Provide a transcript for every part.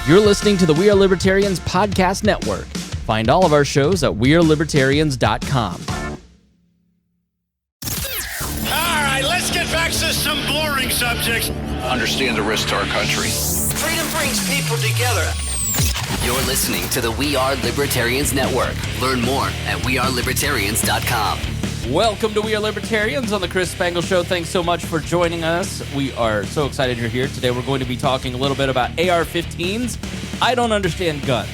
You're listening to the We Are Libertarians podcast network. Find all of our shows at wearelibertarians.com. All right, let's get back to some boring subjects. Understand the risk to our country. Freedom brings people together. You're listening to the We Are Libertarians Network. Learn more at wearelibertarians.com. Welcome to We Are Libertarians on the Chris Spangle Show. Thanks so much for joining us. We are so excited you're here. Today we're going to be talking a little bit about AR-15s. I don't understand guns.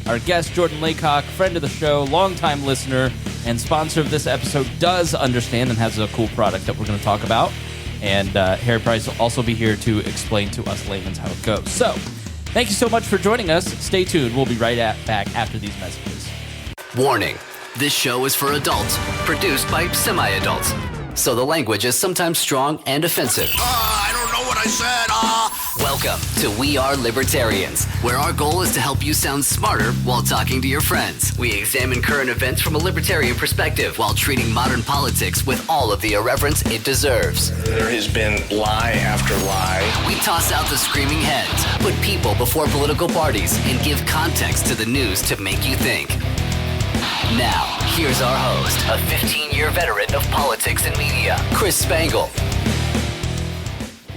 Our guest, Jordan Laycock, friend of the show, longtime listener, and sponsor of this episode, does understand and has a cool product that we're going to talk about. And Harry Price will also be here to explain to us layman's how it goes. So, thank you so much for joining us. Stay tuned. We'll be back after these messages. Warning. This show is for adults, produced by semi-adults. So the language is sometimes strong and offensive. I don't know what I said. Welcome to We Are Libertarians, where our goal is to help you sound smarter while talking to your friends. We examine current events from a libertarian perspective while treating modern politics with all of the irreverence it deserves. There has been lie after lie. We toss out the screaming heads, put people before political parties, and give context to the news to make you think. Now, here's our host, a 15-year veteran of politics and media, Chris Spangle.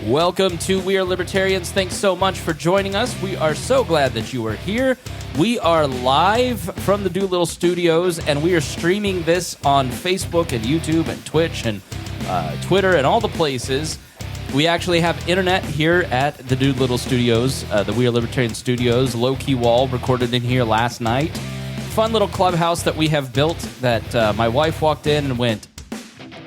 Welcome to We Are Libertarians. Thanks so much for joining us. We are so glad that you are here. We are live from the Doolittle Studios, and we are streaming this on Facebook and YouTube and Twitch and Twitter and all the places. We actually have internet here at the Doolittle Studios, the We Are Libertarian Studios. Low-key WAL recorded in here last night. Fun little clubhouse that we have built that my wife walked in and went,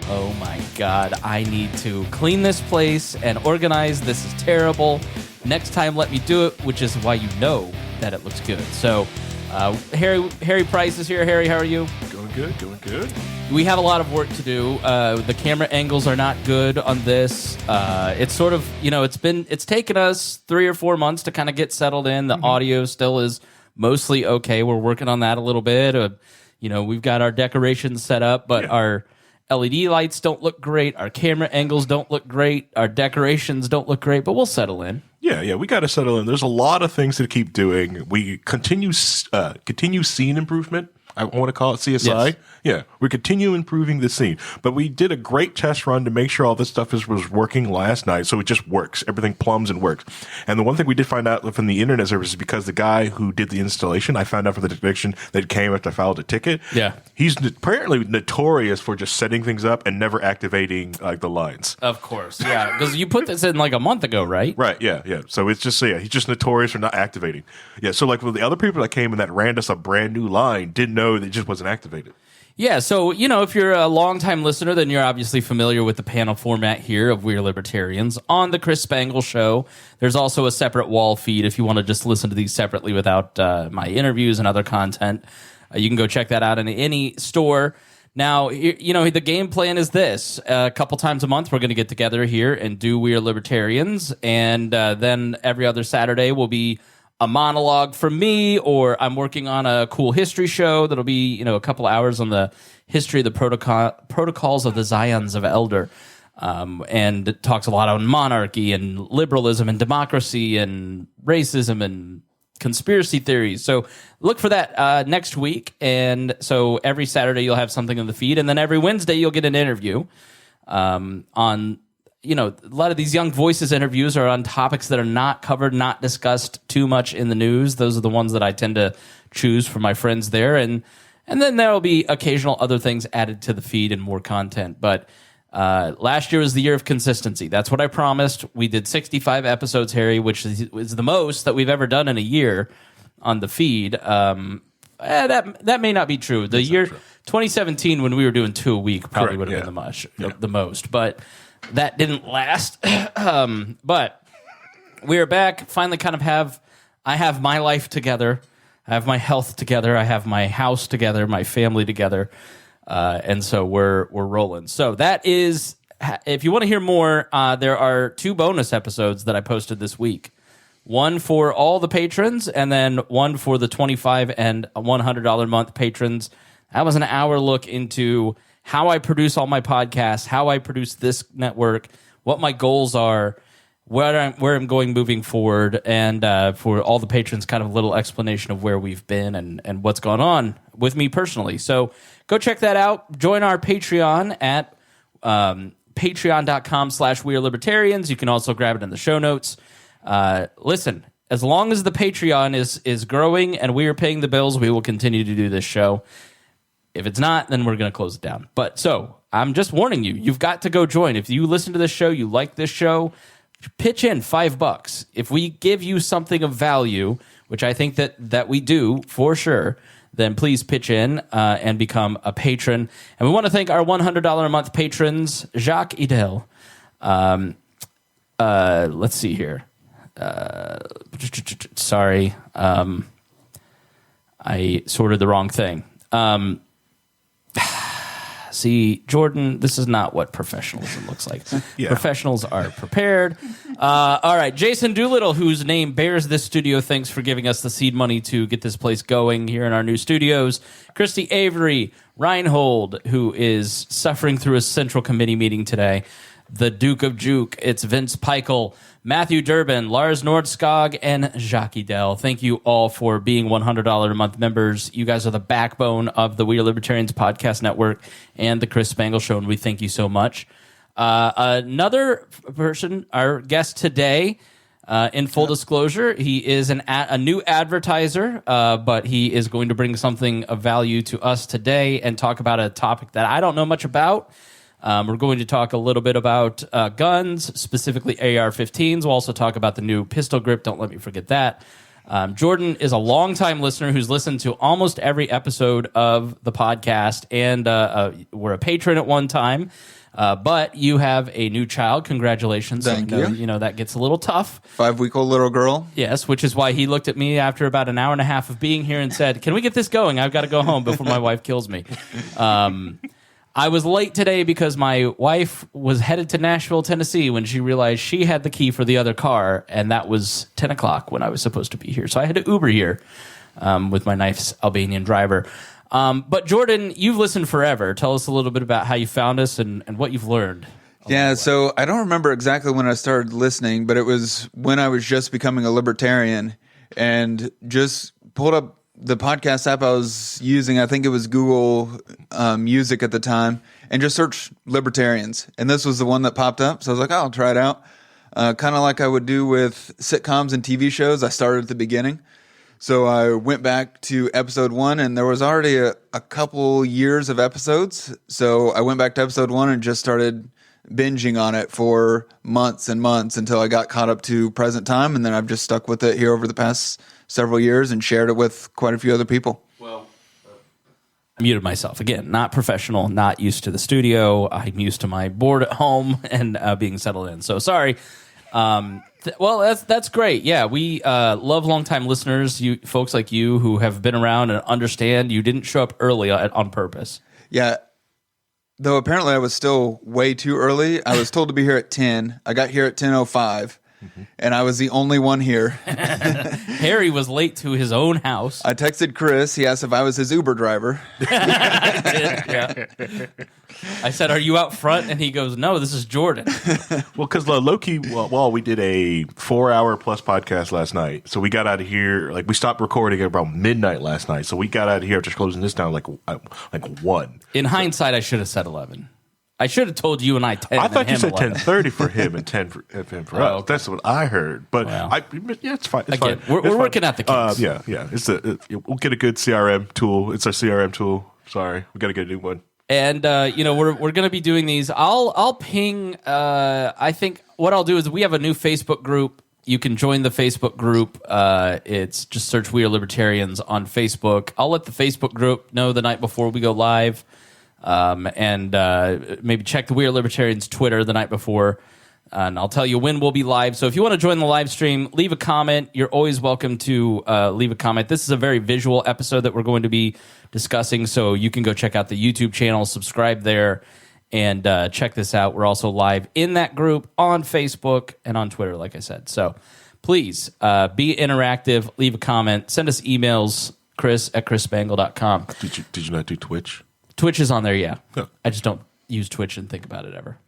oh my God, I need to clean this place and organize. This is terrible. Next time, let me do it, which is why you know that it looks good. So Harry Price is here. Harry, how are you? Doing good. We have a lot of work to do. The camera angles are not good on this. It's sort of, it's taken us 3 or 4 months to kind of get settled in. The audio still is mostly okay. We're working on that a little bit. We've got our decorations set up, but our LED lights don't look great. Our camera angles don't look great. Our decorations don't look great, but we'll settle in. Yeah, we got to settle in. There's a lot of things to keep doing. We continue scene improvement. I want to call it CSI. Yes. Yeah, we continue improving the scene. But we did a great test run to make sure all this stuff was working last night, so it just works. Everything plums and works. And the one thing we did find out from the internet service is because the guy who did the installation, I found out from the conviction that came after I filed a ticket. Yeah. He's apparently notorious for just setting things up and never activating the lines. Of course, yeah, because you put this in like a month ago, right? Right, yeah. So it's just, he's just notorious for not activating. Yeah, so like with the other people that came in that ran us a brand new line didn't know that it just wasn't activated. Yeah, so, if you're a longtime listener, then you're obviously familiar with the panel format here of We're Libertarians. On the Chris Spangle Show, there's also a separate WAL feed if you want to just listen to these separately without my interviews and other content. You can go check that out in any store. Now, the game plan is this. A couple times a month, we're going to get together here and do We're Libertarians, and then every other Saturday will be a monologue from me, or I'm working on a cool history show that'll be, a couple hours on the history of the protocols of the Zions of Elder. And it talks a lot on monarchy and liberalism and democracy and racism and conspiracy theories. So look for that next week. And so every Saturday you'll have something in the feed. And then every Wednesday you'll get an interview on a lot of these Young Voices interviews are on topics that are not covered, not discussed too much in the news. Those are the ones that I tend to choose for my friends there. And then there will be occasional other things added to the feed and more content. But last year was the year of consistency. That's what I promised. We did 65 episodes, Harry, which is the most that we've ever done in a year on the feed. That may not be true. The year 2017, when we were doing 2 a week, probably would have been the most. But that didn't last. But we are back. Finally I have my life together. I have my health together. I have my house together, my family together. And so we're rolling. So that is, if you want to hear more, there are 2 bonus episodes that I posted this week. One for all the patrons, and then one for the $25 and $100 a month patrons. That was an hour look into how I produce all my podcasts, how I produce this network, what my goals are, where I'm going moving forward, and for all the patrons, kind of a little explanation of where we've been and what's gone on with me personally. So go check that out. Join our Patreon at patreon.com/wearelibertarians. You can also grab it in the show notes. Listen, as long as the Patreon is growing and we are paying the bills, we will continue to do this show. If it's not, then we're going to close it down. But so I'm just warning you, you've got to go join. If you listen to this show, you like this show, pitch in $5. If we give you something of value, which I think that we do for sure, then please pitch in and become a patron. And we want to thank our $100 a month patrons, Jacques Idel. Let's see here. Sorry. I sorted the wrong thing. See, Jordan, this is not what professionalism looks like. Yeah. Professionals are prepared. All right, Jason Doolittle, whose name bears this studio, thanks for giving us the seed money to get this place going here in our new studios. Christy Avery, Reinhold, who is suffering through a central committee meeting today. The Duke of Juke, it's Vince Peichel, Matthew Durbin, Lars Nordskog, and Jacques Idel. Thank you all for being $100 a month members. You guys are the backbone of the We Are Libertarians podcast network and the Chris Spangle Show, and we thank you so much. Another person, our guest today, in full disclosure, he is a new advertiser, but he is going to bring something of value to us today and talk about a topic that I don't know much about. We're going to talk a little bit about guns, specifically AR-15s. We'll also talk about the new pistol grip. Don't let me forget that. Jordan is a longtime listener who's listened to almost every episode of the podcast, and we're a patron at one time. But you have a new child. Congratulations. Thank you. You know, that gets a little tough. 5-week-old little girl. Yes, which is why he looked at me after about an hour and a half of being here and said, "Can we get this going? I've got to go home before my wife kills me." I was late today because my wife was headed to Nashville, Tennessee when she realized she had the key for the other car, and that was 10 o'clock when I was supposed to be here. So I had to Uber here with my nice Albanian driver. But Jordan, you've listened forever. Tell us a little bit about how you found us and what you've learned. Yeah, so I don't remember exactly when I started listening, but it was when I was just becoming a libertarian and just pulled up the podcast app I was using. I think it was Google Music at the time, and just searched Libertarians. And this was the one that popped up. So I was like, oh, I'll try it out. Kind of like I would do with sitcoms and TV shows. I started at the beginning. So I went back to episode 1, and there was already a couple years of episodes. So I went back to episode 1 and just started binging on it for months and months until I got caught up to present time. And then I've just stuck with it here over the past several years and shared it with quite a few other people. Well, I muted myself. Again, not professional, not used to the studio. I'm used to my board at home and being settled in. So sorry. Well, that's great. Yeah, we love longtime listeners, you folks like you who have been around and understand you didn't show up early on purpose. Yeah, though apparently I was still way too early. I was told to be here at 10. I got here at 10:05. And I was the only one here. Harry was late to his own house. I texted Chris. He asked if I was his Uber driver. Yeah. I said, "Are you out front?" And he goes, "No, this is Jordan." Well, because low-key, we did a 4-hour plus podcast last night. So we got out of here, we stopped recording at about midnight last night. So we got out of here after closing this down like 1. In hindsight, I should have said 11. I should have told you and I 10. I thought you said 11. 10:30 for him and 10 for us. Okay. That's what I heard. But Well, yeah, it's fine. It's again, fine. we're working out the kinks. Yeah. We'll get a good CRM tool. It's our CRM tool. Sorry, we got to get a new one. And we're going to be doing these. I'll ping. I think what I'll do is we have a new Facebook group. You can join the Facebook group. It's just search We Are Libertarians on Facebook. I'll let the Facebook group know the night before we go live. And maybe check the We Are Libertarians Twitter the night before, and I'll tell you when we'll be live. So if you want to join the live stream, leave a comment. You're always welcome to leave a comment. This is a very visual episode that we're going to be discussing, so you can go check out the YouTube channel, subscribe there, and check this out. We're also live in that group on Facebook and on Twitter, like I said. So please be interactive, leave a comment, send us emails, chris@chrisspangle.com. Did you not do Twitch? Twitch is on there, yeah. Yeah. I just don't use Twitch and think about it ever.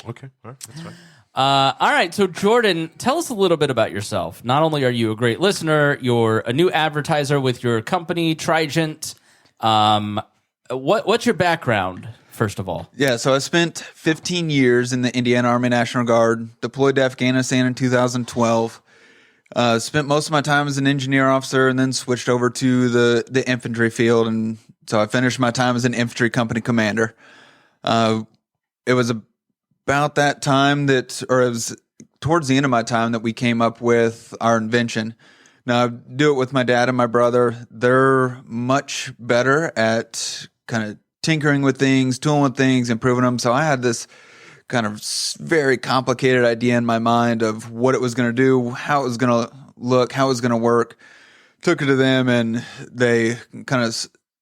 Okay, all right, that's fine. All right, so Jordan, tell us a little bit about yourself. Not only are you a great listener, you're a new advertiser with your company, Trijent. What's your background, first of all? Yeah, so I spent 15 years in the Indiana Army National Guard, deployed to Afghanistan in 2012. Spent most of my time as an engineer officer and then switched over to the infantry field. And so I finished my time as an infantry company commander. It was about that time it was towards the end of my time that we came up with our invention. Now, I do it with my dad and my brother. They're much better at kind of tinkering with things, tooling with things, improving them. So I had this kind of very complicated idea in my mind of what it was going to do, how it was going to look, how it was going to work. Took it to them, and they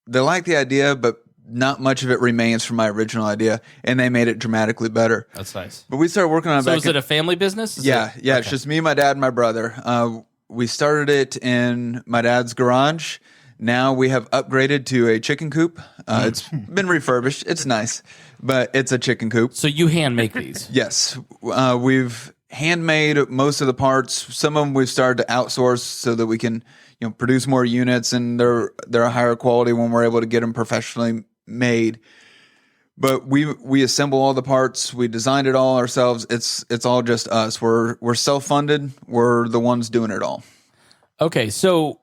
liked the idea, but not much of it remains from my original idea, and they made it dramatically better. That's nice. But we started working on it. So is it a family business? Yeah. Okay. It's just me, my dad, and my brother. We started it in my dad's garage. Now we have upgraded to a chicken coop. It's been refurbished. It's nice, but it's a chicken coop. So you hand make these? Yes. We've handmade most of the parts. Some of them we've started to outsource so that we can, produce more units, and they're a higher quality when we're able to get them professionally made. But we assemble all the parts. We designed it all ourselves. It's all just us. We're self-funded. We're the ones doing it all. Okay, so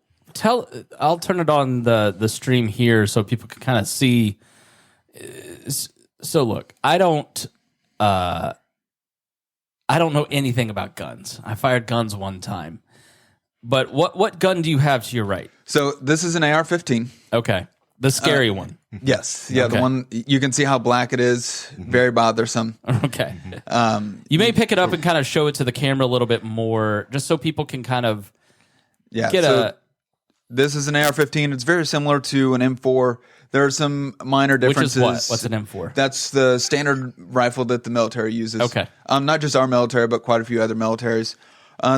I'll turn it on the stream here so people can kind of see. So look, I don't know anything about guns. I fired guns one time. But what gun do you have to your right? So this is an AR-15. Okay. The scary one. Yes. Yeah, Okay. the one, you can see how black it is. Very bothersome. Okay. You may pick it up and kind of show it to the camera a little bit more, just so people can kind of get This is an AR-15. It's very similar to an M4. There are some minor differences. Which is what? What's an M4? That's the standard rifle that the military uses. Okay. Not just our military, but quite a few other militaries.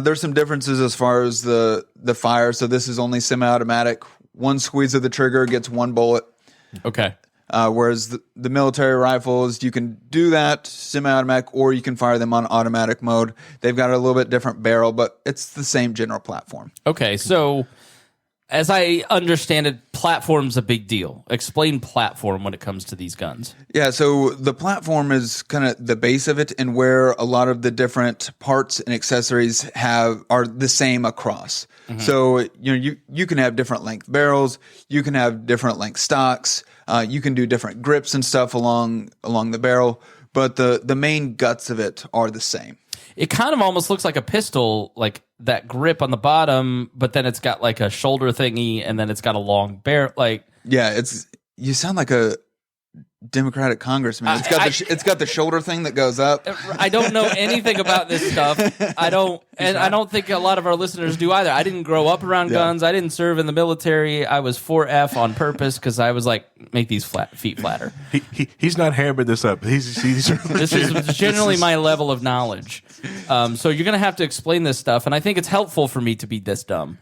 There's some differences as far as the fire. So this is only semi-automatic. One squeeze of the trigger gets one bullet. Okay. Whereas the military rifles, you can do that semi-automatic, or you can fire them on automatic mode. They've got a little bit different barrel, but it's the same general platform. Okay, so as I understand it, platform's a big deal. Explain platform when it comes to these guns. Yeah, so the platform is kind of the base of it, and where a lot of the different parts and accessories are the same across. Mm-hmm. So you can have different length barrels, you can have different length stocks, you can do different grips and stuff along the barrel, but the main guts of it are the same. It kind of almost looks like a pistol, like that grip on the bottom, but then it's got like a shoulder thingy, and then it's got a long barrel. Yeah, you sound like a Democratic congressman. It's got the shoulder thing that goes up. I don't know anything about this stuff. I don't think a lot of our listeners do either. I didn't grow up around guns. I didn't serve in the military. I was 4F on purpose because I was like, make these feet flatter. He's not hammering this up. This is generally my level of knowledge. So you're gonna have to explain this stuff, and I think it's helpful for me to be this dumb.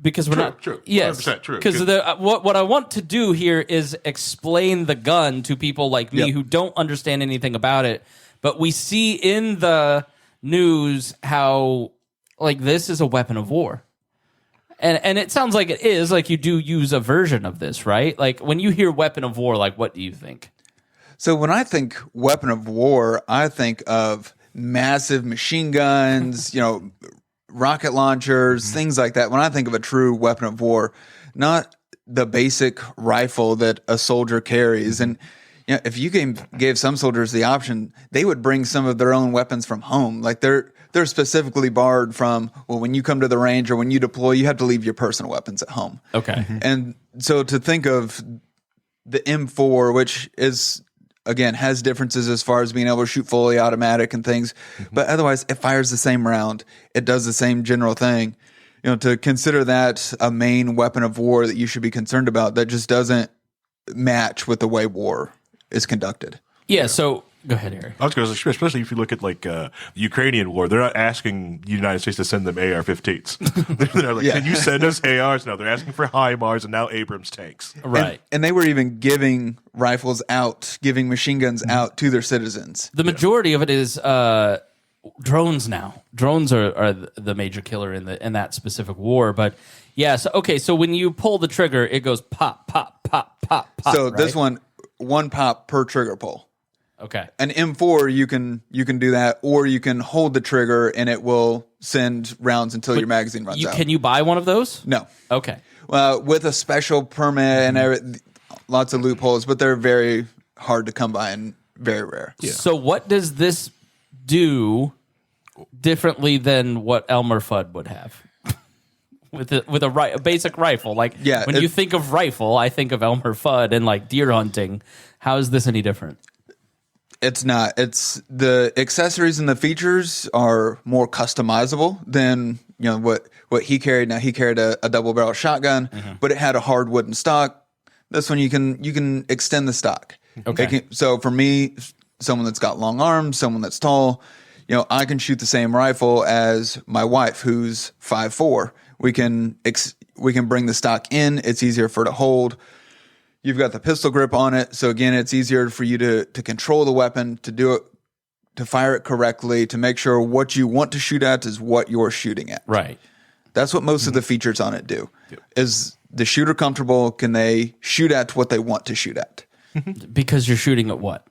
Because we're not true. Yes, 100% true. Because what I want to do here is explain the gun to people like me who don't understand anything about it. But we see in the news how this is a weapon of war, and it sounds like it is. Like, you do use a version of this, right? Like, when you hear weapon of war, what do you think? So when I think weapon of war, I think of massive machine guns, rocket launchers, things like that. When I think of a true weapon of war, not the basic rifle that a soldier carries. And if you gave some soldiers the option, they would bring some of their own weapons from home. Like, they're specifically barred from, when you come to the range or when you deploy, you have to leave your personal weapons at home. Okay. And so to think of the M4, which is, again, has differences as far as being able to shoot fully automatic and things, but otherwise it fires the same round. It does the same general thing. To consider that a main weapon of war that you should be concerned about, that just doesn't match with the way war is conducted. Yeah, so Go ahead, Eric. I was going to say, especially if you look at like the Ukrainian war, they're not asking the United States to send them AR-15s. They're like, can you send us ARs? No, they're asking for HIMARS and now Abrams tanks. Right. And they were even giving rifles out, giving machine guns out to their citizens. The majority of it is drones now. Drones are the major killer in that specific war. But yeah, so when you pull the trigger, it goes pop, pop, pop, pop, pop. So right? this one pop per trigger pull. Okay. An M4, you can do that, or you can hold the trigger and it will send rounds until your magazine runs out. Can you buy one of those? No. Okay. With a special permit and lots of loopholes, but they're very hard to come by and very rare. Yeah. So what does this do differently than what Elmer Fudd would have? With a basic rifle. Like when you think of rifle, I think of Elmer Fudd and like deer hunting. How is this any different? It's not. It's the accessories and the features are more customizable than what he carried. Now he carried a double barrel shotgun, but it had a hard wooden stock. This one you can extend the stock. Okay. So for me, someone that's got long arms, someone that's tall, I can shoot the same rifle as my wife, who's 5'4". We can bring the stock in. It's easier for her to hold. You've got the pistol grip on it, so again, it's easier for you to control the weapon, to do it, to fire it correctly, to make sure what you want to shoot at is what you're shooting at. Right. That's what most of the features on it do. Yep. Is the shooter comfortable? Can they shoot at what they want to shoot at? Because you're shooting at what?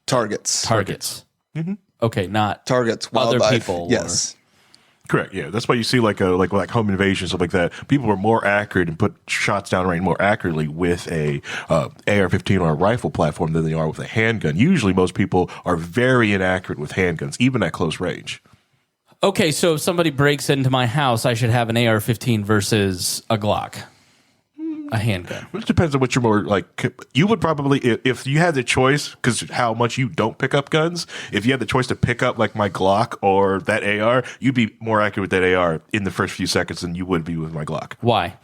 Targets. Mm-hmm. Okay, not targets. Wildlife. Other people. Yes. Correct. Yeah, that's why you see like home invasion, stuff like that. People are more accurate and put shots down range more accurately with a AR-15 or a rifle platform than they are with a handgun. Usually, most people are very inaccurate with handguns, even at close range. Okay, so if somebody breaks into my house, I should have an AR-15 versus a Glock. A handgun. It depends on what you're more like. You would probably, if you had the choice, because how much you don't pick up guns, if you had the choice to pick up like my Glock or that AR, you'd be more accurate with that AR in the first few seconds than you would be with my Glock. Why?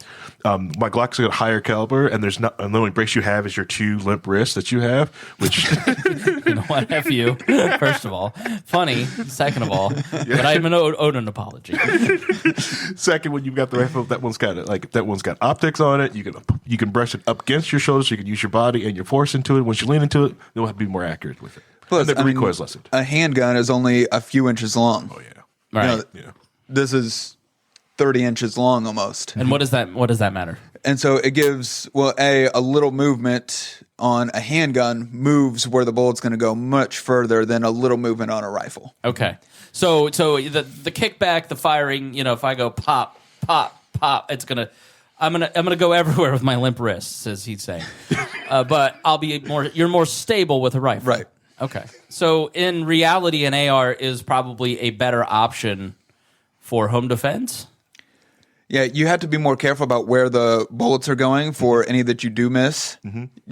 My Glock's got a higher caliber, and the only brace you have is your two limp wrists that you have, which you know what? F you. First of all, funny. Second of all, but I'm owed an apology. Second, when you've got the rifle, that one's got optics on it. You can brush it up against your shoulders. So you can use your body and your force into it. Once you lean into it, you'll have to be more accurate with it. Plus, and the recoil is lessened. A handgun is only a few inches long. Oh yeah, right. This is 30 inches long almost. And what does that matter? And so it gives a little movement on a handgun moves where the bullet's going to go much further than a little movement on a rifle. Okay. So the kickback, the firing, if I go pop, pop, pop, I'm gonna go everywhere with my limp wrists, as he's saying. But you're more stable with a rifle. Right. Okay. So in reality, an AR is probably a better option for home defense. Yeah, you have to be more careful about where the bullets are going for any that you do miss. Mm-hmm.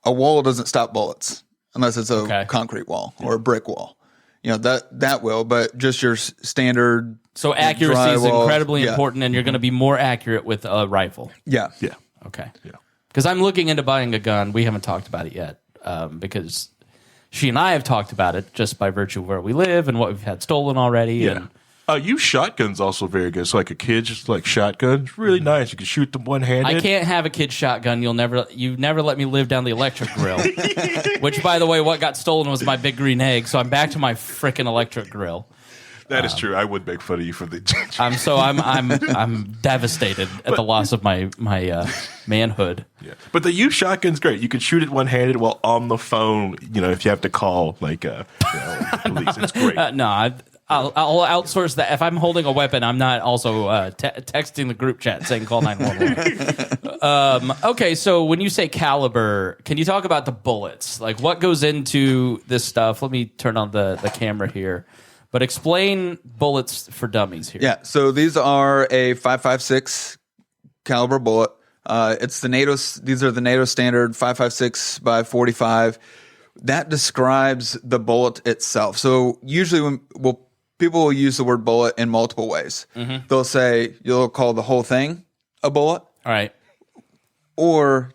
A wall doesn't stop bullets unless it's a concrete wall or a brick wall. That will, but just your standard. So accuracy is incredibly important, and you're going to be more accurate with a rifle. Yeah. Yeah. Okay. Yeah. Because I'm looking into buying a gun. We haven't talked about it yet because she and I have talked about it just by virtue of where we live and what we've had stolen already. Yeah. Use shotgun's also very good. So like a kid's just like shotgun, it's really nice. You can shoot them one-handed. I can't have a kid's shotgun. You never let me live down the electric grill. Which, by the way, what got stolen was my big green egg. So I'm back to my frickin' electric grill. That is true. I would make fun of you for the. I'm devastated at the loss of my manhood. Yeah, but the used shotgun's great. You can shoot it one-handed while on the phone. If you have to call police, it's great. No, I'll outsource that. If I'm holding a weapon, I'm not also texting the group chat saying call 911. Okay, so when you say caliber, can you talk about the bullets? Like what goes into this stuff? Let me turn on the camera here. But explain bullets for dummies here. Yeah, so these are a 5.56 caliber bullet. It's the NATO. These are the NATO standard 5.56 by 45. That describes the bullet itself. So usually when people will use the word bullet in multiple ways. Mm-hmm. They'll call the whole thing a bullet. All right. Or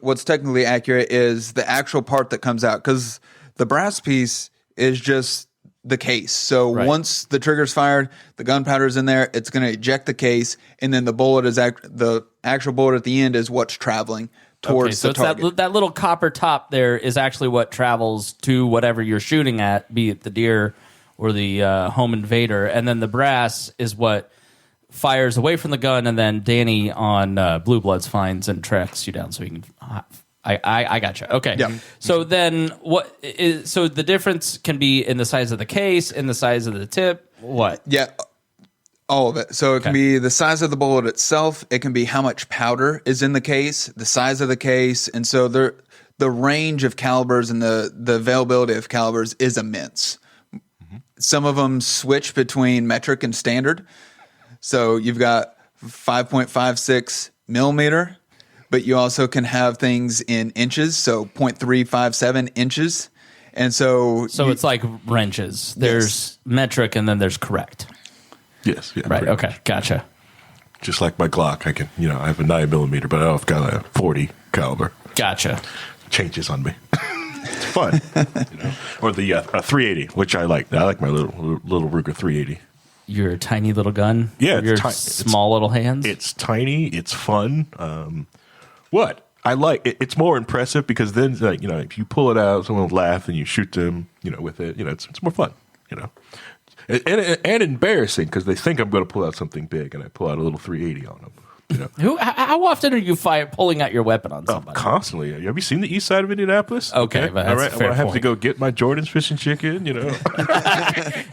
what's technically accurate is the actual part that comes out, because the brass piece is just the case. So once the trigger's fired, the gunpowder's in there, it's going to eject the case, and then the bullet is the actual bullet at the end is what's traveling towards the target. So that little copper top there is actually what travels to whatever you're shooting at, be it the deer or the home invader, and then the brass is what fires away from the gun, and then Danny on Blue Bloods finds and tracks you down so you can. I gotcha. Okay. Yeah. So then, so the difference can be in the size of the case, in the size of the tip. What? Yeah. All of it. So it can be the size of the bullet itself. It can be how much powder is in the case, the size of the case, and so the range of calibers and the availability of calibers is immense. Some of them switch between metric and standard. So you've got 5.56 millimeter, but you also can have things in inches, so 0.357 inches. And so it's like wrenches. There's metric and then there's correct. Yes. Yeah. Right. Okay. Gotcha. Just like my Glock, I can, I have a 9 millimeter, but I've got a 40 caliber. Gotcha. Changes on me. It's fun. Or the 380, which I like. I like my little Ruger 380. Your tiny little gun? Yeah. Your small little hands? It's tiny. It's fun. What? I like it. It's more impressive because then, if you pull it out, someone will laugh and you shoot them, with it. It's more fun, And embarrassing because they think I'm going to pull out something big and I pull out a little 380 on them. How often are you pulling out your weapon on somebody? Constantly. Have you seen the east side of Indianapolis? Okay, but all that's right. a fair I have point. to go get my Jordan's fish and chicken.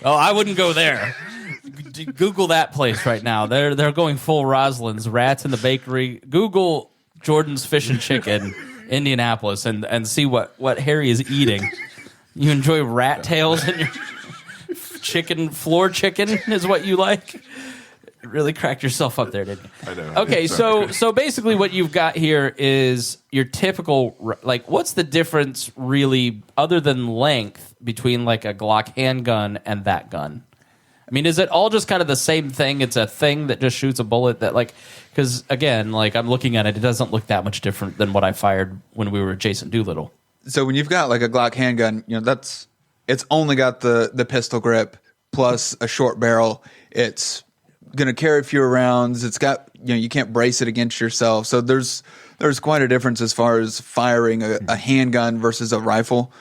Oh, I wouldn't go there. Google that place right now. They're going full Roslyn's, rats in the bakery. Google Jordan's Fish and Chicken, Indianapolis, and see what Harry is eating. You enjoy rat tails in your chicken, floor chicken is what you like? Really cracked yourself up there, didn't you? I know. Okay, so basically what you've got here is your typical, what's the difference really, other than length, between like a Glock handgun and that gun? I mean, is it all just kind of the same thing? It's a thing that just shoots a bullet that because again, I'm looking at it, it doesn't look that much different than what I fired when we were at Jason Doolittle. So when you've got like a Glock handgun, it's only got the pistol grip plus a short barrel. It's going to carry fewer rounds. It's got, you can't brace it against yourself. So there's quite a difference as far as firing a handgun versus a rifle.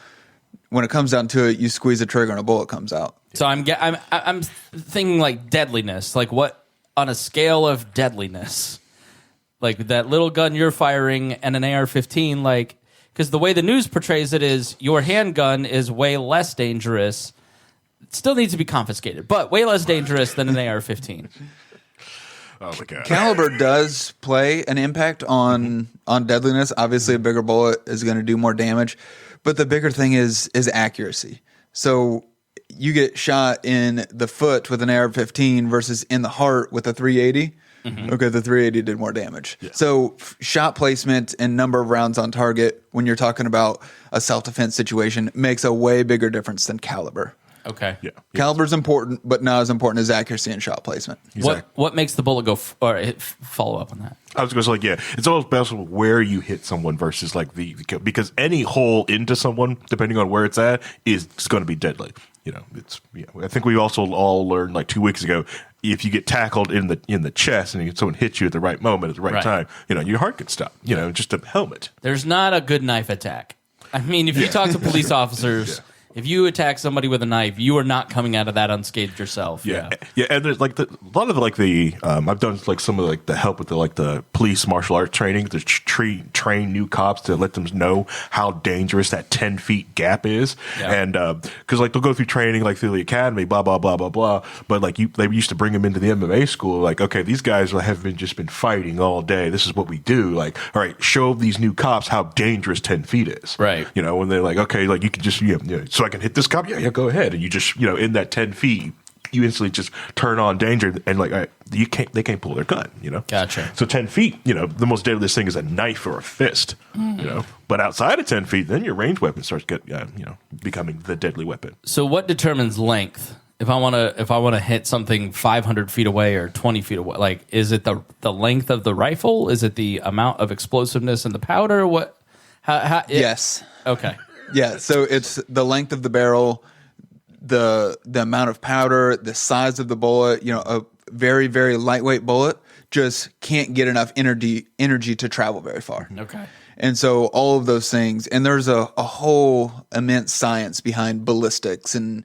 When it comes down to it, you squeeze the trigger and a bullet comes out. So I'm thinking like deadliness, like what on a scale of deadliness, like that little gun you're firing and an AR-15, because the way the news portrays it is your handgun is way less dangerous. It still needs to be confiscated, but way less dangerous than an AR-15. Oh my God. Caliber does play an impact on deadliness. Obviously, a bigger bullet is going to do more damage, but the bigger thing is accuracy. So you get shot in the foot with an AR-15 versus in the heart with a 380. Mm-hmm. Okay, the 380 did more damage. Yeah. So shot placement and number of rounds on target when you're talking about a self-defense situation makes a way bigger difference than caliber. Okay. Yeah. Caliber's important, but not as important as accuracy and shot placement. Exactly. What makes the bullet go follow up on that? I was going to say, it's always best where you hit someone versus because any hole into someone, depending on where it's at, is going to be deadly. I think we also all learned 2 weeks ago, if you get tackled in the chest and someone hits you at the right moment at the right time, your heart can stop. Just a helmet. There's not a good knife attack. I mean, if you talk to police officers. Yeah. If you attack somebody with a knife, you are not coming out of that unscathed yourself. Yeah, and there's a lot of I've done some of the help with the police martial arts training to train new cops to let them know how dangerous that 10 feet gap is, and because they'll go through training through the academy, blah blah blah blah blah, but they used to bring them into the MMA school, okay, these guys have just been fighting all day. This is what we do. All right, show these new cops how dangerous 10 feet is. Right. When they're okay, you can just so I can hit this cop. Yeah, go ahead. And you just, in that 10 feet, you instantly just turn on danger and all right, they can't pull their gun, Gotcha. So 10 feet, the most deadliest thing is a knife or a fist, but outside of 10 feet, then your ranged weapon starts becoming the deadly weapon. So what determines length If I want to hit something 500 feet away or 20 feet away, like, is it the length of the rifle? Is it the amount of explosiveness in the powder? What? Yes. Okay. Yeah. So it's the length of the barrel, the amount of powder, the size of the bullet. You know, a very, very lightweight bullet just can't get enough energy to travel very far. Okay. And so all of those things, and there's a whole immense science behind ballistics, and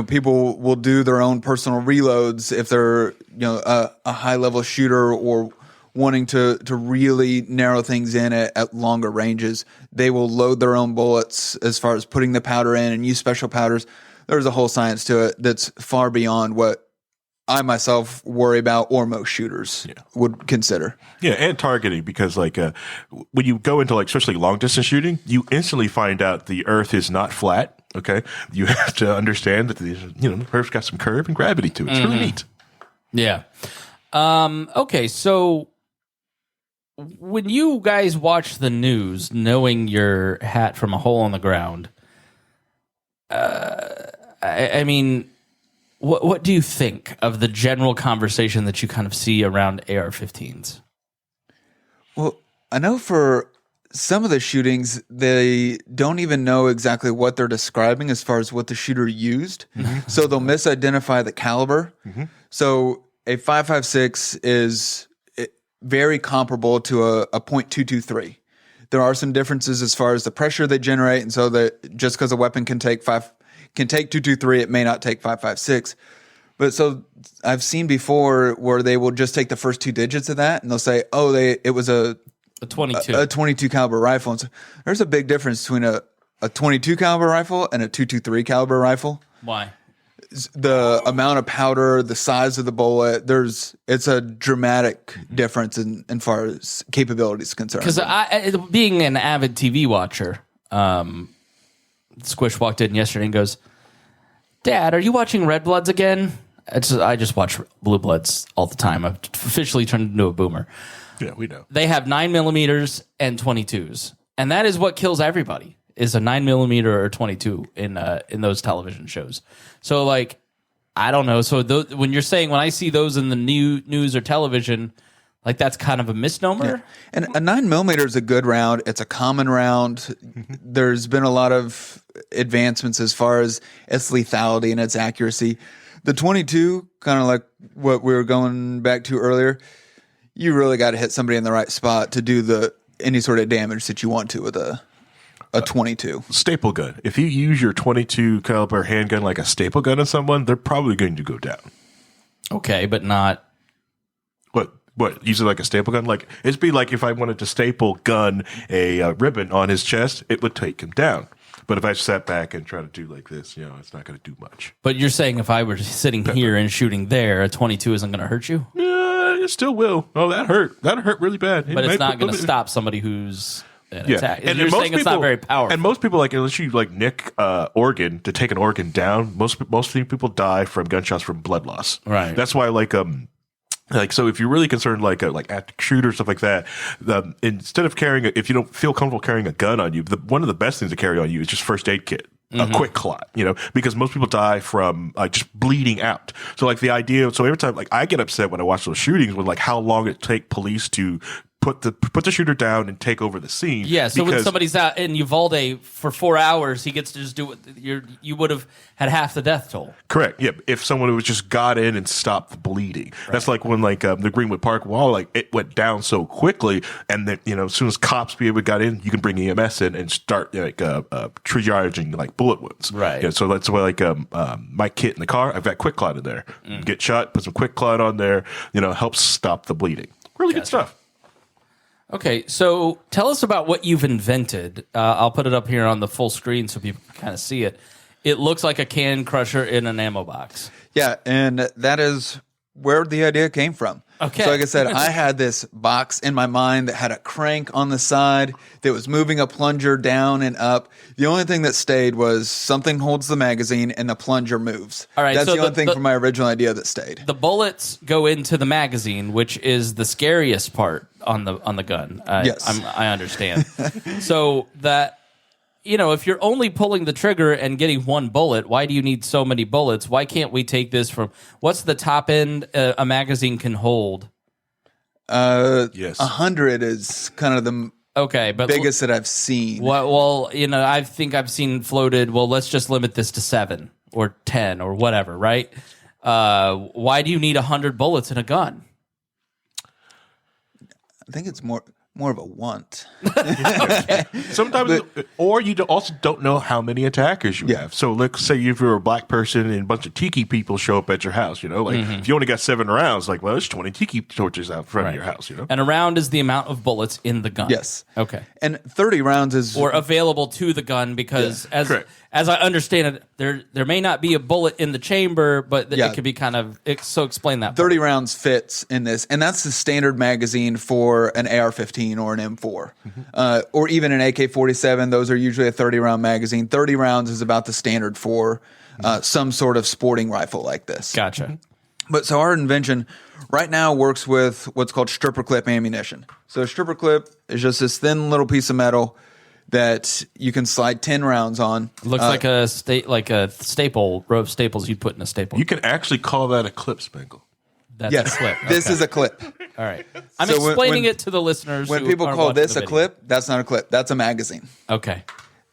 people will do their own personal reloads if they're a high level shooter or wanting to really narrow things in at longer ranges. They will load their own bullets as far as putting the powder in and use special powders. There's a whole science to it that's far beyond what I myself worry about, or most shooters would consider. Yeah, and targeting, because like when you go into like especially long distance shooting, you instantly find out the Earth is not flat. Okay, you have to understand that the Earth's got some curve and gravity to it. It's really neat. Yeah. Okay, so when you guys watch the news, knowing your hat from a hole in the ground, I mean, what do you think of the general conversation that you kind of see around AR-15s? Well, I know for some of the shootings, they don't even know exactly what they're describing as far as what the shooter used. So they'll misidentify the caliber. So a 5.56 is very comparable to a .223. There are some differences as far as the pressure they generate, and so that just because a weapon can take 223, it may not take 5.56. But so I've seen before where they will just take the first two digits of that, and they'll say, "Oh, it was a 22, a 22 caliber rifle." And so there's a big difference between a 22 caliber rifle and a 223 caliber rifle. Why? The amount of powder, the size of the bullet, it's a dramatic difference in far as capability is concerned. Because being an avid TV watcher, Squish walked in yesterday and goes, "Dad, are you watching Red Bloods again?" I just watch Blue Bloods all the time. I've officially turned into a boomer. Yeah, we know. They have 9mm and 22s, and that is what kills everybody. Is a 9mm or 22 in those television shows. So like, I don't know. So when you're saying, when I see those in the news or television, like, that's kind of a misnomer. Yeah. And a 9mm is a good round. It's a common round. There's been a lot of advancements as far as its lethality and its accuracy. The 22, kind of like what we were going back to earlier, you really got to hit somebody in the right spot to do any sort of damage that you want to with a 22. Staple gun. If you use your 22 caliber handgun like a staple gun on someone, they're probably going to go down. Okay, but not... What? Use it like a staple gun? Like, it'd be like if I wanted to staple gun a ribbon on his chest, it would take him down. But if I sat back and try to do like this, it's not going to do much. But you're saying if I were sitting here and shooting there, a 22 isn't going to hurt you? Yeah, it still will. Oh, that hurt. That hurt really bad. But it's not going to stop somebody who's an attack. And you're most saying it's people, not very powerful. And most people, like, unless you like nick organ to take an organ down, most people die from gunshots from blood loss. Right. That's why so if you're really concerned, like active shooter, stuff like that, instead of if you don't feel comfortable carrying a gun on you, one of the best things to carry on you is just first aid kit. A quick clot, because most people die from just bleeding out. So like the idea, so every time, like, I get upset when I watch those shootings with like how long it take police to put the shooter down and take over the scene. Yeah, so when somebody's out in Uvalde for 4 hours, he gets to just do what you would have had half the death toll. Correct. Yeah, if someone was just got in and stopped the bleeding. Right. That's like when the Greenwood Park wall, like, it went down so quickly, and then as soon as cops got in, you can bring EMS in and start triaging like bullet wounds. Right. So that's why my kit in the car, I've got quick clot in there. Get shot, put some quick clot on there. Helps stop the bleeding. Really good stuff. Okay, so tell us about what you've invented. I'll put it up here on the full screen so people can kind of see it. It looks like a can crusher in an ammo box. Yeah, and that is where the idea came from. Okay. So like I said, I had this box in my mind that had a crank on the side that was moving a plunger down and up. The only thing that stayed was something holds the magazine and the plunger moves. All right, that's so the only thing from my original idea that stayed. The bullets go into the magazine, which is the scariest part on the gun. Yes. I understand. So that if you're only pulling the trigger and getting one bullet, why do you need so many bullets? Why can't we take this from what's the top end a magazine can hold? Yes. 100 is kind of the biggest that I've seen. Well, I think I've seen floated. Well, let's just limit this to 7 or 10 or whatever, right? Why do you need 100 bullets in a gun? I think it's more of a want. Sometimes, or you also don't know how many attackers you have. So let's say if you're a black person and a bunch of tiki people show up at your house, if you only got 7 rounds, there's 20 tiki torches out front of your house, And a round is the amount of bullets in the gun. Yes. Okay. And 30 rounds is... Or available to the gun because as I understand it, there may not be a bullet in the chamber, but it could be kind of... So explain that. 30 rounds fits in this, and that's the standard magazine for an AR-15 or an M4. Or even an AK-47. Those are usually a 30-round magazine. 30 rounds is about the standard for some sort of sporting rifle like this. Gotcha. But so our invention right now works with what's called stripper clip ammunition. So a stripper clip is just this thin little piece of metal that you can slide 10 rounds on. Looks like a staple, row of staples you'd put in a staple. You can actually call that a clip, Spangle. That's a clip. This is a clip. All right. I'm explaining it to the listeners. When people call this a clip, that's not a clip. That's a magazine. Okay.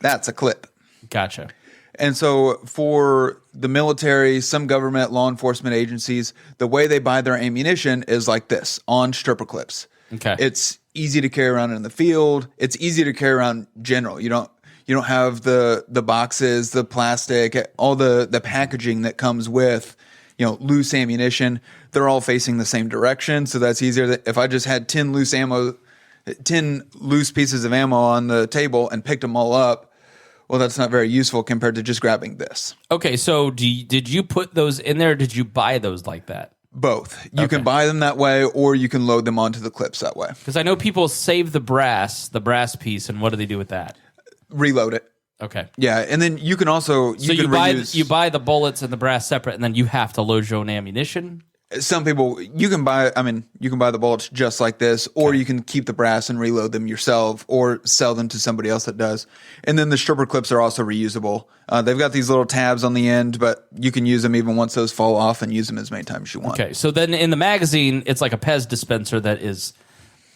That's a clip. Gotcha. And so for the military, some government law enforcement agencies, the way they buy their ammunition is like this, on stripper clips. Okay. It's easy to carry around in the field. It's easy to carry around general. You don't have the boxes, the plastic, all the packaging that comes with, loose ammunition. They're all facing the same direction, so that's easier. If I just had 10 loose pieces of ammo on the table and picked them all up, well, that's not very useful compared to just grabbing this. Okay, so did you put those in there, or did you buy those like that? Both. You can buy them that way, or you can load them onto the clips that way. Because I know people save the brass piece, and what do they do with that? Reload it. Okay. Yeah, and then you can also you buy the bullets and the brass separate, and then you have to load your own ammunition. Some people you can buy the bullets just like this, or you can keep the brass and reload them yourself, or sell them to somebody else that does. And then the stripper clips are also reusable. They've got these little tabs on the end, but you can use them even once those fall off and use them as many times as you want. Okay, so then in the magazine, it's like a Pez dispenser that is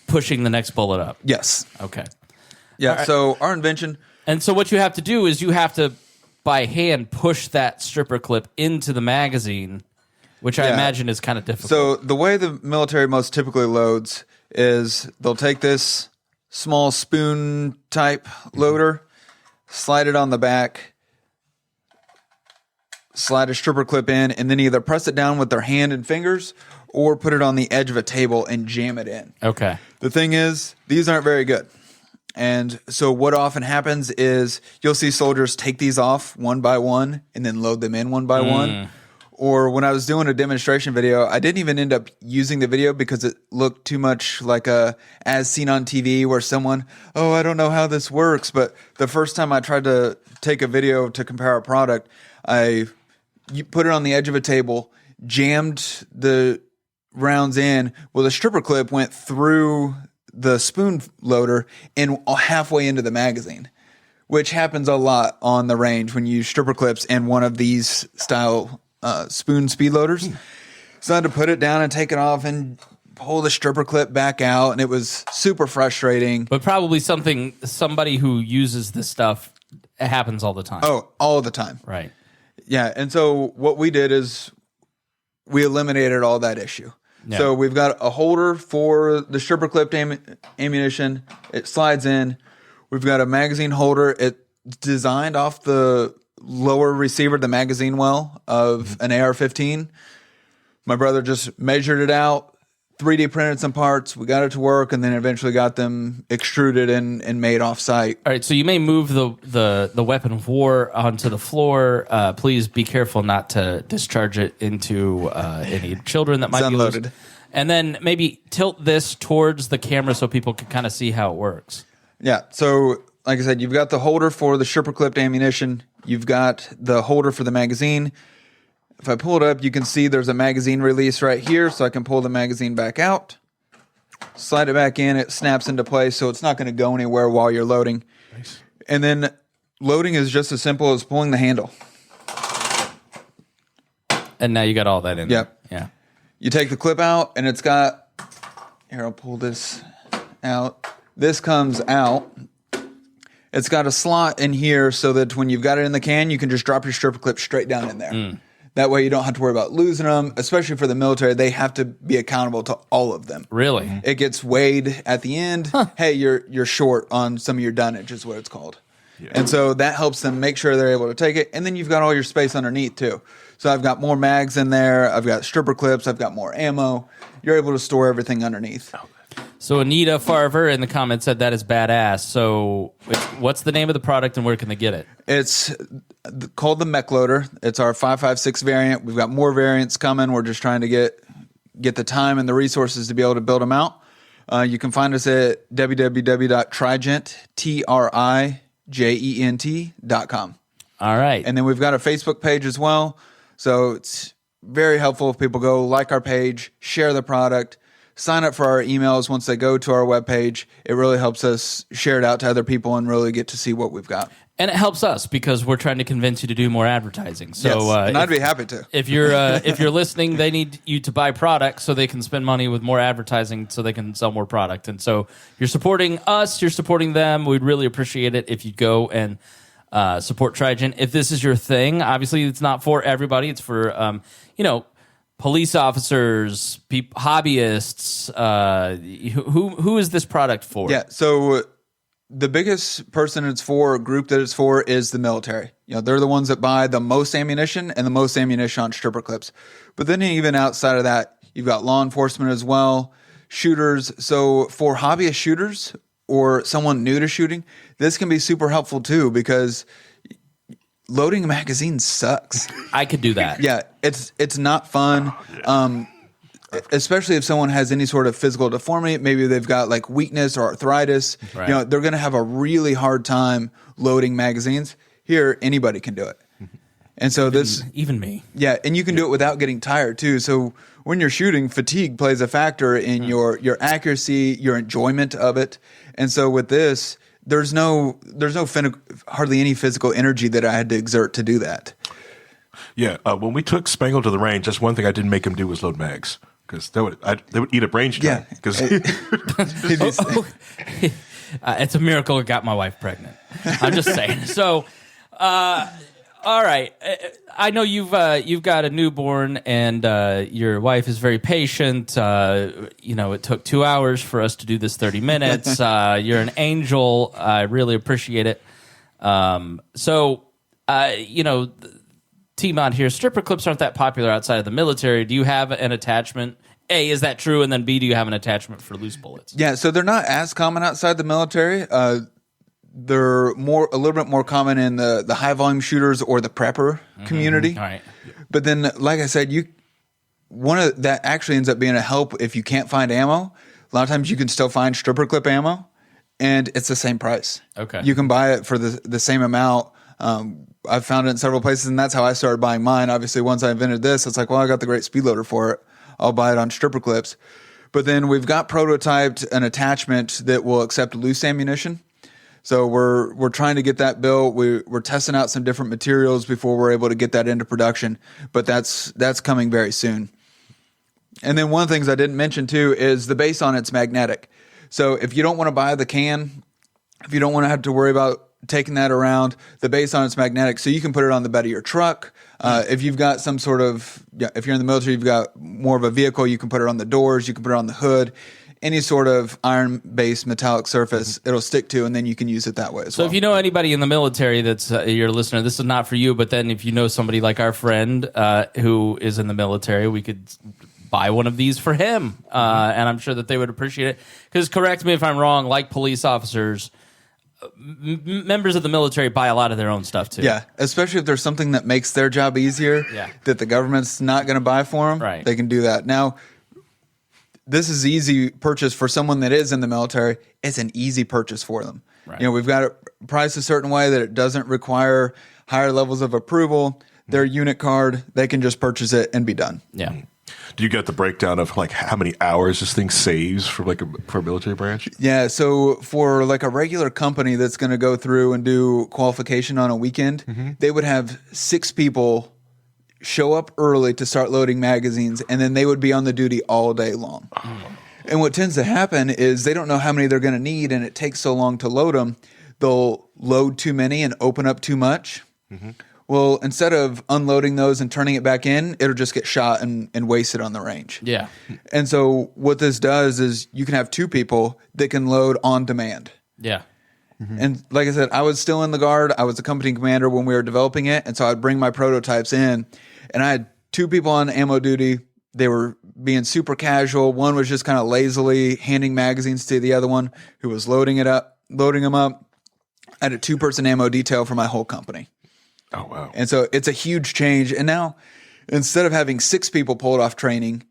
pushing the next bullet up. Yes. Okay. Yeah. Right. So our invention. And so what you have to do is you have to, by hand, push that stripper clip into the magazine, which I imagine is kind of difficult. So the way the military most typically loads is they'll take this small spoon type loader, slide it on the back, slide a stripper clip in, and then either press it down with their hand and fingers or put it on the edge of a table and jam it in. Okay. The thing is, these aren't very good. And so what often happens is you'll see soldiers take these off one by one and then load them in one by one. Or when I was doing a demonstration video, I didn't even end up using the video because it looked too much like a as seen on TV where someone, I don't know how this works. But the first time I tried to take a video to compare a product, you put it on the edge of a table, jammed the rounds in. Well, the stripper clip went through the spoon loader and halfway into the magazine, which happens a lot on the range when you use stripper clips and one of these style spoon speed loaders. So I had to put it down and take it off and pull the stripper clip back out, and it was super frustrating. But probably somebody who uses this stuff, it happens all the time. Oh, all the time. Right. Yeah, and so what we did is we eliminated all that issue. Yeah. So we've got a holder for the stripper clip ammunition. It slides in. We've got a magazine holder. It's designed off the lower receiver, the magazine well of an AR-15. My brother just measured it out, 3D printed some parts. We got it to work, and then eventually got them extruded and made off site. All right, so you may move the weapon of war onto the floor. Please be careful not to discharge it into any children that might be unloaded. Loose. And then maybe tilt this towards the camera so people can kind of see how it works. Yeah, so like I said, you've got the holder for the stripper clipped ammunition. You've got the holder for the magazine. If I pull it up, you can see there's a magazine release right here, so I can pull the magazine back out, slide it back in. It snaps into place, so it's not going to go anywhere while you're loading. Nice. And then loading is just as simple as pulling the handle. And now you got all that in Yep. there. Yeah. You take the clip out, and it's got, here, I'll pull this out. This comes out. It's got a slot in here so that when you've got it in the can, you can just drop your stripper clip straight down in there. That way you don't have to worry about losing them, especially for the military. They have to be accountable to all of them. Really? It gets weighed at the end. Hey, you're short on some of your dunnage is what it's called. Yeah. And so that helps them make sure they're able to take it. And then you've got all your space underneath too. So I've got more mags in there. I've got stripper clips. I've got more ammo. You're able to store everything underneath. So Anita Farver in the comments said that is badass. So what's the name of the product and where can they get it? It's called the Mech-loader. It's our 5.56 variant. We've got more variants coming. We're just trying to get the time and the resources to be able to build them out. You can find us at www.trijent.com. All right. And then we've got a Facebook page as well. So it's very helpful if people go like our page, share the product, sign up for our emails once they go to our webpage. It really helps us share it out to other people and really get to see what we've got. And it helps us because we're trying to convince you to do more advertising. So, yes, and I'd be happy to. If you're listening, they need you to buy products so they can spend money with more advertising so they can sell more product. And so you're supporting us, you're supporting them. We'd really appreciate it if you go and support Trijent. If this is your thing, obviously it's not for everybody. It's for police officers, hobbyists. Who is this product for? Yeah, so the biggest person it's for, group that it's for, is the military. They're the ones that buy the most ammunition and the most ammunition on stripper clips. But then even outside of that, you've got law enforcement as well, shooters. So for hobbyist shooters or someone new to shooting, this can be super helpful too because loading a magazine sucks. I could do that. Yeah, it's not fun. Especially if someone has any sort of physical deformity, maybe they've got like weakness or arthritis. Right. They're going to have a really hard time loading magazines. Here, anybody can do it. And so even me. Yeah, and you can do it without getting tired too. So when you're shooting, fatigue plays a factor in your accuracy, your enjoyment of it. And so with this, there's hardly any physical energy that I had to exert to do that. Yeah, when we took Spangle to the range, that's one thing I didn't make him do was load mags because they would eat a brain stem. Yeah, because it's a miracle it got my wife pregnant. I'm just saying. So, all right, I know you've got a newborn and your wife is very patient. It took 2 hours for us to do this 30 minutes. You're an angel. I really appreciate it. T-Mod here, stripper clips aren't that popular outside of the military. Do you have an attachment? A, is that true? And then B, do you have an attachment for loose bullets? Yeah, so they're not as common outside the military. They're a little bit more common in the high volume shooters or the prepper community. All right. But then, like I said, that actually ends up being a help if you can't find ammo. A lot of times you can still find stripper clip ammo, and it's the same price. Okay. You can buy it for the same amount. I've found it in several places, and that's how I started buying mine. Obviously, once I invented this, it's like, well, I got the great speed loader for it. I'll buy it on stripper clips. But then we've got prototyped an attachment that will accept loose ammunition. So we're trying to get that built. We're testing out some different materials before we're able to get that into production. But that's coming very soon. And then one of the things I didn't mention too is the base on it's magnetic. So if you don't want to buy the can, if you don't want to have to worry about taking that around, the base on it's magnetic, so you can put it on the bed of your truck. If you've got some sort of, if you're in the military, you've got more of a vehicle, you can put it on the doors, you can put it on the hood, any sort of iron-based metallic surface, it'll stick to, and then you can use it that way as well. So if you know anybody in the military that's your listener, this is not for you, but then if you know somebody like our friend who is in the military, we could buy one of these for him, and I'm sure that they would appreciate it. Because correct me if I'm wrong, like police officers, members of the military buy a lot of their own stuff too. Yeah, especially if there's something that makes their job easier that the government's not going to buy for them. Right. They can do that. Now, this is easy purchase for someone that is in the military. It's an easy purchase for them. Right. We've got it priced a certain way that it doesn't require higher levels of approval. Their unit card, they can just purchase it and be done. Yeah. Do you get the breakdown of like how many hours this thing saves for for a military branch? Yeah, so for like a regular company that's going to go through and do qualification on a weekend, they would have 6 people show up early to start loading magazines, and then they would be on the duty all day long. And what tends to happen is they don't know how many they're going to need, and it takes so long to load them. They'll load too many and open up too much. Well, instead of unloading those and turning it back in, it'll just get shot and wasted on the range. Yeah. And so what this does is you can have 2 people that can load on demand. Yeah. And like I said, I was still in the Guard. I was the company commander when we were developing it. And so I'd bring my prototypes in, and I had 2 people on ammo duty. They were being super casual. One was just kind of lazily handing magazines to the other one who was loading them up. I had a 2-person ammo detail for my whole company. Oh, wow. And so it's a huge change. And now instead of having 6 people pulled off training,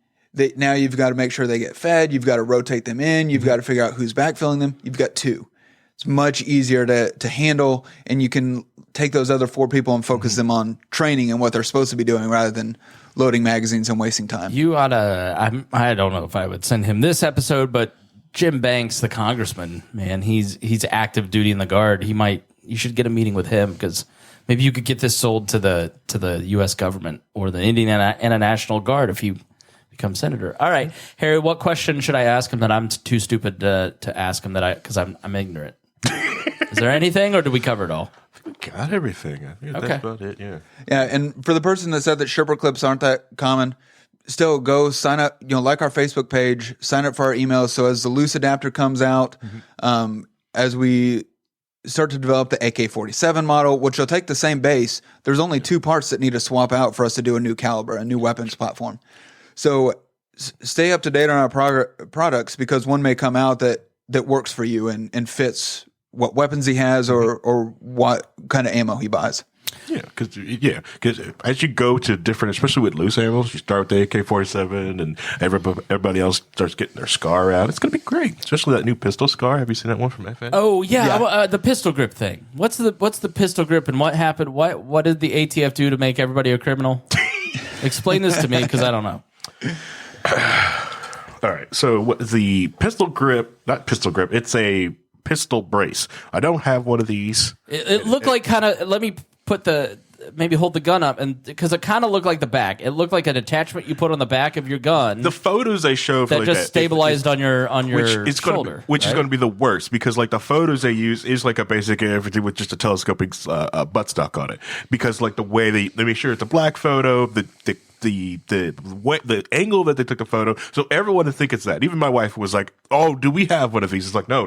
now you've got to make sure they get fed. You've got to rotate them in. You've got to figure out who's backfilling them. You've got 2. It's much easier to handle, and you can take those other 4 people and focus them on training and what they're supposed to be doing rather than loading magazines and wasting time. You ought to, I don't know if I would send him this episode, but Jim Banks, the congressman, man, he's active duty in the Guard. You should get a meeting with him, because maybe you could get this sold to the U.S. government or the Indian National Guard if you become senator. All right, Harry, what question should I ask him that I'm too stupid to ask him because I'm ignorant? Is there anything, or did we cover it all? We got everything. I think that's about it, yeah. Yeah, and for the person that said that Sherpa clips aren't that common, still go sign up, like our Facebook page, sign up for our emails. So as the loose adapter comes out, as we start to develop the AK-47 model, which will take the same base, there's only 2 parts that need to swap out for us to do a new caliber, a new weapons platform. So stay up to date on our products, because one may come out that works for you and fits what weapons he has or what kind of ammo he buys. Yeah, because as you go to different, especially with loose ammo, you start with the AK-47 and everybody else starts getting their SCAR out. It's going to be great, especially that new pistol SCAR. Have you seen that one from FN? Oh yeah. The pistol grip thing. What's the pistol grip, and what happened? What did the ATF do to make everybody a criminal? Explain this to me, because I don't know. All right, so what the pistol grip? Not pistol grip. It's a pistol brace. I don't have one of these. It looked like kind of. Let me maybe hold the gun up, and because it kind of looked like the back. It looked like an attachment you put on the back of your gun. The photos they show that just stabilized on your shoulder, which is going to be the worst, because like the photos they use is like a basic AR-15 with just a telescoping buttstock on it, because like the way they make sure it's a black photo, the angle that they took the photo, so everyone would think it's that. Even my wife was like, "Oh, do we have one of these?" It's like, no.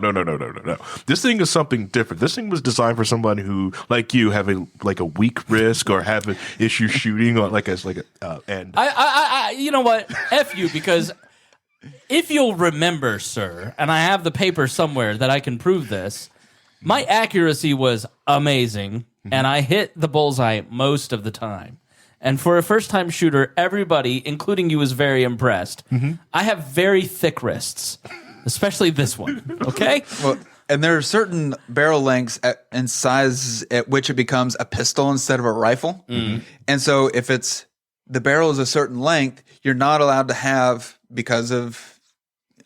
This thing is something different. This thing was designed for someone who, like you, have a weak wrist or have an issue shooting or and I you know what? F you, because if you'll remember, sir, and I have the paper somewhere that I can prove this, my accuracy was amazing, and I hit the bullseye most of the time. And for a first-time shooter, everybody, including you, is very impressed. I have very thick wrists, especially this one. Okay? Well, and there are certain barrel lengths and sizes at which it becomes a pistol instead of a rifle. And so if the barrel is a certain length, you're not allowed to have, because of,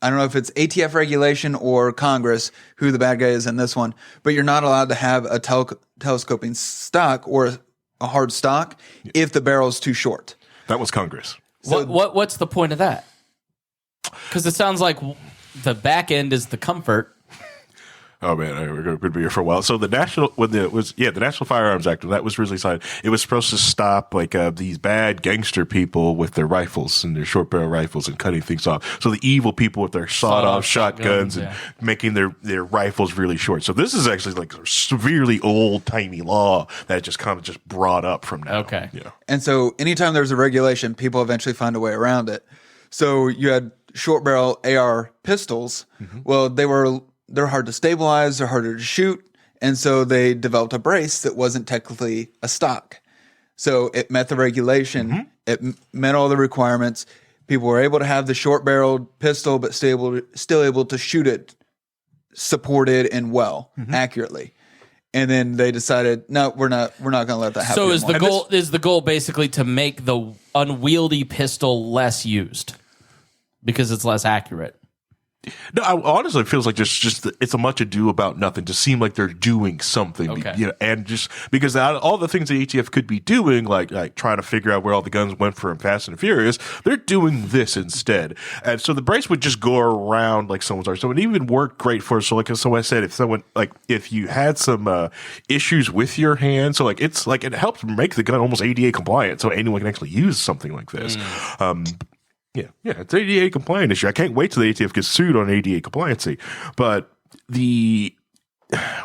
I don't know if it's ATF regulation or Congress, who the bad guy is in this one, but you're not allowed to have a telescoping stock or a hard stock if the barrel is too short. That was Congress. So what's the point of that? Because it sounds like the back end is the comfort. Oh man, we're going to be here for a while. So the National Firearms Act, when that was really signed, it was supposed to stop these bad gangster people with their rifles and their short barrel rifles and cutting things off. So the evil people with their sawed-off shotguns and making their rifles really short. So this is actually like a severely old-timey law that just kind of just brought up from now. Okay. Yeah. And so anytime there's a regulation, people eventually find a way around it. So you had short barrel AR pistols. Well, they're hard to stabilize, they're harder to shoot, and so they developed a brace that wasn't technically a stock. So it met the regulation, it met all the requirements. People were able to have the short-barreled pistol, but still able to shoot it supported and accurately. and then they decided, no, we're not going to let that happen. So anymore. is the goal basically to make the unwieldy pistol less used because it's less accurate? No, honestly, it feels like it's a much ado about nothing to seem like they're doing something. Okay. And just because all the things the ATF could be doing, like trying to figure out where all the guns went from Fast and Furious, they're doing this instead. And so the brace would just go around like someone's arm. So it even worked great for, so I said, if you had some issues with your hand, so like it helps make the gun almost ADA compliant, so anyone can actually use something like this. Yeah, it's ADA compliant issue. I can't wait till the ATF gets sued on ADA compliancy. But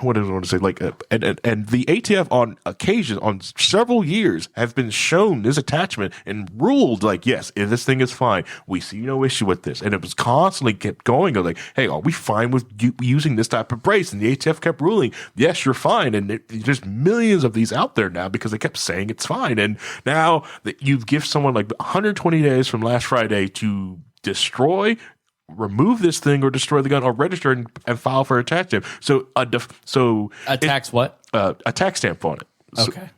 what did I want to say? And the ATF on occasion, on several years, have been shown this attachment and ruled like, yes, if this thing is fine. We see no issue with this. And it was constantly kept going of like, hey, are we fine with you using this type of brace? And the ATF kept ruling, yes, you're fine. And there's millions of these out there now because they kept saying it's fine. And now that you give someone like 120 days from last Friday to remove this thing or destroy the gun or register and file for a tax stamp. A tax what? A tax stamp on it. Okay.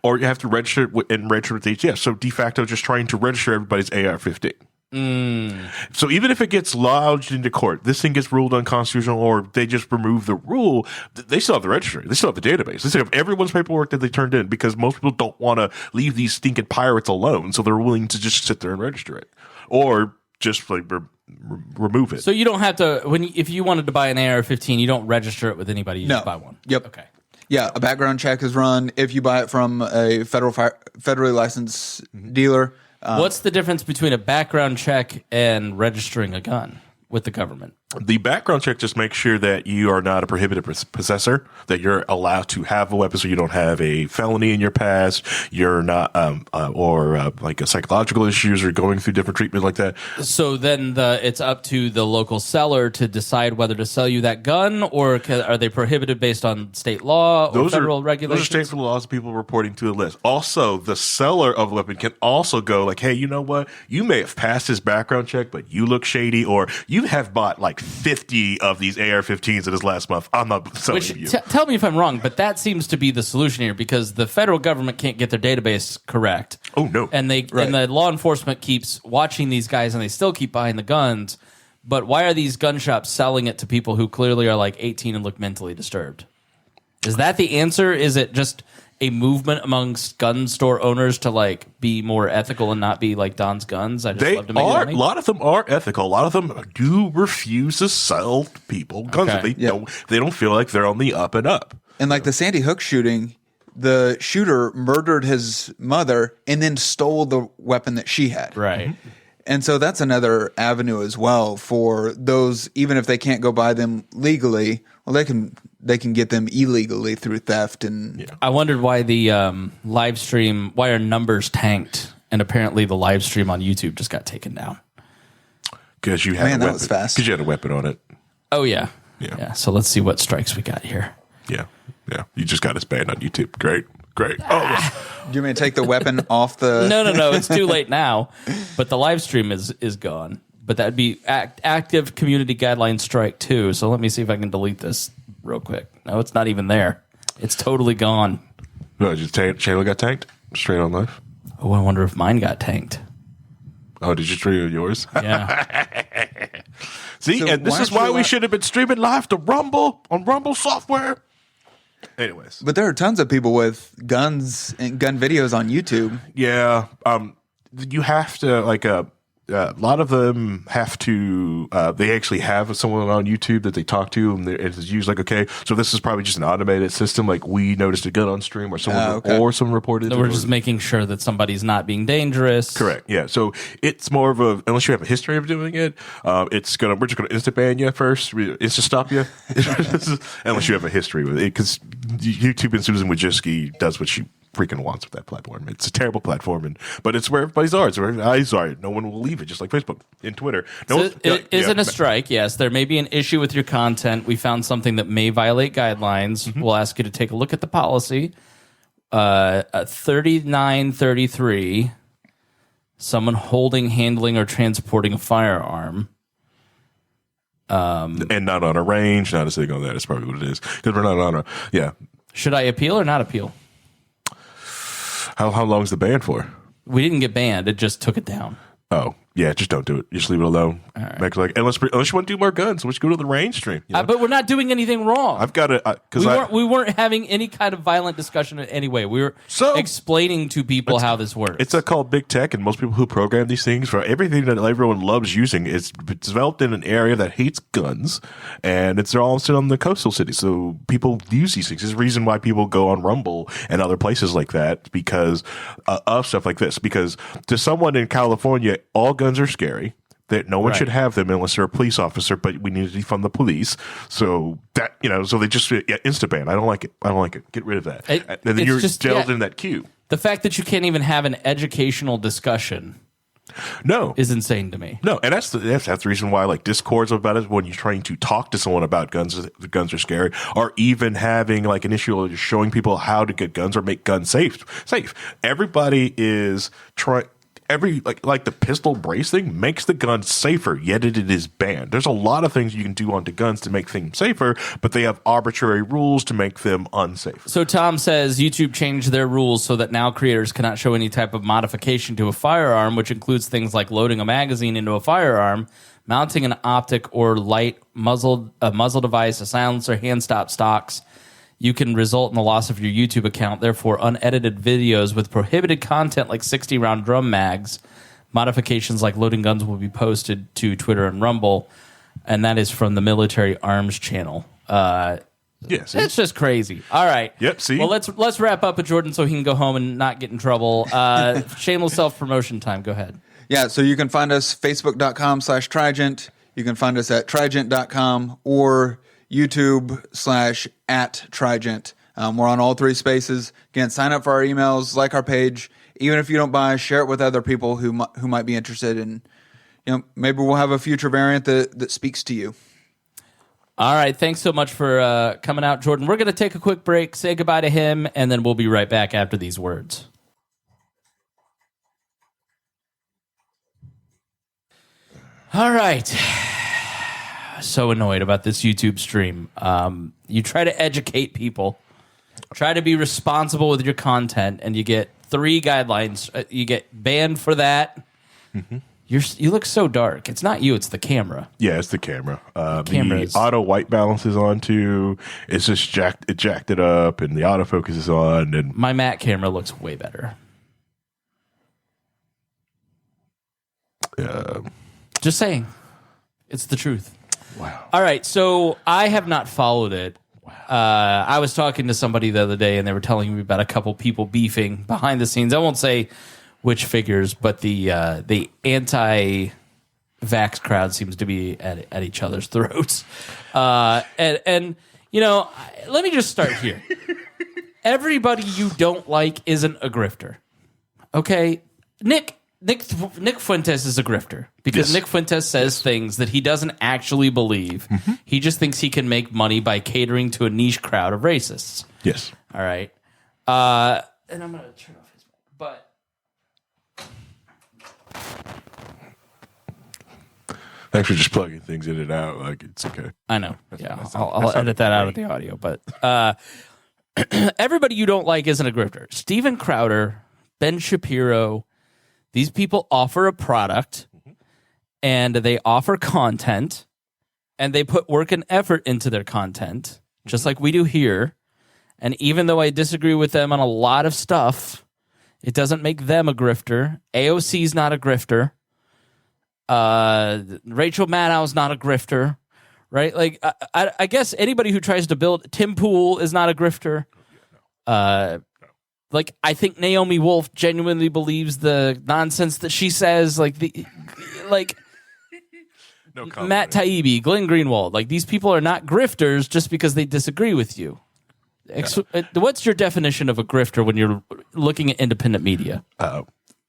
Or you have to register with the ATF. So de facto just trying to register everybody's AR-15. So even if it gets lodged into court, this thing gets ruled unconstitutional, or they just remove the rule, they still have the registry. They still have the database. They still have everyone's paperwork that they turned in, because most people don't want to leave these stinking pirates alone. So they're willing to just sit there and register it. Or just like remove it. So you don't have to, if you wanted to buy an AR-15, you don't register it with anybody. You just buy one. Yep. Okay. Yeah, a background check is run if you buy it from a federally licensed dealer. What's the difference between a background check and registering a gun with the government? The background check just makes sure that you are not a prohibited possessor, that you're allowed to have a weapon, so you don't have a felony in your past, you're not, like a psychological issues or going through different treatment like that. So then it's up to the local seller to decide whether to sell you that gun, or are they prohibited based on state law or federal regulations? Those are state laws, people reporting to the list. Also, the seller of the weapon can also go like, hey, you know what? You may have passed this background check, but you look shady, or you have bought like 50 of these AR-15s in this last month. I'm not selling you. Tell me if I'm wrong, but that seems to be the solution here, because the federal government can't get their database correct. Oh, no. And and the law enforcement keeps watching these guys, and they still keep buying the guns. But why are these gun shops selling it to people who clearly are like 18 and look mentally disturbed? Is that the answer? Is it just a movement amongst gun store owners to like be more ethical and not be like Don's Guns? I just love to make money. A lot of them are ethical. A lot of them do refuse to sell people guns. Okay. They don't feel like they're on the up and up. And like the Sandy Hook shooting, the shooter murdered his mother and then stole the weapon that she had. Right. Mm-hmm. And so that's another avenue as well for those, even if they can't go buy them legally, well, they can get them illegally through theft. And I wondered why the live stream, why our numbers tanked, and apparently the live stream on YouTube just got taken down. Because you had a weapon. That was fast. Because you had a weapon on it. Oh yeah. Yeah. So let's see what strikes we got here. Yeah. You just got us banned on YouTube. Great. Oh, do you want me to take the weapon off the? No. It's too late now. But the live stream is gone. But that'd be active community guideline strike 2. So let me see if I can delete this real quick. No, it's not even there. It's totally gone. no, just channel got tanked straight on live. Oh, I wonder if mine got tanked. Oh, did you stream yours? Yeah. See, So and this is why we should have been streaming live to Rumble on Rumble software. Anyways, But there are tons of people with guns and gun videos on YouTube. yeah, you have to like a lot of them have to. They actually have someone on YouTube that they talk to, and it's usually like, okay, so this is probably just an automated system. Like we noticed a gun on stream, or someone reported. So we're just making sure that somebody's not being dangerous. Correct. Yeah. So it's more of a, unless you have a history of doing it, we're just gonna instant ban you first, instant stop you, unless you have a history with it, because YouTube and Susan Wojcicki does what she freaking wants with that platform. It's a terrible platform, but it's where everybody's are. It's where everybody's eyes are. No one will leave it, just like Facebook and Twitter. So it isn't a strike. Yes, there may be an issue with your content. We found something that may violate guidelines. Mm-hmm. We'll ask you to take a look at the policy. 3933, someone holding, handling, or transporting a firearm. And not on a range, not a thing on that. That's probably what it is. Because we're not on a, yeah. Should I appeal or not appeal? How long's the ban for? We didn't get banned. It just took it down. Oh, yeah, just don't do it. Just leave it alone. All right. Unless you want to do more guns, let's go to the range stream. You know? But we're not doing anything wrong. I've got to, because we weren't having any kind of violent discussion in any way. We were explaining to people how this works. It's called big tech, and most people who program these things, for everything that everyone loves using, it's developed in an area that hates guns, and they're all still on the coastal cities. So people use these things. There's a reason why people go on Rumble and other places like that because of stuff like this. Because to someone in California, all guns are scary. That no one should have them unless they're a police officer, but we need to defund the police. So that, so they just insta ban. I don't like it. Get rid of that. And then you're just delved in that queue. The fact that you can't even have an educational discussion is insane to me. No, and that's the reason why like Discords about it when you're trying to talk to someone about guns, the guns are scary, or even having like an issue of just showing people how to get guns or make guns safe. Everybody is trying. Like the pistol brace thing makes the gun safer, yet it is banned. There's a lot of things you can do onto guns to make things safer, but they have arbitrary rules to make them unsafe. So Tom says YouTube changed their rules so that now creators cannot show any type of modification to a firearm, which includes things like loading a magazine into a firearm, mounting an optic or light muzzle device, a silencer, hand stop stocks. You can result in the loss of your YouTube account. Therefore, unedited videos with prohibited content like 60-round drum mags, modifications like loading guns will be posted to Twitter and Rumble, and that is from the Military Arms channel. Yes, it's just crazy. All right. Yep. See. Well, let's wrap up with Jordan so he can go home and not get in trouble. Shameless self-promotion time. Go ahead. Yeah. So you can find us Facebook.com/Trijent. You can find us at Trijent.com or YouTube/@Trijent. We're on all three spaces. Again, sign up for our emails, like our page. Even if you don't buy, share it with other people who might be interested in. Maybe we'll have a future variant that speaks to you. All right, thanks so much for coming out, Jordan. We're going to take a quick break, say goodbye to him, and then we'll be right back after these words. All right. So annoyed about this YouTube stream. You try to educate people, try to be responsible with your content, and you get 3 guidelines. You get banned for that. Mm-hmm. You look so dark. It's not you, it's the camera. Yeah, it's the camera. The auto white balance is on too. It's just jacked it up, and the autofocus is on. And my Mac camera looks way better. Just saying. It's the truth. Wow. All right, so I have not followed it. Wow. I was talking to somebody the other day, and they were telling me about a couple people beefing behind the scenes. I won't say which figures, but the anti-vax crowd seems to be at each other's throats. And let me just start here. Everybody you don't like isn't a grifter. Okay? Nick Fuentes is a grifter because Yes. Nick Fuentes says things that he doesn't actually believe. Mm-hmm. He just thinks he can make money by catering to a niche crowd of racists. Yes. All right. And I'm going to turn off his mic. But Thanks for just plugging things in and out. Like, it's okay. I know. Yeah, I'll edit that out of the audio. But everybody you don't like isn't a grifter. Steven Crowder, Ben Shapiro, these people offer a product and they offer content and they put work and effort into their content, just like we do here. And even though I disagree with them on a lot of stuff, it doesn't make them a grifter. AOC's not a grifter. Rachel Maddow's not a grifter, right? Like, I guess anybody who tries to build Tim Pool is not a grifter. Like, I think Naomi Wolf genuinely believes the nonsense that she says. Like No Matt Taibbi, Glenn Greenwald. Like, these people are not grifters just because they disagree with you. What's your definition of a grifter when you're looking at independent media?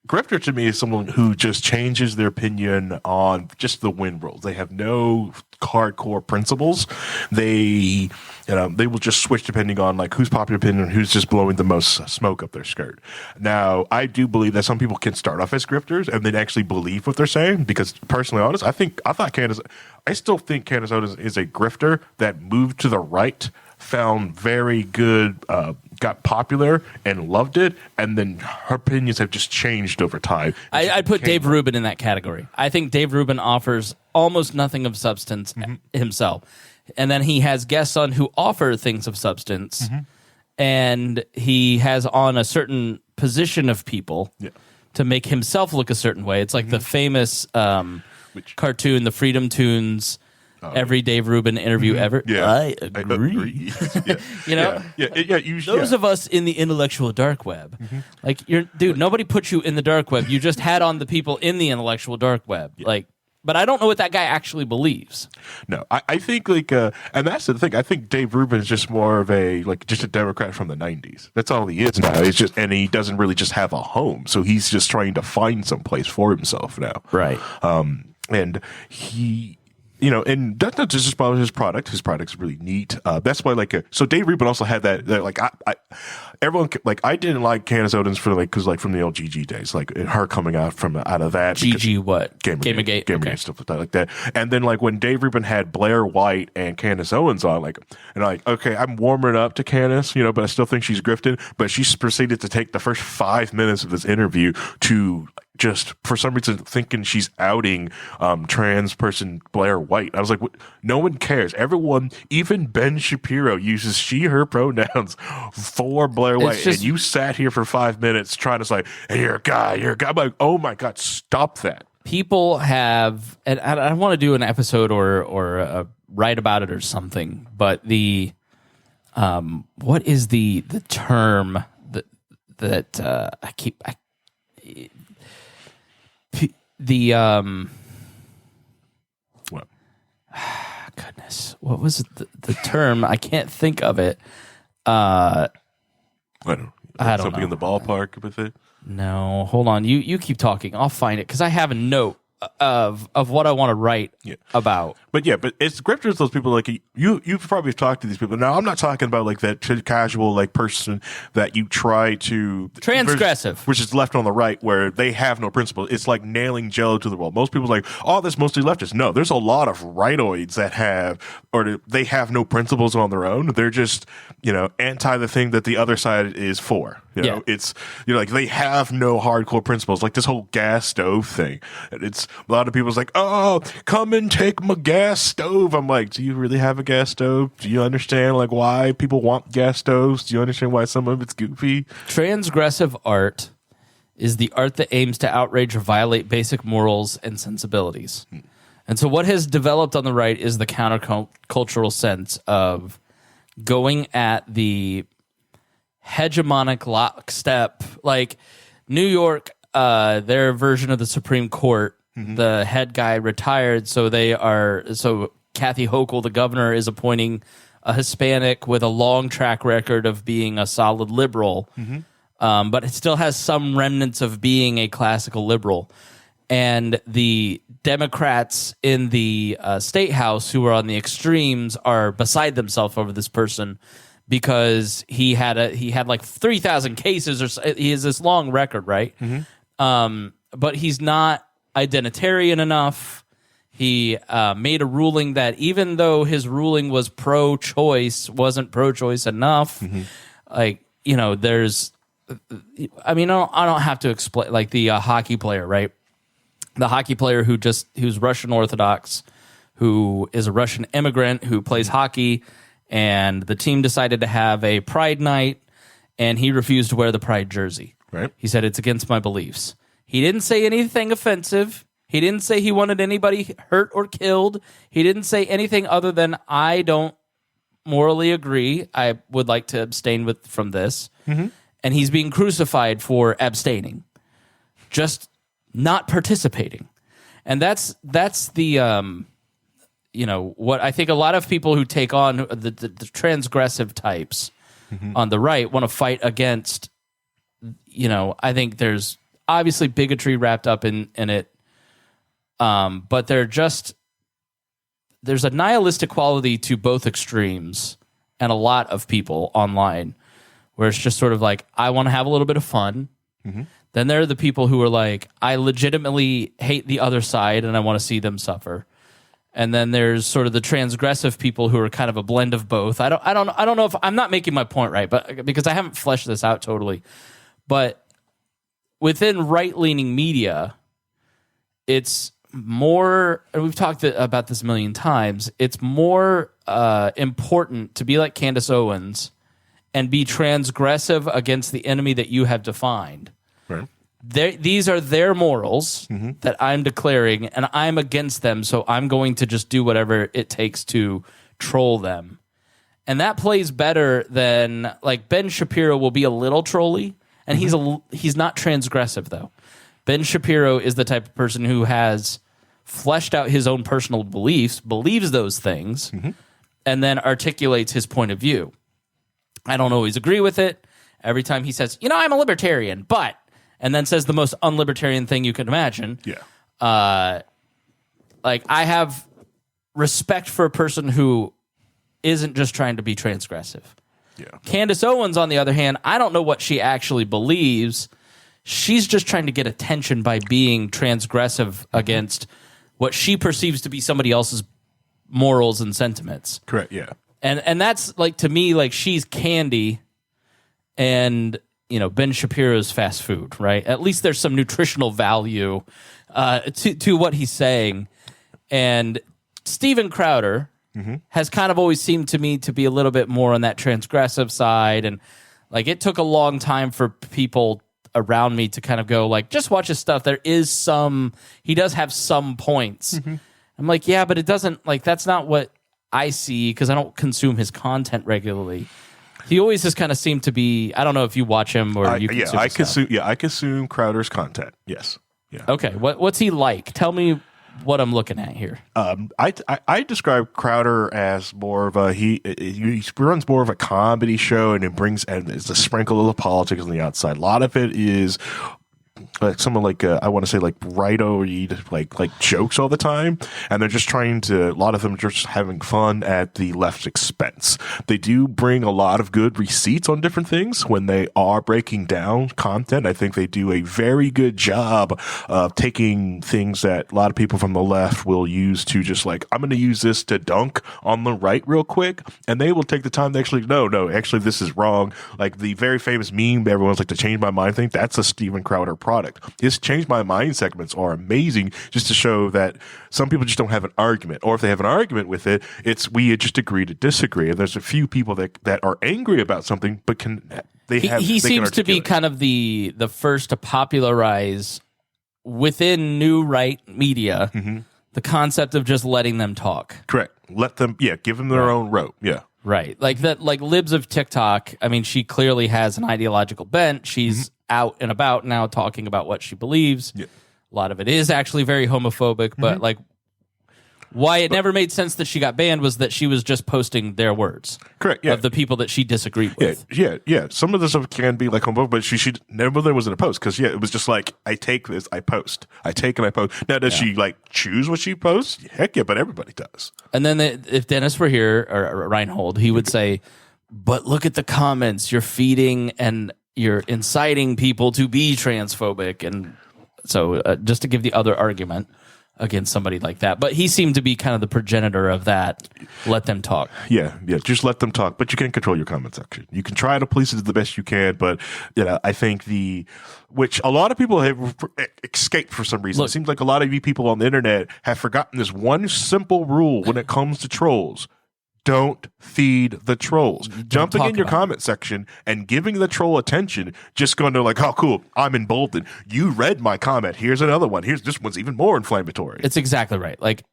Grifter to me is someone who just changes their opinion on just the win rolls. They have no hardcore principles, they will just switch depending on like who's popular opinion and who's just blowing the most smoke up their skirt. Now, I do believe that some people can start off as grifters and then actually believe what they're saying, because personally honest, I still think Candace Owens is a grifter that moved to the right, found very good, got popular and loved it, and then her opinions have just changed over time. I'd put Dave Rubin in that category. I think Dave Rubin offers almost nothing of substance himself. And then he has guests on who offer things of substance, and he has on a certain position of people to make himself look a certain way. It's like the famous cartoon, the Freedom Tunes, every Dave Rubin interview ever. Yeah. I agree. You know? Those of us in the intellectual dark web. Like, nobody put you in the dark web. You just had on the people in the intellectual dark web. Like, but I don't know what that guy actually believes. No, I think like, and that's the thing. I think Dave Rubin is just more of just a Democrat from the 90s. That's all he is now. It's just, and he doesn't really just have a home. So he's just trying to find some place for himself now. Right. And he, and that's not just about his product. His product's really neat. That's why, so Dave Rubin also had that everyone, I didn't like Candace Owens because from the old GG days, her coming out of that. GG what? Gamergate. Gamergate, stuff like that. And then, when Dave Rubin had Blair White and Candace Owens on, okay, I'm warming up to Candace, but I still think she's grifting. But she proceeded to take the first 5 minutes of this interview to just for some reason thinking she's outing trans person Blair White. I was like, what? No one cares. Everyone, even Ben Shapiro, uses she/her pronouns for Blair White, and you sat here for 5 minutes trying to say, hey, you're a guy. I'm like, oh my God, stop that. People have, and I want to do an episode or write about it or something, but what is the term that what? Goodness, what was the term? I can't think of it. I don't know. Something in the ballpark with it. No, hold on. You keep talking. I'll find it because I have a note of what I want to write about. But it's grifters. Those people you've probably talked to these people. Now I'm not talking about that casual person that you try to transgressive, which is left on the right where they have no principles. It's like nailing Jello to the wall. Most people that's mostly leftists. No, there's a lot of rightoids that they have no principles on their own. They're just anti the thing that the other side is for. It's they have no hardcore principles. Like this whole gas stove thing. It's a lot of people's oh, come and take my gas stove. I'm like, do you really have a gas stove? Do you understand why people want gas stoves? Do you understand why some of it's goofy? Transgressive art is the art that aims to outrage or violate basic morals and sensibilities. And so what has developed on the right is the countercultural sense of going at the hegemonic lockstep, like New York, their version of the Supreme Court. The head guy retired, so Kathy Hochul, the governor, is appointing a Hispanic with a long track record of being a solid liberal, but it still has some remnants of being a classical liberal. And the Democrats in the state house who are on the extremes are beside themselves over this person because he had 3,000 cases, or he has this long record, right? But he's not identitarian enough. He made a ruling that even though his ruling was pro-choice, wasn't pro-choice enough. There's, I don't have to explain, the hockey player, right? The hockey player who's Russian Orthodox, who is a Russian immigrant who plays hockey, and the team decided to have a pride night, and he refused to wear the pride jersey. Right. He said, it's against my beliefs. He didn't say anything offensive. He didn't say he wanted anybody hurt or killed. He didn't say anything other than, I don't morally agree. I would like to abstain from this. And he's being crucified for abstaining, just not participating. And that's the, what I think a lot of people who take on the transgressive types on the right want to fight against. I think there's obviously bigotry wrapped up in it, but they're just there's a nihilistic quality to both extremes and a lot of people online where it's just sort of like, I want to have a little bit of fun. Then there are the people who are like, I legitimately hate the other side and I want to see them suffer. And then there's sort of the transgressive people who are kind of a blend of both. I don't know if I'm not making my point right, but because I haven't fleshed this out totally. But within right-leaning media, it's more, and we've talked about this a million times, it's more important to be like Candace Owens and be transgressive against the enemy that you have defined. Right. These are their morals that I'm declaring, and I'm against them, so I'm going to just do whatever it takes to troll them. And that plays better than, like, Ben Shapiro will be a little trolly, and he's not transgressive, though. Ben Shapiro is the type of person who has fleshed out his own personal beliefs, believes those things, and then articulates his point of view. I don't always agree with it. Every time he says, I'm a libertarian, but... and then says the most unlibertarian thing you could imagine. Yeah. Like, I have respect for a person who isn't just trying to be transgressive. Yeah. Candace Owens, on the other hand, I don't know what she actually believes. She's just trying to get attention by being transgressive against what she perceives to be somebody else's morals and sentiments. Correct, yeah. And that's, like, to me, like, she's candy and... Ben Shapiro's fast food, right? At least there's some nutritional value to what he's saying. And Steven Crowder has kind of always seemed to me to be a little bit more on that transgressive side. And like, it took a long time for people around me to kind of go like, just watch his stuff. He does have some points. I'm like, yeah, but it doesn't, like, that's not what I see because I don't consume his content regularly. He always just kind of seemed to be. I don't know if you watch him or you consume I his stuff. consume. Yeah, I consume Crowder's content. Yes. Yeah. Okay. What's he like? Tell me what I'm looking at here. I describe Crowder as more of a he runs more of a comedy show and it's a sprinkle of politics on the outside. A lot of it is like someone like I want to say like rightoid like jokes all the time, and they're just trying to. A lot of them just having fun at the left's expense. They do bring a lot of good receipts on different things when they are breaking down content. I think they do a very good job of taking things that a lot of people from the left will use to just like, I'm going to use this to dunk on the right real quick, and they will take the time to actually no, actually this is wrong. Like the very famous meme everyone's like, to change my mind thing. That's a Steven Crowder product. His change my mind segments are amazing, just to show that some people just don't have an argument, or if they have an argument with it, it's we just agree to disagree. And there's a few people that are angry about something, but he seems to be kind of the first to popularize within new right media the concept of just letting them talk. Correct. Let them, give them their own rope. Yeah. Right. Like that, like Libs of TikTok. I mean, she clearly has an ideological bent. She's out and about now talking about what she believes. Yeah. A lot of it is actually very homophobic, but like why it never made sense that she got banned was that she was just posting their words. Correct. Yeah. Of the people that she disagreed with. Yeah. Some of the stuff can be like homophobic, but she never there was in a post because it was just like, I take this, I post. I take and I post. Now, does she like choose what she posts? Heck yeah, but everybody does. And then if Dennis were here, or Reinhold, he would say, but look at the comments. You're feeding and you're inciting people to be transphobic. And so just to give the other argument against somebody like that. But he seemed to be kind of the progenitor of that. Let them talk. Yeah. Just let them talk. But you can't control your comment section. You can try to police it the best you can, but I think which a lot of people have escaped for some reason. It seems like a lot of you people on the internet have forgotten this one simple rule when it comes to trolls. Don't feed the trolls. Jumping in your comment section and giving the troll attention, just going to like, oh, cool, I'm emboldened. You read my comment. Here's another one. This one's even more inflammatory. It's exactly right. Like,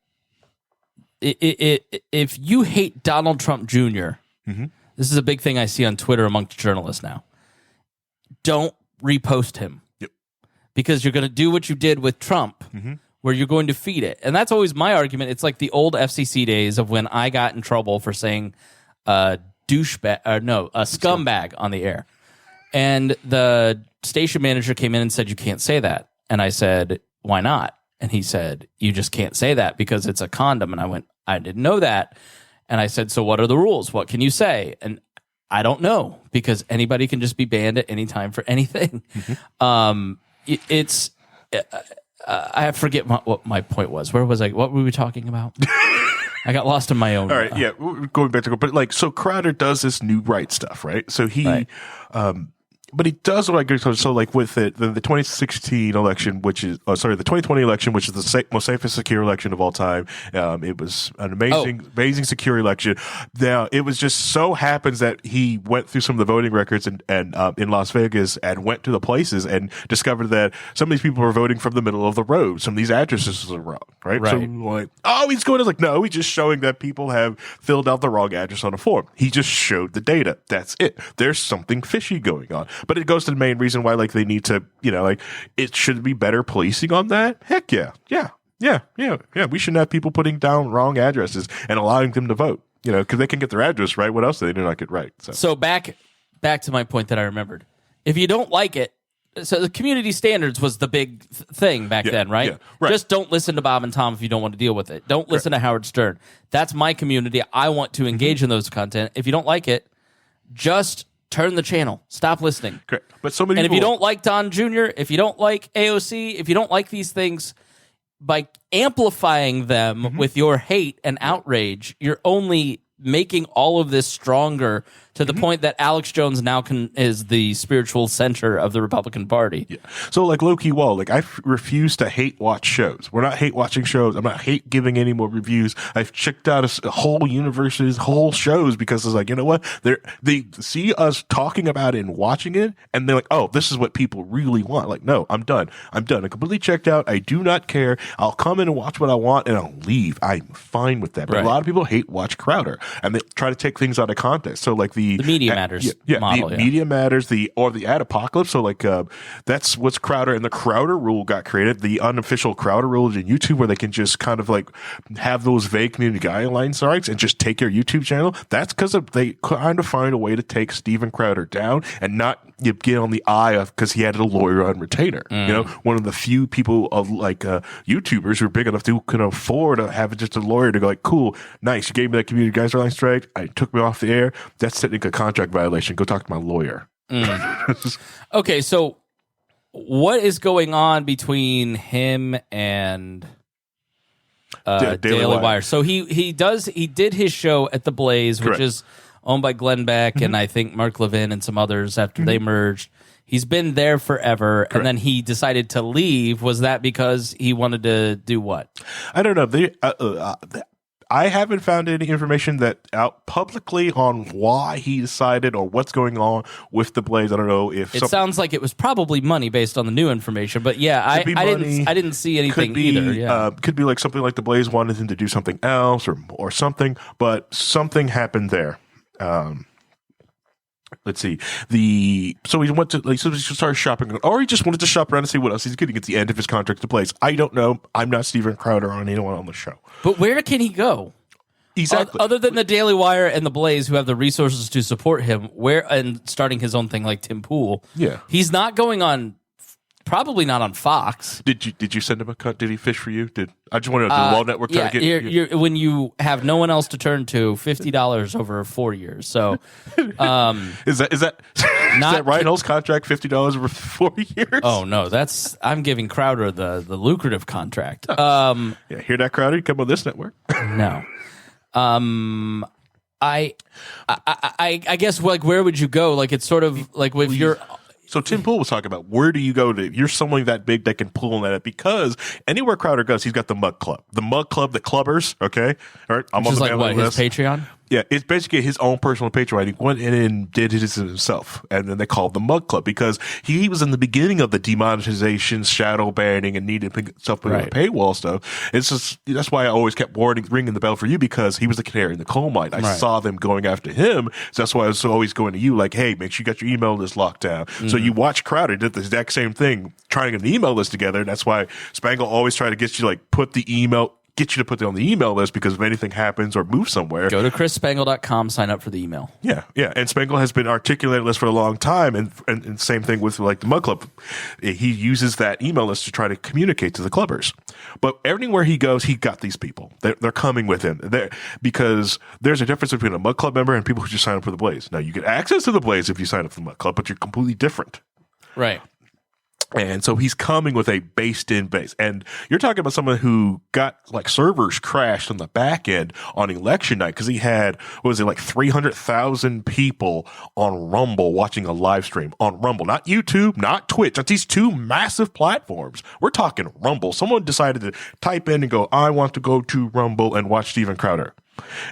if you hate Donald Trump Jr., this is a big thing I see on Twitter amongst journalists now. Don't repost him. Yep. Because you're going to do what you did with Trump, where you're going to feed it. And that's always my argument. It's like the old FCC days of when I got in trouble for saying a scumbag on the air. And the station manager came in and said, you can't say that. And I said, why not? And he said, you just can't say that because it's a condom. And I went, I didn't know that. And I said, so what are the rules? What can you say? And I don't know, because anybody can just be banned at any time for anything. I forget what my point was. Where was I? What were we talking about? I got lost in my own. All right, yeah, we're going back to but like, so Crowder does this new right stuff, right? So he, but he does like, so like with the 2016 election, which is the 2020 election, which is the most safest, secure election of all time. It was an amazing secure election. Now it was just so happens that he went through some of the voting records and in Las Vegas and went to the places and discovered that some of these people were voting from the middle of the road. Some of these addresses are wrong, right? So like, oh, he's going to like, no, he's just showing that people have filled out the wrong address on a form. He just showed the data. That's it. There's something fishy going on. But it goes to the main reason why, like, they need to, like, it should be better policing on that. Heck yeah. We shouldn't have people putting down wrong addresses and allowing them to vote, because they can get their address right. What else do they do not get right? So back to my point that I remembered. If you don't like it, so the community standards was the big thing back then, right? Yeah, right? Just don't listen to Bob and Tom if you don't want to deal with it. Don't listen to Howard Stern. That's my community. I want to engage in those content. If you don't like it, just turn the channel. Stop listening. Correct. But so many and people, if you don't like Don Jr., if you don't like AOC, if you don't like these things, by amplifying them with your hate and outrage, you're only making all of this stronger to the point that Alex Jones now is the spiritual center of the Republican Party. Yeah. So like low-key wall, like I refuse to hate watch shows. We're not hate watching shows. I'm not hate giving any more reviews. I've checked out a whole universes, whole shows, because it's like, you know what? They see us talking about it and watching it, and they're like, oh, this is what people really want. Like, no, I'm done. I'm completely checked out. I do not care. I'll come in and watch what I want, and I'll leave. I'm fine with that. But a lot of people hate watch Crowder, and they try to take things out of context. So like the media matters model. Media matters, the ad apocalypse. So like that's what's Crowder, and the Crowder rule got created. The unofficial Crowder rule is in YouTube, where they can just kind of like have those vague community guidelines rights and just take your YouTube channel. That's because they kind of find a way to take Steven Crowder down and not get on the eye of, because he had a lawyer on retainer. One of the few people of like YouTubers who are big enough to can afford to have just a lawyer to go like, cool, nice, you gave me that community guideline strike, I took me off the air. That's technically a contract violation. Go talk to my lawyer. Okay, so what is going on between him and Daily Wire? So he did his show at the Blaze, which is owned by Glenn Beck and I think Mark Levin and some others after they merged. He's been there forever, and then he decided to leave. Was that because he wanted to do what? I don't know. I haven't found any information that out publicly on why he decided or what's going on with the Blaze. I don't know if it sounds like it was probably money based on the new information, but yeah, I didn't see anything either. Yeah. Could be like something like the Blaze wanted him to do something else or something, but something happened there. Let's see. So he went to he started shopping, or he just wanted to shop around and see what else he's getting at the end of his contract to Blaze. I don't know. I'm not Steven Crowder on anyone on the show. But where can he go? Exactly. Other than the Daily Wire and the Blaze, who have the resources to support him, and starting his own thing like Tim Pool. Yeah, he's not going on. Probably not on Fox. Did you send him a cut? Did he fish for you? I just want to know, did the WAL Network try to get you're, when you have no one else to turn to, $50 over 4 years. So is that Ryan Hull's contract, $50 over 4 years? Oh no, I'm giving Crowder the lucrative contract. Hear that, Crowder? You come on this network. No. I guess, like, where would you go? Like, it's sort of like with your. So Tim Pool was talking about, where do you go to? You're someone that big that can pull on that, because anywhere Crowder goes, he's got the Mug Club, the clubbers. Okay, all right. I'm on the like what, his Patreon. Yeah, it's basically his own personal Patreon. He went in and did it himself, and then they called the Mug Club because he was in the beginning of the demonetization, shadow banning, and needed stuff with paywall stuff. It's just that's why I always kept ringing the bell for you, because he was the canary in the coal mine. I saw them going after him, so that's why I was always going to you like, hey, make sure you got your email list locked down. So you watch Crowder did the exact same thing, trying to get an email list together. And that's why Spangle always tried to get you like put the email. get you to put it on the email list because if anything happens or moves somewhere. Go to chrisspangle.com, sign up for the email. Yeah. And Spangle has been articulating this for a long time, and same thing with like the Mug Club. He uses that email list to try to communicate to the clubbers. But everywhere he goes, he got these people. They're coming with him because there's a difference between a Mug Club member and people who just sign up for the Blaze. Now, you get access to the Blaze if you sign up for the Mug Club, but you're completely different. Right. And so he's coming with a based-in base. And you're talking about someone who got like servers crashed on the back end on election night because he had, what was it, like 300,000 people on Rumble watching a live stream on Rumble. Not YouTube, not Twitch. That's these two massive platforms. We're talking Rumble. Someone decided to type in and go, I want to go to Rumble and watch Steven Crowder.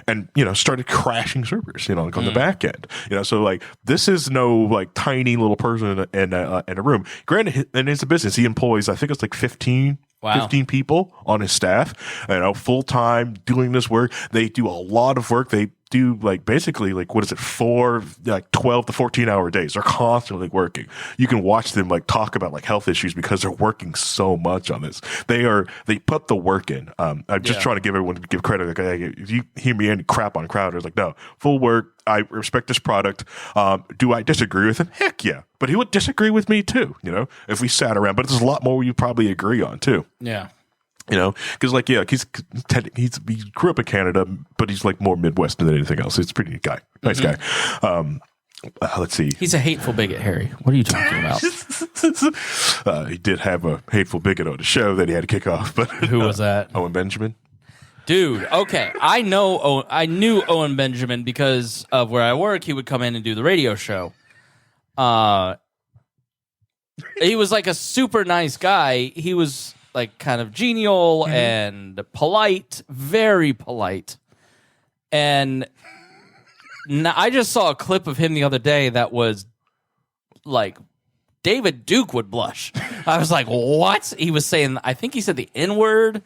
And, started crashing servers, on the back end. So like this is no like tiny little person in a room. Granted, and it's a business. He employs, I think it's like 15 people on his staff, full time doing this work. They do a lot of work. They do like basically like, 12 to 14 hour days. They're constantly working. You can watch them like talk about like health issues because they're working so much on this. They put the work in. I'm just trying to give everyone to give credit. Like, hey, if you hear me any crap on Crowder, it's like, no, full work. I respect this product. Do I disagree with him? Heck yeah. But he would disagree with me too, if we sat around, but there's a lot more you probably agree on too. Yeah. Because like, he grew up in Canada, but he's like more Midwestern than anything else. He's a pretty guy, nice guy. Let's see. He's a hateful bigot, Harry. What are you talking about? He did have a hateful bigot on the show that he had to kick off. But who was that? Owen Benjamin. Dude, okay. I knew Owen Benjamin because of where I work. He would come in and do the radio show. He was like a super nice guy. He was like kind of genial and polite, very polite. And I just saw a clip of him the other day that was like David Duke would blush. I was like, what? He was saying, I think he said the N-word.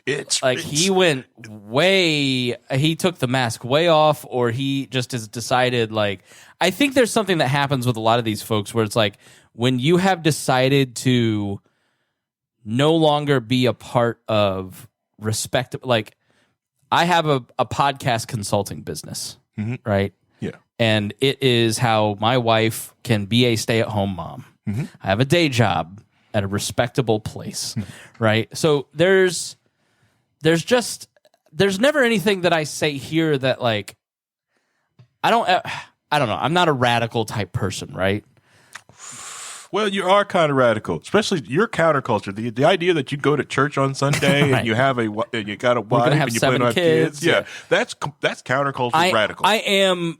He went he took the mask way off, or he just has decided, like, I think there's something that happens with a lot of these folks where it's like, when you have decided to no longer be a part of respect, like, I have a podcast consulting business, right? Yeah. And it is how my wife can be a stay-at-home mom. I have a day job at a respectable place, right? So there's never anything that I say here that, like, I don't know. I'm not a radical type person, right? Well, you are kind of radical, especially your counterculture. The idea that you go to church on Sunday right. and you got a wife and you plan on have kids. Yeah, that's counterculture radical. I am.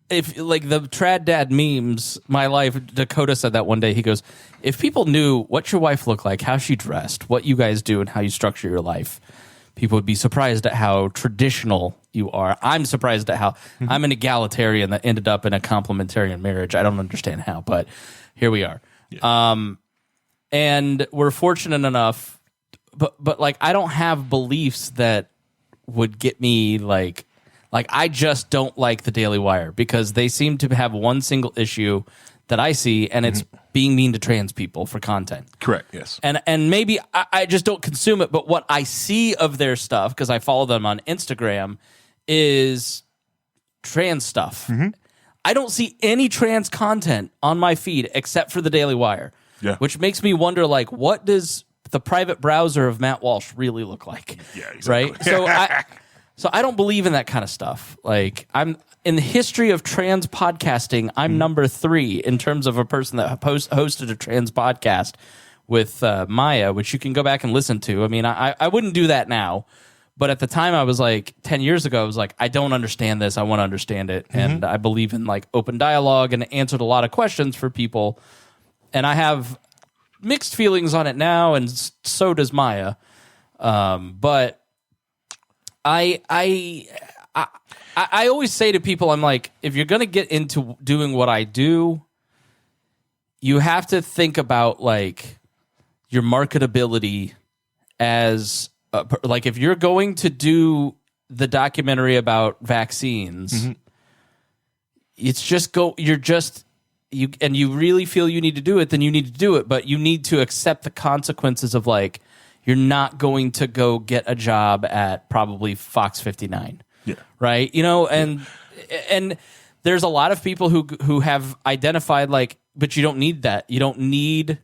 If like the trad dad memes, my life. Dakota said that one day. He goes, "If people knew what your wife looked like, how she dressed, what you guys do, and how you structure your life, people would be surprised at how traditional you are." I'm surprised at how I'm an egalitarian that ended up in a complementarian marriage. I don't understand how, but here we are. Yeah. And we're fortunate enough, but like, I don't have beliefs that would get me like I just don't like the Daily Wire because they seem to have one single issue that I see, and it's being mean to trans people for content. Correct. Yes. And maybe I just don't consume it, but what I see of their stuff, because I follow them on Instagram, is trans stuff. I don't see any trans content on my feed except for the Daily Wire. Yeah. Which makes me wonder, like, what does the private browser of Matt Walsh really look like? Yeah, exactly. Right? So I don't believe in that kind of stuff. Like, I'm in the history of trans podcasting, I'm number 3 in terms of a person that hosted a trans podcast with Maya, which you can go back and listen to. I mean, I wouldn't do that now. But at the time, I was like, 10 years ago, I was like, I don't understand this. I want to understand it. And I believe in like open dialogue and answered a lot of questions for people. And I have mixed feelings on it now, and so does Maya. But I always say to people, I'm like, if you're going to get into doing what I do, you have to think about like your marketability as like, if you're going to do the documentary about vaccines, it's just you really feel you need to do it, then you need to do it, but you need to accept the consequences of like, you're not going to go get a job at probably Fox 59. Yeah. Right? And there's a lot of people who have identified but you don't need that. You don't need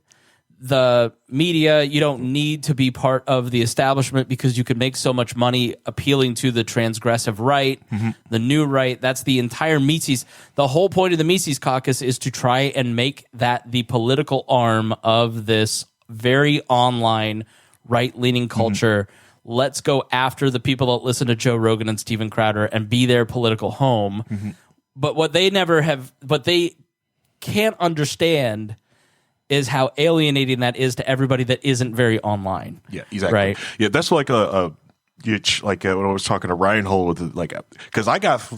the media. You don't need to be part of the establishment because you can make so much money appealing to the transgressive right, the new right. That's the entire Mises. The whole point of the Mises Caucus is to try and make that the political arm of this very online right-leaning culture. Let's go after the people that listen to Joe Rogan and Steven Crowder and be their political home. But what they can't understand is how alienating that is to everybody that isn't very online. Yeah, exactly. Right? Yeah, that's like when I was talking to Reinhold, because I got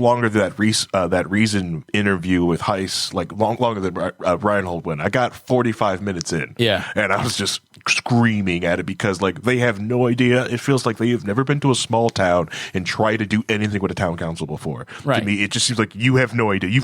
longer than that Reason interview with Heiss, longer than Reinhold went. I got 45 minutes in. Yeah. And I was just screaming at it because they have no idea. It feels like they have never been to a small town and tried to do anything with a town council before. Right. To me, it just seems like you have no idea.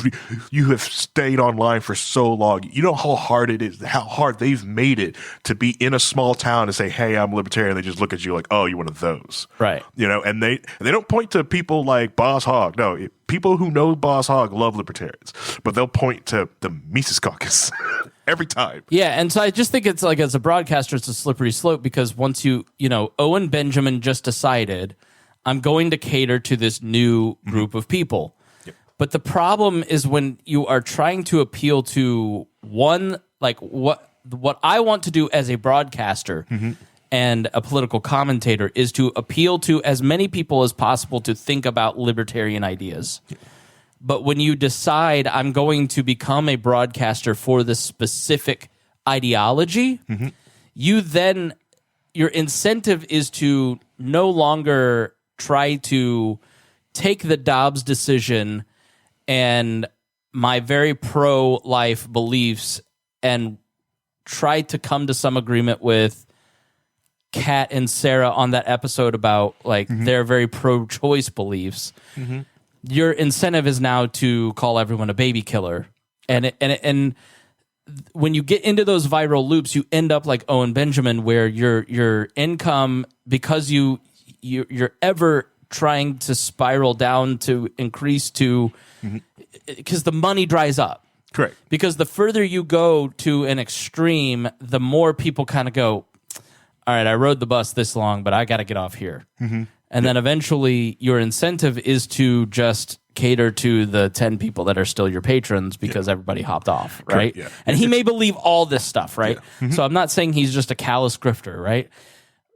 You have stayed online for so long. You know how hard it is, how hard they've made it to be in a small town and say, "Hey, I'm libertarian." They just look at you like, "Oh, you're one of those." Right. And they don't point to people like Boss Hogg. No, people who know Boss Hogg love libertarians, but they'll point to the Mises Caucus every time. Yeah, and so I just think it's as a broadcaster, it's a slippery slope because once Owen Benjamin just decided, I'm going to cater to this new group of people. Yep. But the problem is when you are trying to appeal to what I want to do as a broadcaster and a political commentator is to appeal to as many people as possible to think about libertarian ideas. But when you decide I'm going to become a broadcaster for this specific ideology, your incentive is to no longer try to take the Dobbs decision and my very pro-life beliefs and try to come to some agreement with Kat and Sarah on that episode about their very pro-choice beliefs. Your incentive is now to call everyone a baby killer, and when you get into those viral loops, you end up like Owen Benjamin, where your income, because you're ever trying to spiral down to increase to, because the money dries up. Correct. Because the further you go to an extreme, the more people kind of go, all right, I rode the bus this long, but I got to get off here. And then eventually your incentive is to just cater to the 10 people that are still your patrons because everybody hopped off, right? Yeah. And he may believe all this stuff, right? So I'm not saying he's just a callous grifter, right?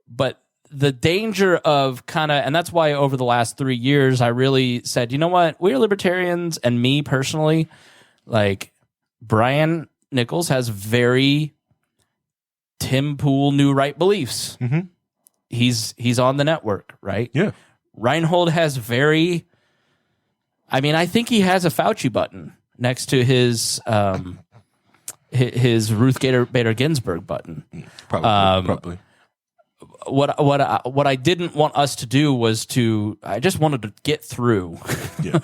But the danger of and that's why over the last 3 years, I really said, you know what? We're libertarians, and me personally, Brian Nichols has very Tim Pool new right beliefs. He's on the network, right? Yeah. Reinhold has I think he has a Fauci button next to his Ruth Bader Ginsburg button. Probably. What I didn't want us to do was I just wanted to get through. Yeah.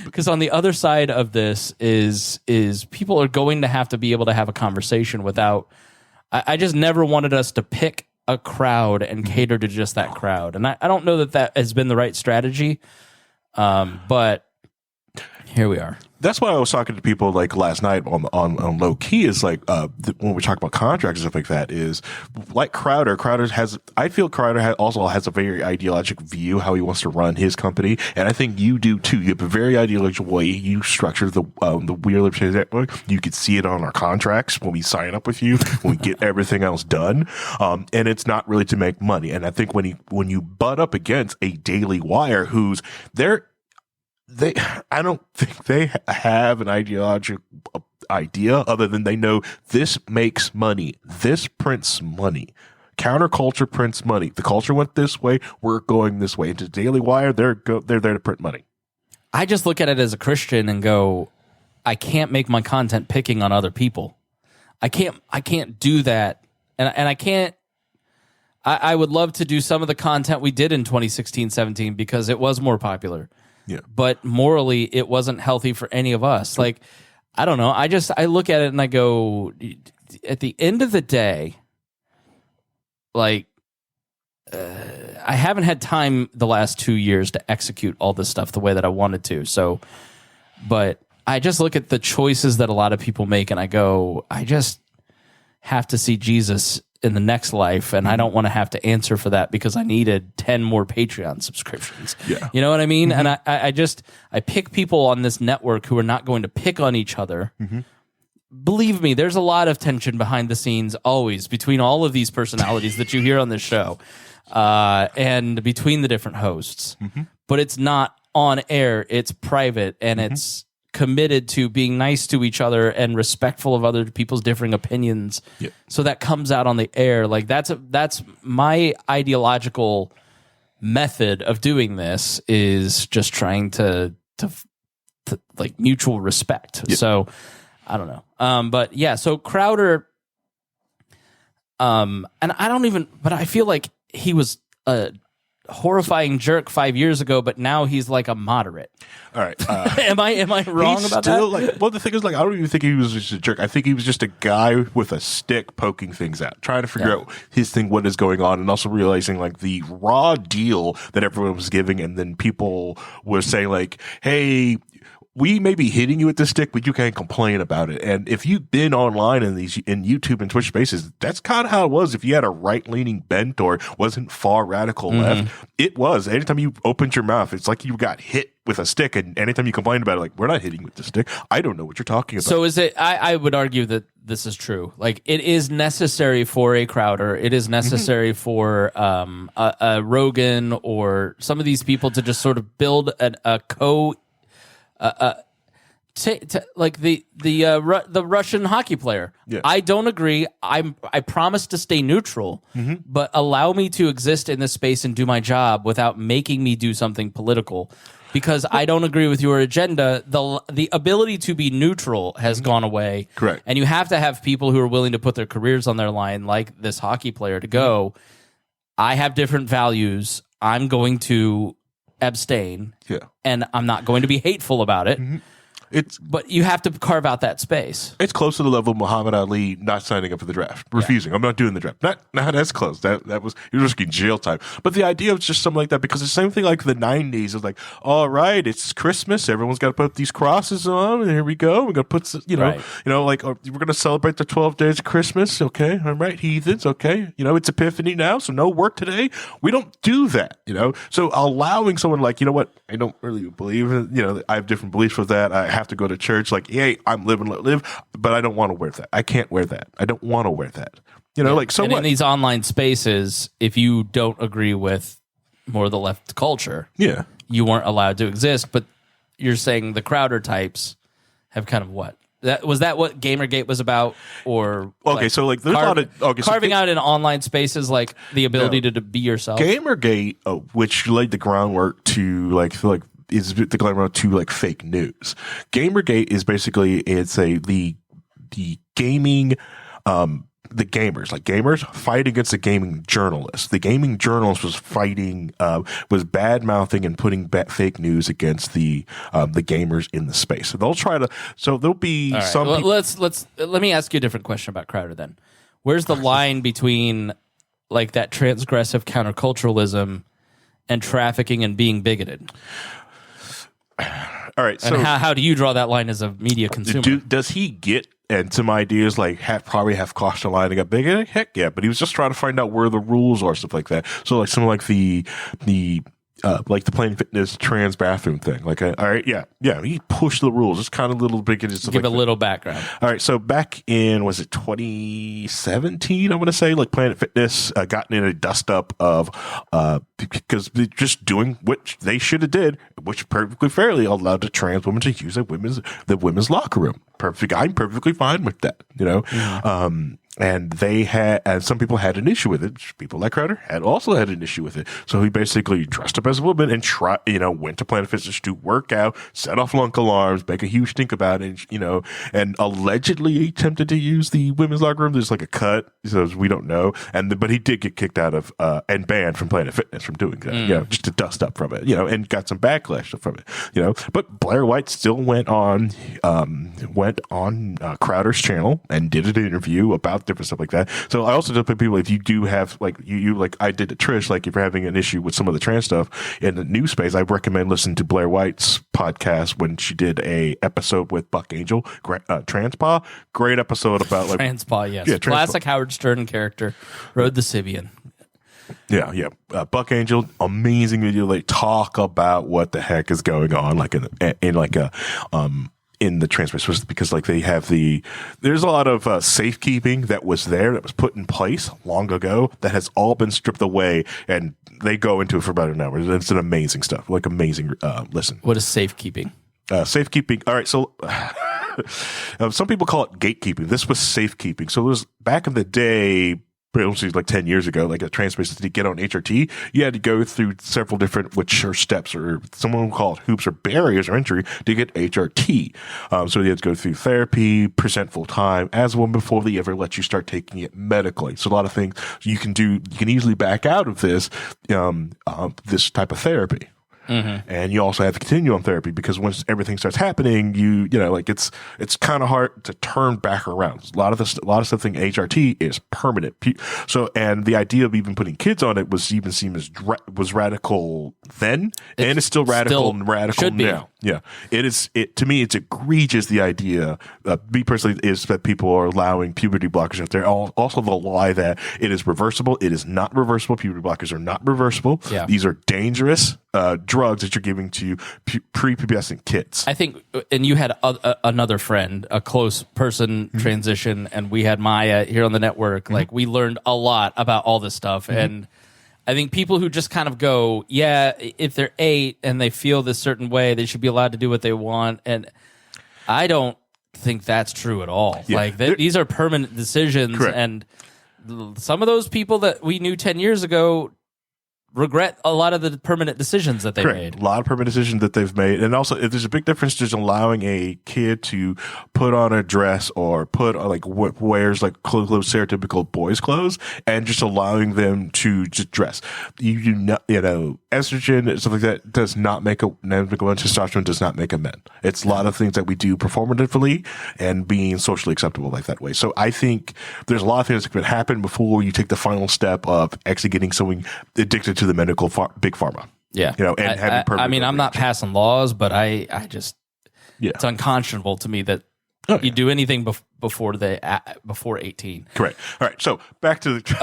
Because on the other side of this is people are going to have to be able to have a conversation without. I just never wanted us to pick a crowd and cater to just that crowd, and I don't know that has been the right strategy. But here we are. That's why I was talking to people last night on low key is when we talk about contracts and stuff like that is like Crowder. I feel Crowder also has a very ideological view how he wants to run his company, and I think you do too. You have a very ideological way you structure the We Are Libertarians Network. You can see it on our contracts when we sign up with you, when we get everything else done, and it's not really to make money. And I think when you butt up against a Daily Wire, who's there. I don't think they have an ideological idea other than they know this makes money. This prints money. Counterculture prints money. The culture went this way. We're going this way. And to Daily Wire, they're there to print money. I just look at it as a Christian and go, I can't make my content picking on other people. I can't do that. And I can't. I would love to do some of the content we did in 2016-17 because it was more popular. Yeah. But morally, it wasn't healthy for any of us. I don't know. I look at it and I go, at the end of the day, like I haven't had time the last 2 years to execute all this stuff the way that I wanted to. So, but I just look at the choices that a lot of people make and I go, I just have to see Jesus in the next life, and I don't want to have to answer for that because I needed 10 more Patreon subscriptions. Yeah. You know what I mean? And I pick people on this network who are not going to pick on each other. Believe me, there's a lot of tension behind the scenes always between all of these personalities that you hear on this show, and between the different hosts. But it's not on air, it's private, and it's committed to being nice to each other and respectful of other people's differing opinions. So that comes out on the air. Like that's my ideological method of doing this, is just trying to like mutual respect. So I don't know. But yeah, so Crowder, and I don't even, but I feel like he was a horrifying jerk 5 years ago, but now he's like a moderate. All right. Am I wrong about that? Like, well, the thing is, like, I don't even think he was just a jerk. I think he was just a guy with a stick poking things out, trying to figure out his thing, what is going on, and also realizing like the raw deal that everyone was giving, and then people were saying like, "Hey, we may be hitting you with the stick, but you can't complain about it." And if you've been online in YouTube and Twitch spaces, that's kind of how it was. If you had a right-leaning bent or wasn't far radical left, it was. Anytime you opened your mouth, it's like you got hit with a stick. And anytime you complained about it, like, we're not hitting you with the stick. I don't know what you're talking about. So is it? I would argue that this is true. Like, it is necessary for a Crowder. It is necessary for a Rogan or some of these people to just sort of build a like the Russian hockey player. I don't agree. I promise to stay neutral, but allow me to exist in this space and do my job without making me do something political, because I don't agree with your agenda. The ability to be neutral has gone away. Correct. And you have to have people who are willing to put their careers on their line, like this hockey player, to go, I have different values. I'm going to abstain, and I'm not going to be hateful about it. But you have to carve out that space. It's close to the level of Muhammad Ali not signing up for the draft, refusing. I'm not doing the draft. Not as close. That was, he was risking jail time. But the idea of just something like that, because the same thing like the 90s is like, all right, it's Christmas. Everyone's got to put these crosses on, and here we go. We're gonna put, like, we're gonna celebrate the 12 days of Christmas. Okay, all right, heathens. Okay, it's Epiphany now, so no work today. We don't do that. So allowing someone like, you know what, I don't really believe in, I have different beliefs with that. I have to go to church, like, hey, I'm living, let live, but I don't want to wear that. I can't wear that. I don't want to wear that. Like, so and what? In these online spaces, if you don't agree with more of the left culture, you weren't allowed to exist. But you're saying the Crowder types have kind of what? Was that what Gamergate was about? Or okay, so like there's a lot of carving out in online spaces, like the ability to be yourself. Gamergate, which laid the groundwork to is the groundwork to like fake news. Gamergate is basically the gaming the gamers, like gamers fight against the gaming journalists. The gaming journalist was fighting, was bad mouthing and putting fake news against the gamers in the space. So they'll try to. So there'll be some. Let me ask you a different question about Crowder then. Where's the line between like that transgressive counterculturalism and trafficking and being bigoted? All right. So and how do you draw that line as a media consumer? Does he get? And some ideas like probably have crossed the line and got big. Heck yeah, but he was just trying to find out where the rules are, stuff like that. So like something like the Planet Fitness trans bathroom thing. Like, all right, yeah, he pushed the rules. It's kind of a little bit. Give a little background. All right, so back in, was it 2017? I want to say, like Planet Fitness gotten in a dust up of because they're just doing what they should have did, which perfectly fairly allowed a trans woman to use the women's locker room. I'm perfectly fine with that, and they had, and some people had an issue with it. People like Crowder also had an issue with it. So he basically dressed up as a woman and went to Planet Fitness to work out, set off lunk alarms, make a huge stink about it, and allegedly attempted to use the women's locker room. There's like a cut, so we don't know. But he did get kicked out of, and banned from Planet Fitness from doing that, just to dust up from it, and got some backlash from it, But Blair White still went on Crowder's channel and did an interview about talk different stuff like that. So I also tell people, if you do have like you like I did to Trish, like if you're having an issue with some of the trans stuff in the news space, I recommend listening to Blair White's podcast when she did a episode with Buck Angel, Transpa. Great episode about like Transpa, yes. Yeah, Classic Howard Stern character, rode the Sibian. Yeah. Buck Angel, amazing video. They talk about what the heck is going on, like in like a in the trans space, because like they have there's a lot of safekeeping that was put in place long ago that has all been stripped away, and they go into it for about an hour. It's an amazing stuff, like amazing listen. What is safekeeping? Safekeeping. All right, so some people call it gatekeeping. This was safekeeping. So it was back in the day, like 10 years ago, like a trans person to get on HRT, you had to go through several different, which are steps, or someone would call it hoops or barriers or entry to get HRT. So you had to go through therapy, present full time as a woman before they ever let you start taking it medically. So a lot of things you can do, you can easily back out of this type of therapy. Mm-hmm. And you also have to continue on therapy, because once everything starts happening, you know, like it's kind of hard to turn back around. A lot of stuff in HRT is permanent. So, and the idea of even putting kids on it was even seen as was radical then, and it's still radical and radical now. Yeah, it is. To me, it's egregious. The idea, me personally, is that people are allowing puberty blockers out there. Also, the lie that it is reversible. It is not reversible. Puberty blockers are not reversible. Yeah. These are dangerous drugs that you're giving to prepubescent kids. I think, and you had another friend, a close person transition, and we had Maya here on the network. Like, we learned a lot about all this stuff, and I think people who just kind of go, yeah, if they're 8 and they feel this certain way, they should be allowed to do what they want, and I don't think that's true at all. Yeah. Like, these are permanent decisions, Correct. and some of those people that we knew 10 years ago regret a lot of the permanent decisions that they made. A lot of permanent decisions that they've made. And also, if there's a big difference just allowing a kid to put on a dress or put on, like, wears like clothes, stereotypical boys' clothes, and just allowing them to just dress. You know, estrogen and stuff like that does not make a testosterone does not make a man. It's a lot of things that we do performatively and being socially acceptable like that way. So I think there's a lot of things that can happen before you take the final step of actually getting someone addicted to the medical big pharma. Yeah. You know, and having permanent. I mean, I'm not passing laws, but I just, it's unconscionable to me that you do anything before 18. Correct. All right. So back to to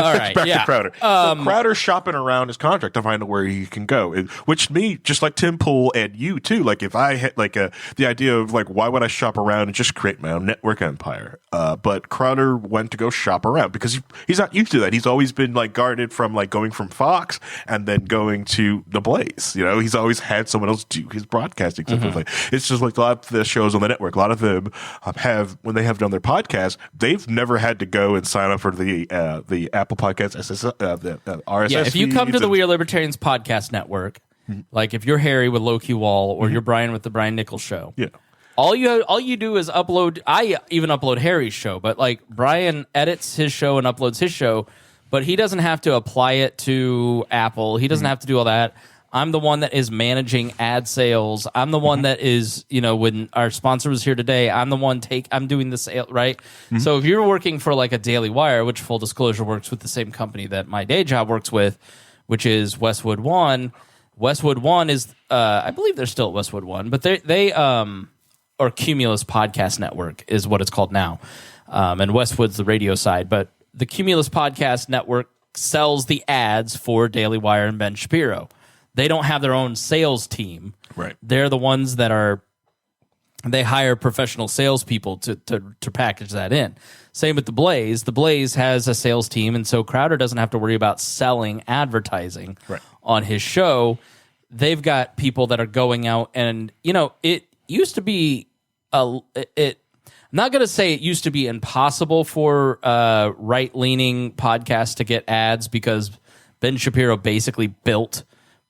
Crowder. So Crowder's shopping around his contract to find out where he can go, which to me, just like Tim Pool and you too, like if I had like the idea of like, why would I shop around and just create my own network empire? But Crowder went to go shop around because he's not used to that. He's always been like guarded from like going from Fox and then going to the Blaze. You know, he's always had someone else do his broadcasting stuff. Like, it's just like a lot of the shows on the network. A lot of them have, when they have done their podcast, they've never had to go and sign up for the Apple Podcasts, the RSS. Yeah, if you come to the We Are Libertarians podcast network, like if you're Harry with Low-Key Wall or you're Brian with the Brian Nichols Show, all you do is upload. I even upload Harry's show, but like Brian edits his show and uploads his show, but he doesn't have to apply it to Apple. He doesn't have to do all that. I'm the one that is managing ad sales. I'm the one that is, you know, when our sponsor was here today, I'm the one I'm doing the sale, right? So if you're working for like a Daily Wire, which full disclosure works with the same company that my day job works with, which is Westwood One. Westwood One is, I believe they're still at Westwood One, but they or Cumulus Podcast Network is what it's called now. And Westwood's the radio side, but the Cumulus Podcast Network sells the ads for Daily Wire and Ben Shapiro. They don't have their own sales team. Right. They're the ones that they hire professional salespeople to package that in. Same with the Blaze. The Blaze has a sales team, and so Crowder doesn't have to worry about selling advertising on his show. They've got people that are going out, and you know, it used to be I'm not going to say it used to be impossible for right-leaning podcasts to get ads because Ben Shapiro basically built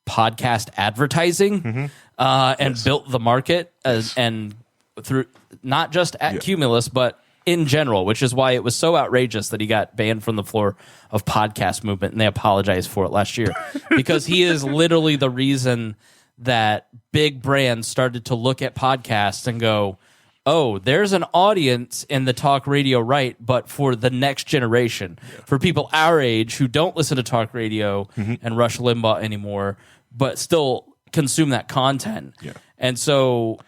podcast advertising and built the market and through not just at Cumulus but in general, which is why it was so outrageous that he got banned from the floor of podcast movement, and they apologized for it last year because he is literally the reason that big brands started to look at podcasts and go, oh, there's an audience in the talk radio, right? But for the next generation, for people our age who don't listen to talk radio and Rush Limbaugh anymore, but still consume that content. Yeah. And so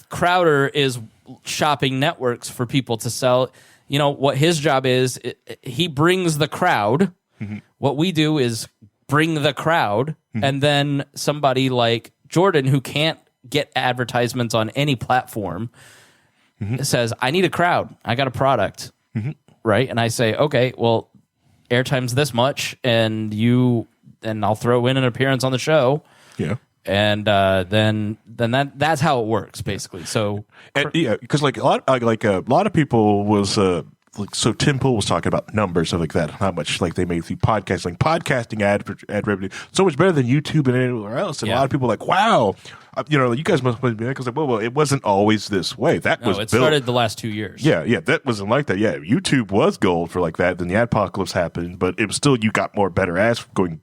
Crowder is shopping networks for people to sell. You know, what his job is, he brings the crowd. What we do is bring the crowd, and then somebody like Jordan, who can't get advertisements on any platform, says, I need a crowd. I got a product. Right? And I say, okay, well, airtime's this much, and I'll throw in an appearance on the show. Yeah. And then that's how it works, basically. So, because like a lot of people was so Tim Pool was talking about numbers and like that, how much like they made through podcasting ad revenue so much better than YouTube and anywhere else. And a lot of people are like, wow, you guys must be because like, well, it wasn't always this way. It started the last 2 years. Yeah, that wasn't like that. Yeah, YouTube was gold for like that. Then the adpocalypse happened, but it was still you got more better ads going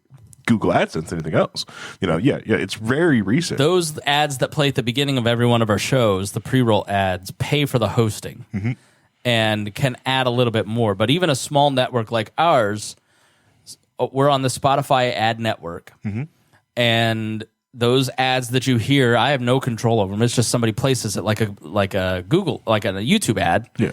Google AdSense than anything else. It's very recent. Those ads that play at the beginning of every one of our shows, the pre-roll ads, pay for the hosting and can add a little bit more. But even a small network like ours, we're on the Spotify ad network. And those ads that you hear, I have no control over them. It's just somebody places it like a Google, like a YouTube ad. Yeah.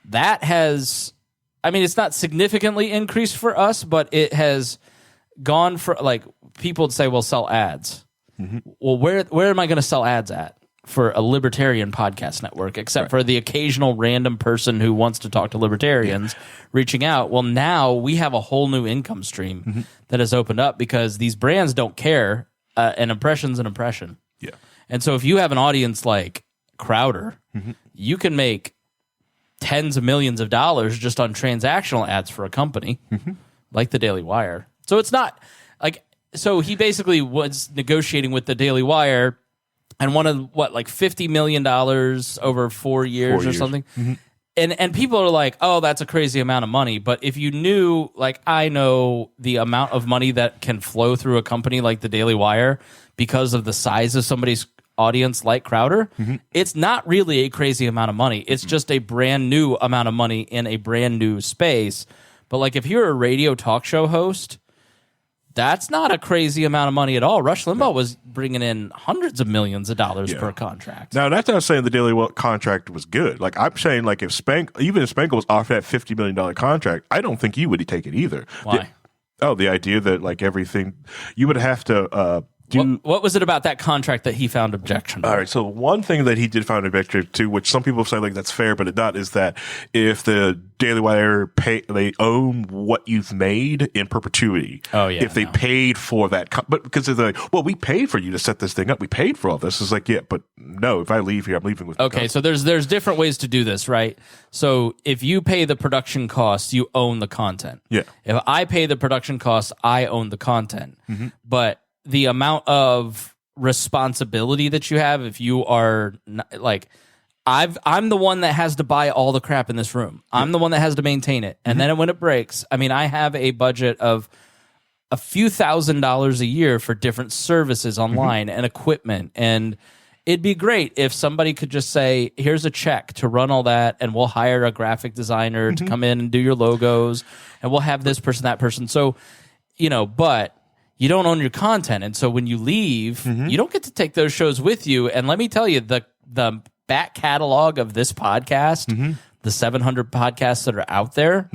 That has, I mean, it's not significantly increased for us, but it has gone for, like, people would say, well, sell ads. Well, where am I going to sell ads at for a libertarian podcast network, except for the occasional random person who wants to talk to libertarians reaching out? Well, now we have a whole new income stream that has opened up because these brands don't care. An impression's an impression. Yeah. And so if you have an audience like Crowder, you can make tens of millions of dollars just on transactional ads for a company like the Daily Wire. So it's not like, so he basically was negotiating with the Daily Wire and wanted like $50 million over 4 years or something. And people are like, oh, that's a crazy amount of money. But if you knew, like I know the amount of money that can flow through a company like the Daily Wire because of the size of somebody's audience like Crowder, it's not really a crazy amount of money. It's just a brand new amount of money in a brand new space. But like if you're a radio talk show host, that's not a crazy amount of money at all. Rush Limbaugh was bringing in hundreds of millions of dollars per contract. Now, that's not saying the Daily Wire contract was good. Like I'm saying, like if even if Spangle was offered that $50 million contract, I don't think you would take it either. Why? The idea that like everything you would have to what was it about that contract that he found objectionable? All right, so one thing that he did find objectionable to, which some people say like that's fair, but it's not, is that if the Daily Wire they own what you've made in perpetuity. Oh yeah, if they paid for that, but because they're like, well, we paid for you to set this thing up, we paid for all this. It's like, yeah, but no, if I leave here, I'm leaving with. Okay, so there's different ways to do this, right? So if you pay the production costs, you own the content. Yeah. If I pay the production costs, I own the content. But the amount of responsibility that you have, if you are like, I'm the one that has to buy all the crap in this room. I'm the one that has to maintain it. And then when it breaks, I mean, I have a budget of a few $1,000s a year for different services online and equipment. And it'd be great if somebody could just say, here's a check to run all that, and we'll hire a graphic designer to come in and do your logos, and we'll have this person, that person. So, but you don't own your content. And so when you leave, you don't get to take those shows with you. And let me tell you, the back catalog of this podcast, the 700 podcasts that are out there,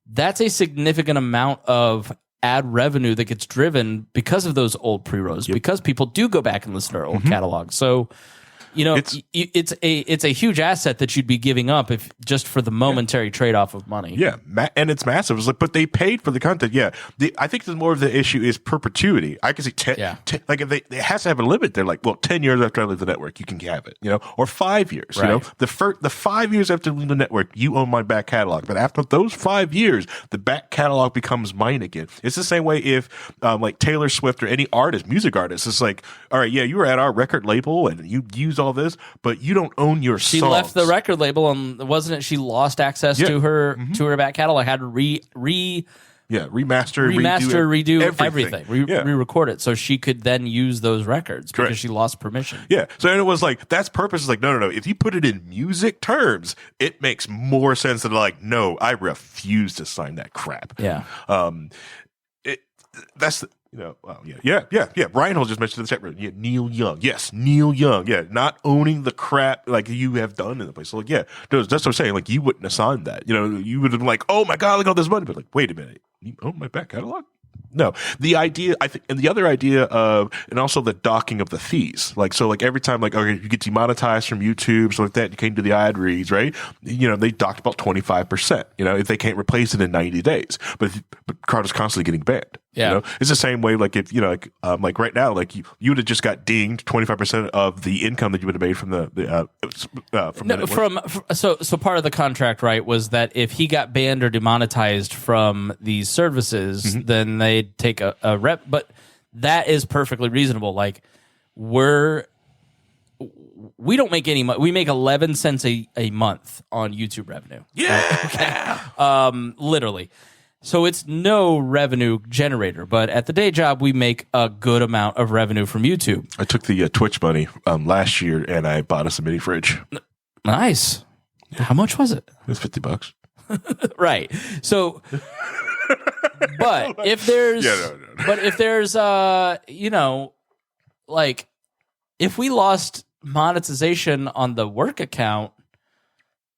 that's a significant amount of ad revenue that gets driven because of those old pre-rolls, because people do go back and listen to our old catalog. So, it's a huge asset that you'd be giving up if just for the momentary trade-off of money. Yeah, and it's massive. It's like, but they paid for the content. Yeah, I think more of the issue is perpetuity. I can see 10, like if it has to have a limit. They're like, well, 10 years after I leave the network, you can have it, or 5 years. Right. The 5 years after I leave the network, you own my back catalog. But after those 5 years, the back catalog becomes mine again. It's the same way if like Taylor Swift or any artist, music artist, it's like, all right, yeah, you were at our record label and you use all this, but you don't own your songs. She left the record label, and wasn't it she lost access to her back catalog, had to Remaster, redo everything. Re-record it so she could then use those records because Correct. she lost permission. Yeah. So and it was like that's purpose is like no. If you put it in music terms, it makes more sense than like no, I refuse to sign that crap. Yeah. That's yeah. Ryan Hall just mentioned in the chat room. Yeah, Neil Young. Yes, Neil Young. Yeah, not owning the crap like you have done in the place. So like, yeah, that's what I'm saying. Like you wouldn't have signed that. You would have been like, oh my god, look at all this money. But like, wait a minute, you own my back catalog? No, the idea I think, and the other idea of, and also the docking of the fees. Like so, like every time, like okay, you get demonetized from YouTube, so like that, you came to the ad reads, right? They docked about 25%. If they can't replace it in 90 days, but Crowder's constantly getting banned. Yeah, it's the same way. Like if like right now, like you would have just got dinged 25% of the income that you would have made from so part of the contract, right, was that if he got banned or demonetized from these services, then they'd take a rep. But that is perfectly reasonable. Like we don't make any money. We make 11 cents a month on YouTube revenue. Yeah, okay? Literally. So it's no revenue generator, but at the day job, we make a good amount of revenue from YouTube. I took the Twitch money last year and I bought us a mini fridge. Nice. How much was it? It was $50. Right. So, but if there's, but if there's, like if we lost monetization on the work account,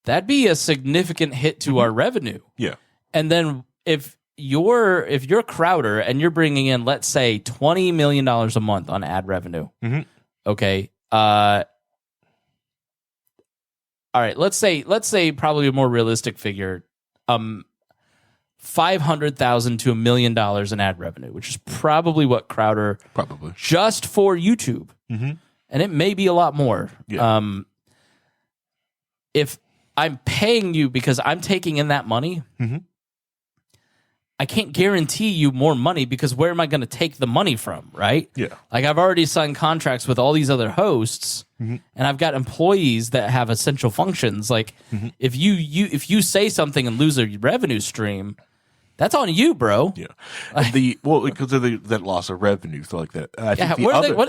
that'd be a significant hit to our revenue. Yeah. And then if you're Crowder and you're bringing in, let's say, $20 million a month on ad revenue, okay. All right. Let's say probably a more realistic figure, $500,000 to $1 million in ad revenue, which is probably what Crowder just for YouTube, and it may be a lot more. Yeah. If I'm paying you because I'm taking in that money. I can't guarantee you more money because where am I going to take the money from, right? Yeah. Like I've already signed contracts with all these other hosts, and I've got employees that have essential functions. Like if you say something and lose a revenue stream, that's on you, bro. Yeah. Because of that loss of revenue, so like that. I think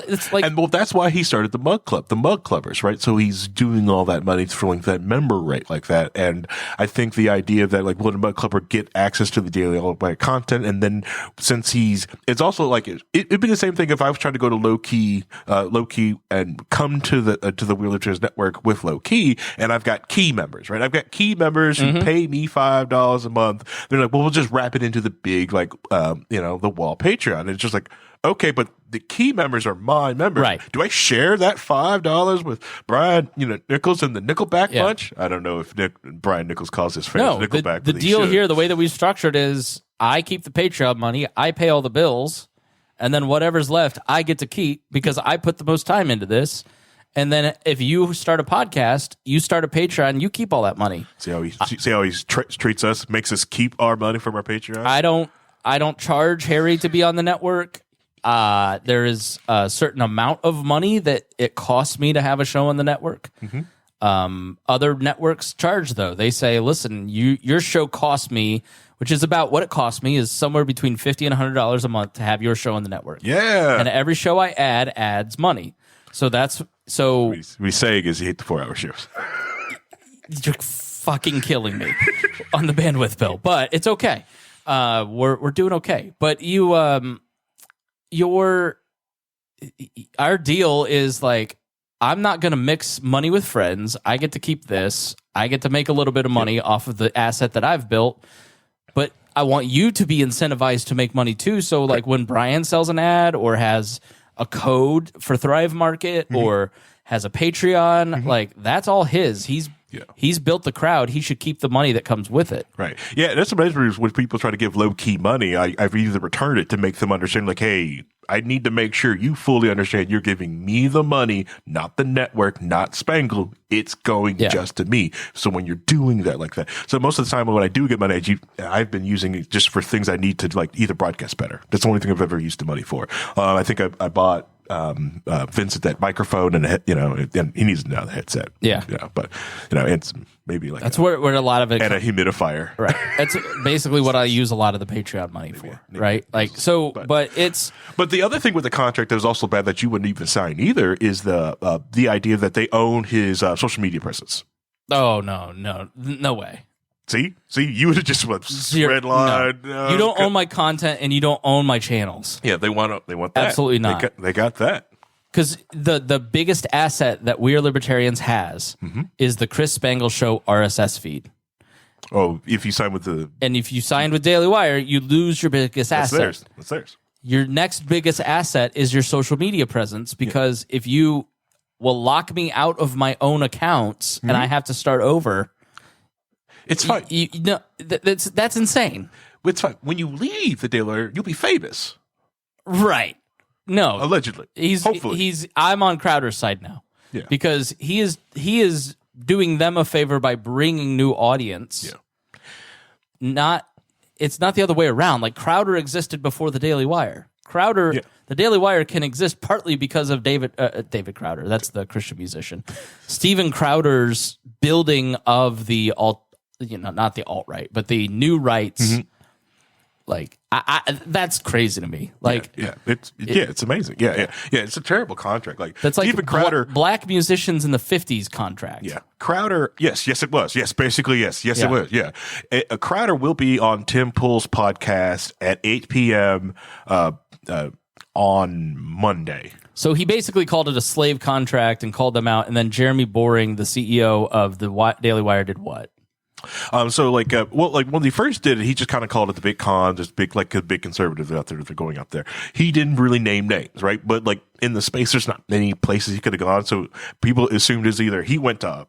it's like, and that's why he started the Mug Club, the Mug Clubbers, right? So he's doing all that money for like that member rate like that. And I think the idea that like will the Mug Clubber get access to the daily all by content, and then since it's also like it'd be the same thing if I was trying to go to low key and come to the Wheel Libertarians network with low key, and I've got key members, right? I've got key members who pay me $5 a month. They're like, well, we'll just wrap it into the big the WAL Patreon. And it's just like, okay, but the key members are my members. Right. Do I share that $5 with Brian Nichols and the Nickelback bunch? I don't know if Brian Nichols calls his fans Nickelback. The deal here, the way that we've structured is I keep the Patreon money, I pay all the bills, and then whatever's left I get to keep because I put the most time into this. And then if you start a podcast, you start a Patreon, you keep all that money. See how he treats us, makes us keep our money from our Patreon? I don't charge Harry to be on the network. There is a certain amount of money that it costs me to have a show on the network. Other networks charge, though. They say, listen, your show costs me, which is about what it costs me, is somewhere between $50 and $100 a month to have your show on the network. Yeah. And every show I add adds money. So that's... So we saying is you hate the 4-hour shifts. You're fucking killing me on the bandwidth bill, but it's okay. We're doing okay. But our deal is like, I'm not going to mix money with friends. I get to keep this. I get to make a little bit of money off of the asset that I've built, but I want you to be incentivized to make money too. So like when Brian sells an ad or has a code for Thrive Market or has a Patreon, like that's all his. He's built the crowd. He should keep the money that comes with it. Right. Yeah, that's sometimes when people try to give low-key money, I've either returned it to make them understand, like, hey, I need to make sure you fully understand you're giving me the money, not the network, not Spangle. It's going just to me. So when you're doing that like that. So most of the time when I do get money, I've been using it just for things I need to like either broadcast better. That's the only thing I've ever used the money for. I think I bought Vincent that microphone and and he needs another headset. Yeah. But it's maybe like that's where a lot of it and a humidifier. Right. That's basically what I use a lot of the Patreon money for. Right. Like so, but the other thing with the contract that was also bad that you wouldn't even sign either is the idea that they own his social media presence. Oh no way. See, you would have just went red line. No. You don't own my content, and you don't own my channels. Yeah, they want that. Absolutely not. They got that. Because the biggest asset that We Are Libertarians has is the Chris Spangle Show RSS feed. Oh, if you sign with and if you sign with Daily Wire, you lose your biggest asset. That's theirs. Your next biggest asset is your social media presence, because if you will lock me out of my own accounts and I have to start over. It's fine. That's insane. It's fine. When you leave the Daily Wire, you'll be famous. Right. No. Allegedly. Hopefully. I'm on Crowder's side now. Yeah. Because he is doing them a favor by bringing new audience. Yeah. It's not the other way around. Like, Crowder existed before the Daily Wire. The Daily Wire can exist partly because of David Crowder. That's the Christian musician. Steven Crowder's building of the not the alt-right, but the new rights. Like, that's crazy to me. Like, it's amazing. Yeah. It's a terrible contract. Like, that's like Steven Crowder, black musicians in the 50s contract. Yeah, Crowder. Yes, it was. Yes, basically, yes, it was. Yeah, Crowder will be on Tim Pool's podcast at 8 p.m. On Monday. So he basically called it a slave contract and called them out, and then Jeremy Boring, the CEO of the Daily Wire, did what? So when he first did it, he just kind of called it the big con, just big conservatives out there that are going up there. He didn't really name names, right? But like in the space, there's not many places he could have gone. So people assumed it's either he went to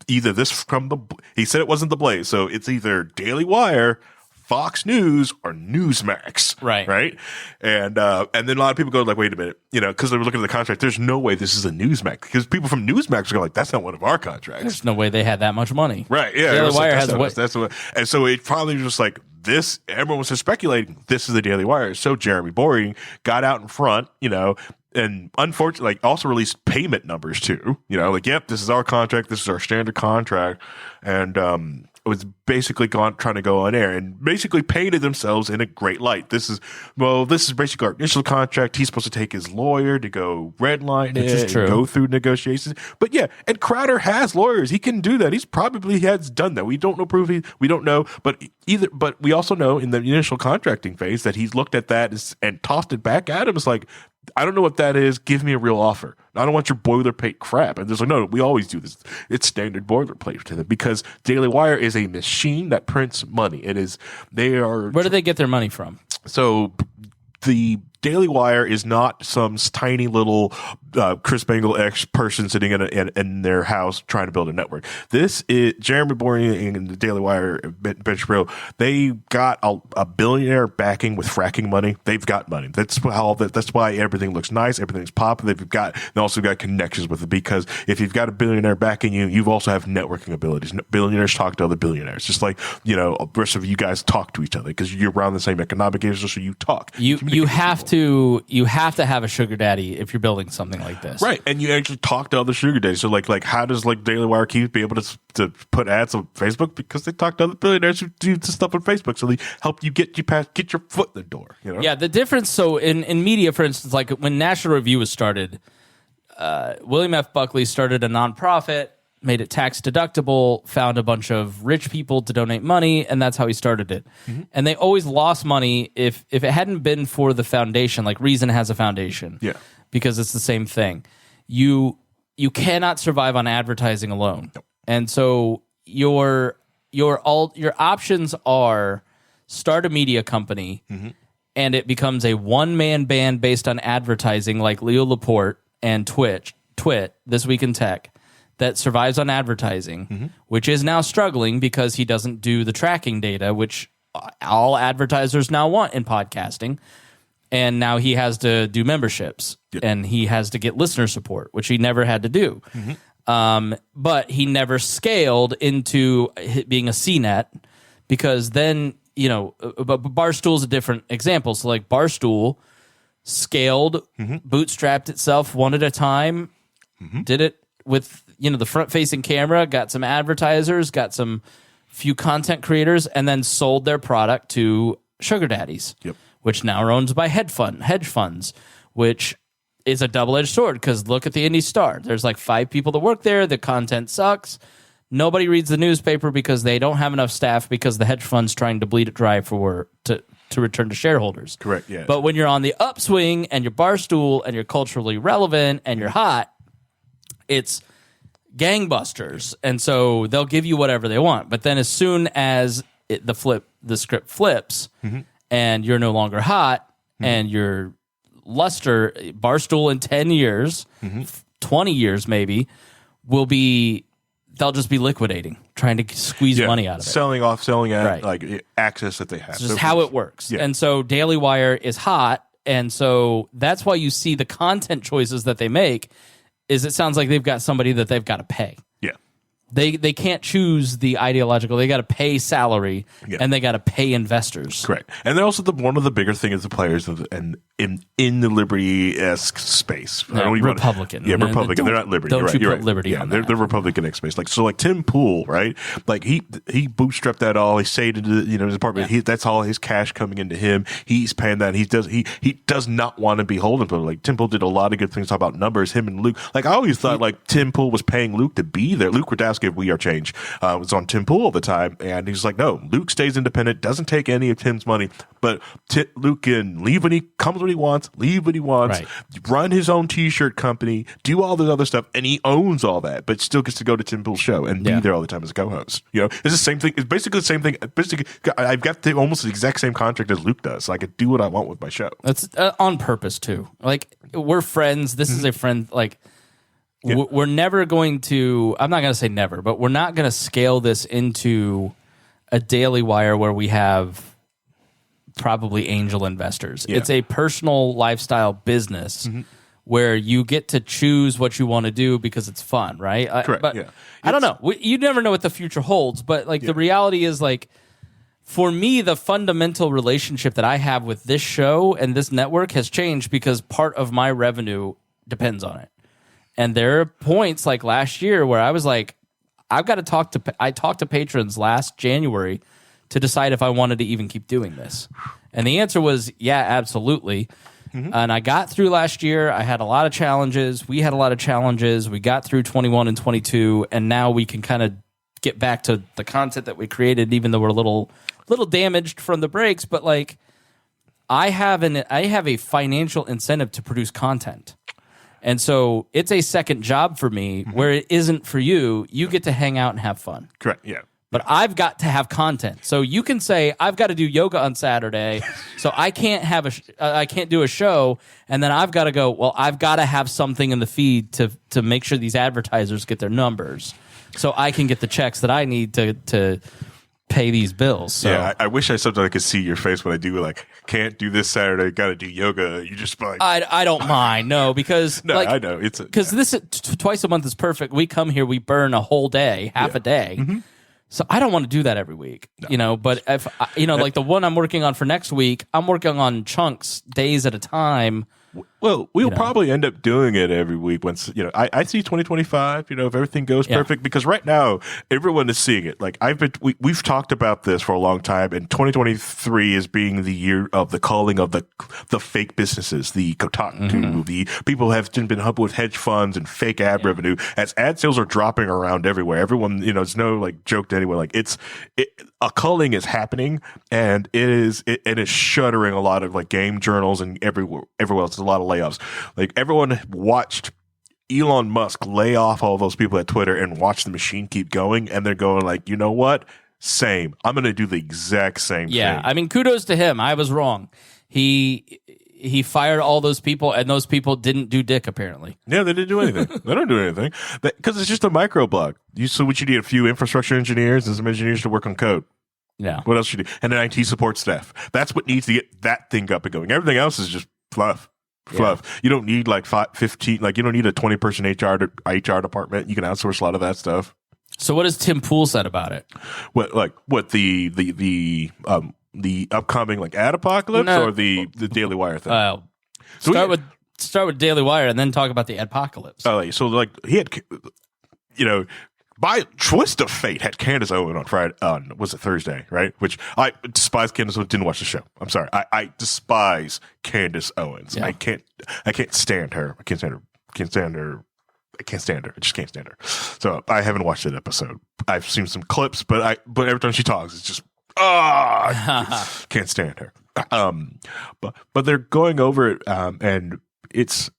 either this from he said it wasn't the Blaze, so it's either Daily Wire, Fox News, or Newsmax, right? And then a lot of people go like, wait a minute, because they were looking at the contract. There's no way this is a Newsmax, because people from Newsmax are going like, that's not one of our contracts. There's no way they had that much money, right? Yeah, Daily Wire has that's what, and so it finally was just like this. Everyone was just speculating this is the Daily Wire. So Jeremy Boring got out in front, and unfortunately, like, also released payment numbers too. Like, yep, this is our contract. This is our standard contract, and was basically trying to go on air and basically painted themselves in a great light. This is basically our initial contract. He's supposed to take his lawyer to go redline it and go through negotiations. But yeah, and Crowder has lawyers. He can do that. He's probably has done that. We don't know we don't know, but we also know in the initial contracting phase that he's looked at that and tossed it back at him. It's like, I don't know what that is. Give me a real offer. I don't want your boilerplate crap. And there's like, no, we always do this. It's standard boilerplate to them, because Daily Wire is a machine that prints money. Where do they get their money from? So the Daily Wire is not some tiny little Chris Spangle X person sitting in their house trying to build a network. This is Jeremy Boring and the Daily Wire, Ben Shapiro. They got a billionaire backing with fracking money. They've got money. That's why everything looks nice. Everything's popping. They also got connections with it, because if you've got a billionaire backing you, you've also have networking abilities. Billionaires talk to other billionaires, just like the rest of you guys talk to each other because you're around the same economic age, so you talk. You have to have a sugar daddy if you're building something like this, right? And you actually talk to other sugar daddies. So like how does Daily Wire be able to put ads on Facebook? Because they talk to other billionaires who do stuff on Facebook, so they help you get your foot in the door. Yeah, the difference. So in media, for instance, like when National Review was started, William F. Buckley started a nonprofit, made it tax deductible, found a bunch of rich people to donate money, and that's how he started it. Mm-hmm. And they always lost money if it hadn't been for the foundation. Like Reason has a foundation, because it's the same thing. You cannot survive on advertising alone, and so your options are start a media company, and it becomes a one-man band based on advertising, like Leo Laporte and Twit, This Week in Tech, that survives on advertising, which is now struggling because he doesn't do the tracking data, which all advertisers now want in podcasting. And now he has to do memberships, and he has to get listener support, which he never had to do. But he never scaled into being a CNET, because then, Barstool's a different example. So like Barstool scaled, bootstrapped itself one at a time, did it with the front-facing camera, got some advertisers, got some few content creators, and then sold their product to sugar daddies, which now are owned by hedge funds, which is a double-edged sword because look at the Indy Star. There's like 5 people that work there. The content sucks. Nobody reads the newspaper because they don't have enough staff because the hedge fund's trying to bleed it dry to return to shareholders. Correct, yeah. But when you're on the upswing and you're barstool and you're culturally relevant and you're hot, it's gangbusters. And so they'll give you whatever they want. But then as soon as the script flips and you're no longer hot and you're luster, barstool in 10 years, 20 years maybe, they'll just be liquidating, trying to squeeze money out of it. Selling at Right. like access that they have. It's just how it works. Yeah. And so Daily Wire is hot, and so that's why you see the content choices that they make is it sounds like they've got somebody that they've got to pay. Yeah. They can't choose the ideological. They got to pay salary, and they got to pay investors. Correct. And they're also one of the bigger thing is the players in the Liberty-esque space. Republican. Republican. They're not Liberty. Don't You're you right. put Liberty on they're that. the Republican-esque space. Like Tim Pool, right? Like he bootstrapped that all. He saved his apartment. Yeah. That's all his cash coming into him. He's paying that. He does not want to be holding. But like Tim Pool did a lot of good things. Talk about numbers. Him and Luke. Like I always thought like Tim Pool was paying Luke to be there. Luke Rudowski of We Are Change was on Tim Pool all the time, and he's like, no, Luke stays independent, doesn't take any of Tim's money, but Luke can leave when he comes when he wants, leave when he wants, run his own T-shirt company, do all this other stuff, and he owns all that, but still gets to go to Tim Pool's show and be there all the time as a co-host. It's the same thing. It's basically the same thing. Basically, I've got almost the exact same contract as Luke does, so I could do what I want with my show. That's on purpose too. Like we're friends. This is a friend. Like. Yeah. We're never going to, I'm not going to say never, but we're not going to scale this into a Daily Wire where we have probably angel investors. Yeah. It's a personal lifestyle business where you get to choose what you want to do because it's fun, right? Correct. But I don't know. You never know what the future holds, but like the reality is like, for me, the fundamental relationship that I have with this show and this network has changed because part of my revenue depends on it. And there are points like last year where I was like, I talked to patrons last January to decide if I wanted to even keep doing this. And the answer was, yeah, absolutely. And I got through last year. I had a lot of challenges. We had a lot of challenges. We got through 21 and 22, and now we can kind of get back to the content that we created, even though we're a little damaged from the breaks. But like, I have a financial incentive to produce content. And so it's a second job for me where it isn't for you. You get to hang out and have fun. Correct. Yeah. But I've got to have content. So you can say, I've got to do yoga on Saturday, so I can't I can't do a show. And then I've got to go, well, I've got to have something in the feed to make sure these advertisers get their numbers so I can get the checks that I need to pay these bills. So. Yeah, I wish sometimes I could see your face when I do like can't do this Saturday, got to do yoga. You just like I don't mind, no, because no, like, I know it's because this twice a month is perfect. We come here, we burn a whole day, half a day. So I don't want to do that every week, But if like the one I'm working on for next week, I'm working on chunks, days at a time. Well, we'll probably end up doing it every week once, I see 2025, if everything goes perfect, because right now everyone is seeing it. Like we've talked about this for a long time, and 2023 is being the year of the calling of the fake businesses, the Kotaku, the people who have been helping with hedge funds and fake ad revenue as ad sales are dropping around everywhere. Everyone, it's no like joke to anyone. Like a culling is happening, and it is shuttering a lot of like game journals and everywhere else. A lot of layoffs. Like everyone watched Elon Musk lay off all those people at Twitter and watch the machine keep going, and they're going like, you know what? Same. I'm going to do the exact same thing. Yeah, I mean, kudos to him. I was wrong. He fired all those people, and those people didn't do dick, apparently. Yeah, they didn't do anything. They don't do anything. Because it's just a microblog. So what you need, a few infrastructure engineers and some engineers to work on code. Yeah. What else you do? And an IT support staff. That's what needs to get that thing up and going. Everything else is just fluff. Yeah. You don't need like 15, like you don't need a 20-person HR department. You can outsource a lot of that stuff. So what has Tim Pool said about it? What the upcoming like ad apocalypse or the Daily Wire thing? So start with Daily Wire and then talk about the apocalypse. So like he had, by twist of fate, had Candace Owen on Friday. Was it Thursday? Right? Which I despise. Candace Owens. Didn't watch the show. I'm sorry. I despise Candace Owens. Yeah. I can't stand her. I can't stand her. I just can't stand her. So I haven't watched that episode. I've seen some clips, but every time she talks, it's just can't stand her. But they're going over it, and it's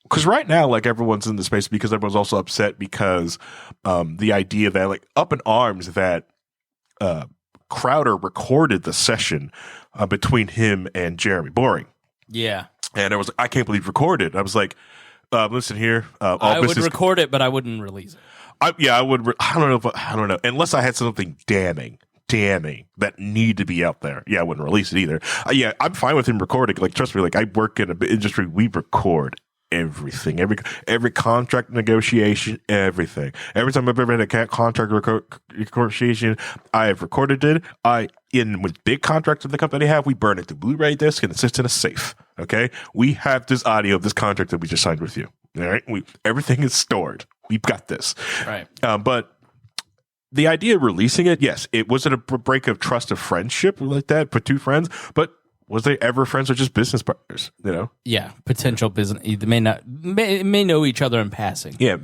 because right now, like, everyone's in the space because everyone's also upset because the idea that, like, up in arms that Crowder recorded the session between him and Jeremy Boring. Yeah. And I was like, I can't believe recorded. I was like, listen here. I would record it, but I wouldn't release it. I would. I don't know. Unless I had something damning that need to be out there. Yeah, I wouldn't release it either. I'm fine with him recording. Like, trust me, like, I work in an industry. We record everything, every contract negotiation, everything. Every time I've ever had a contract negotiation, I have recorded it. With big contracts that the company have, we burn it to Blu-ray disc and it sits in a safe. Okay, we have this audio of this contract that we just signed with you. All right, everything is stored. We've got this. Right. But the idea of releasing it, yes, it wasn't a break of trust of friendship like that for two friends, but was they ever friends or just business partners? You know? Yeah, potential business. They may know each other in passing. Yeah,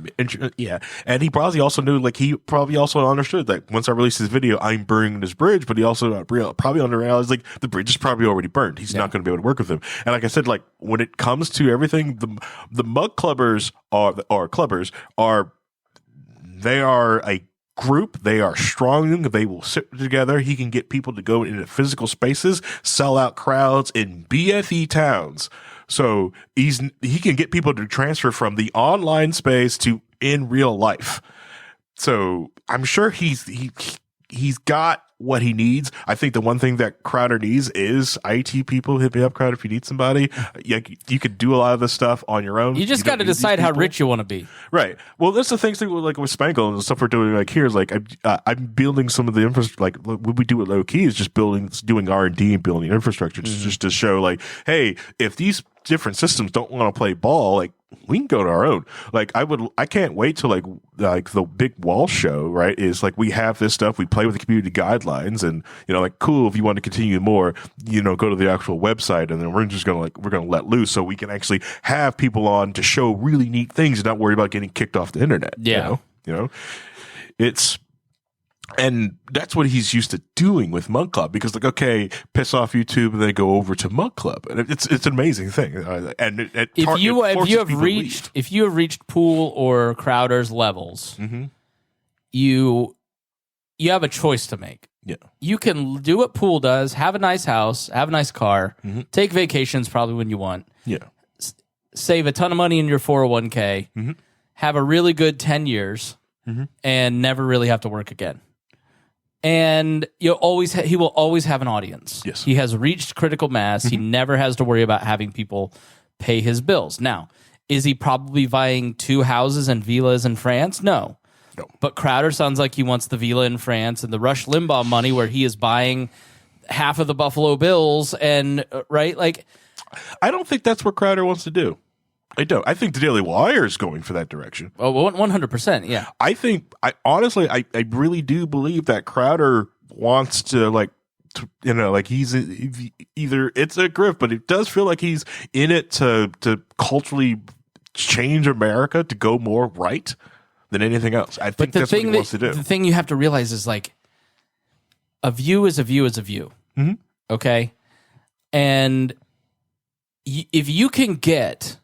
and he probably also knew, like, he probably also understood that once I release this video, I'm burning this bridge. But he also probably realized, like, the bridge is probably already burned. He's not going to be able to work with him. And like I said, like, when it comes to everything, the mug clubbers they are a group. They are strong. They will sit together. He can get people to go into physical spaces, sell out crowds in BFE towns. So he can get people to transfer from the online space to in real life. So I'm sure he's got what he needs. I think the one thing that Crowder needs is IT people. Hit me up, Crowder, if you need somebody. You could do a lot of this stuff on your own. You just got to decide how rich you want to be. Right. Well, that's the thing, like with Spangle and the stuff we're doing, like, here is, like, I'm building some of the infrastructure. Like, what we do at Low Key is just doing R&D and building infrastructure just to show, like, hey, if these different systems don't want to play ball, like, we can go to our own. Like, I can't wait till like the big WAL show, right? Is like, we have this stuff, we play with the community guidelines, and, you know, like, cool, if you want to continue more, you know, go to the actual website, and then we're gonna let loose so we can actually have people on to show really neat things and not worry about getting kicked off the internet. Yeah. You know? And that's what he's used to doing with Mug Club, because, like, okay, piss off YouTube and then go over to Mug Club, and it's an amazing thing. And if you have reached Pool or Crowder's levels, you have a choice to make. Yeah, you can do what Pool does: have a nice house, have a nice car, take vacations probably when you want. Yeah, save a ton of money in your 401k, have a really good 10 years, and never really have to work again. And he will always have an audience. Yes. He has reached critical mass. He never has to worry about having people pay his bills. Now, is he probably buying 2 houses and villas in France? No. But Crowder sounds like he wants the villa in France and the Rush Limbaugh money, where he is buying half of the Buffalo Bills, and right? Like, I don't think that's what Crowder wants to do. I don't. I think the Daily Wire is going for that direction. Oh, 100%. Yeah. I honestly really do believe that Crowder wants to, like, he's either it's a grift, but it does feel like he's in it to culturally change America to go more right than anything else. I think that's what he wants to do. The thing you have to realize is, like, a view is a view is a view. Okay? And if you can get...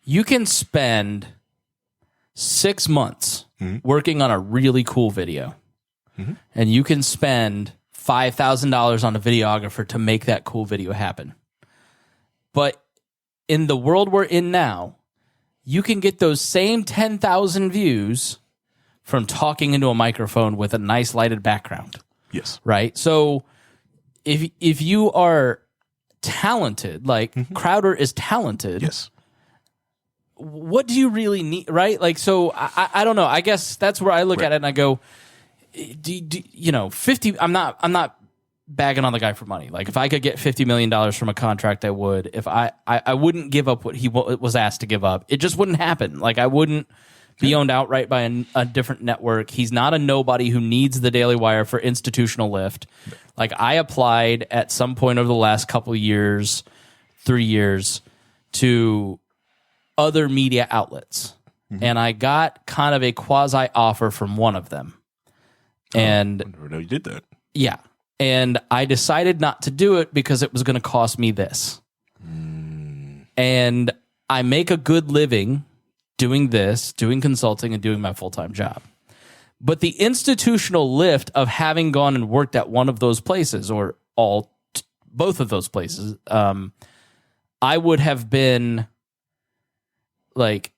you can spend 6 months working on a really cool video, and you can spend $5,000 on a videographer to make that cool video happen. But in the world we're in now, you can get those same 10,000 views from talking into a microphone with a nice lighted background. Yes. Right? So if you are talented, like Crowder is talented. Yes. What do you really need, right? Like, so I don't know. I guess that's where I look at it and I go, 50. I'm not bagging on the guy for money. Like if I could get $50 million from a contract, I would. If I wouldn't give up what he was asked to give up. It just wouldn't happen. Like I wouldn't be owned outright by a different network. He's not a nobody who needs the Daily Wire for institutional lift. Like I applied at some point over the last couple of years, 3 years, to other media outlets. And I got kind of a quasi offer from one of them. And I never know you did that. Yeah. And I decided not to do it because it was going to cost me this. And I make a good living doing this, doing consulting, and doing my full-time job. But the institutional lift of having gone and worked at one of those places, or both of those places, I would have been like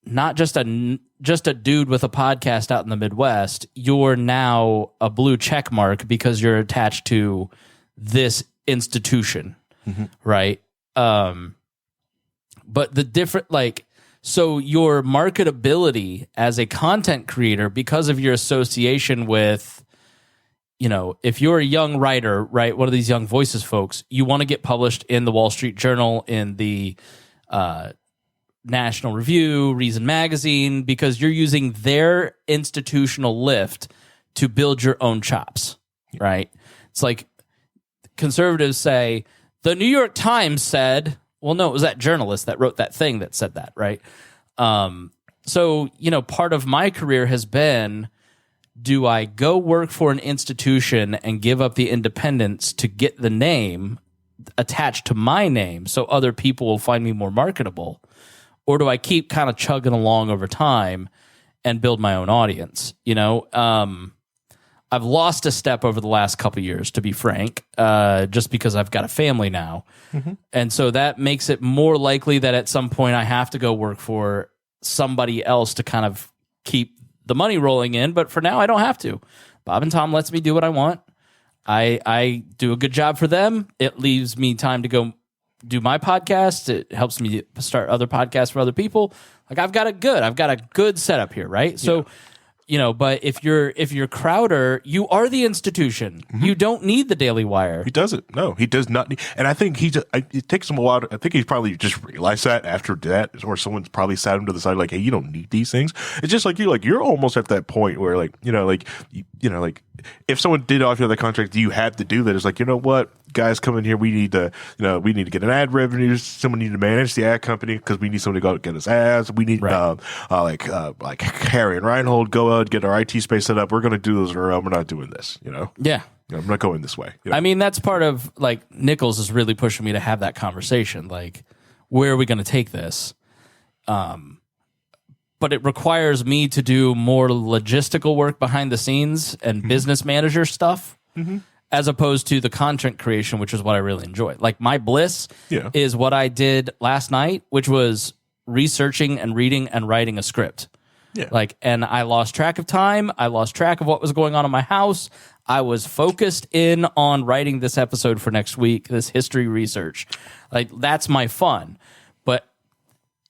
not just a dude with a podcast out in the Midwest. You're now a blue check mark because you're attached to this institution, right? But the different, like, so your marketability as a content creator, because of your association with, you know, if you're a young writer, right, one of these young voices folks, you want to get published in the Wall Street Journal, in the National Review, Reason Magazine, because you're using their institutional lift to build your own chops, right? It's like conservatives say, the New York Times said, well, no, it was that journalist that wrote that thing that said that, right? So, you know, part of my career has been, do I go work for an institution and give up the independence to get the name attached to my name so other people will find me more marketable? Or do I keep kind of chugging along over time and build my own audience? You know, I've lost a step over the last couple of years, to be frank, just because I've got a family now. And so that makes it more likely that at some point I have to go work for somebody else to kind of keep the money rolling in. But for now, I don't have to. Bob and Tom lets me do what I want. I do a good job for them. It leaves me time to go do my podcast. It helps me start other podcasts for other people. Like I've got a good setup here, right? So, you know, but if you're Crowder, you are the institution. You don't need the Daily Wire. He doesn't. No, he does not need. And I think it takes him a while. I think he's probably just realized that after that, or someone's probably sat him to the side like, hey, you don't need these things. It's just like you're almost at that point where like, like if someone did offer you the contract, you had to do that. It's like, you know what, guys, come in here. We need to get an ad revenue. Someone need to manage the ad company because we need someone to go out and get us ads. We need like Harry and Reinhold go out, get our IT space set up. We're going to do this, or we're not doing this. You know? Yeah. I'm not going this way. You know? I mean, that's part of like Nichols is really pushing me to have that conversation. Like, where are we going to take this? But it requires me to do more logistical work behind the scenes and business manager stuff, as opposed to the content creation, which is what I really enjoy. Like my bliss is what I did last night, which was researching and reading and writing a script. Yeah. Like, and I lost track of time. I lost track of what was going on in my house. I was focused in on writing this episode for next week, this history research. Like, that's my fun. But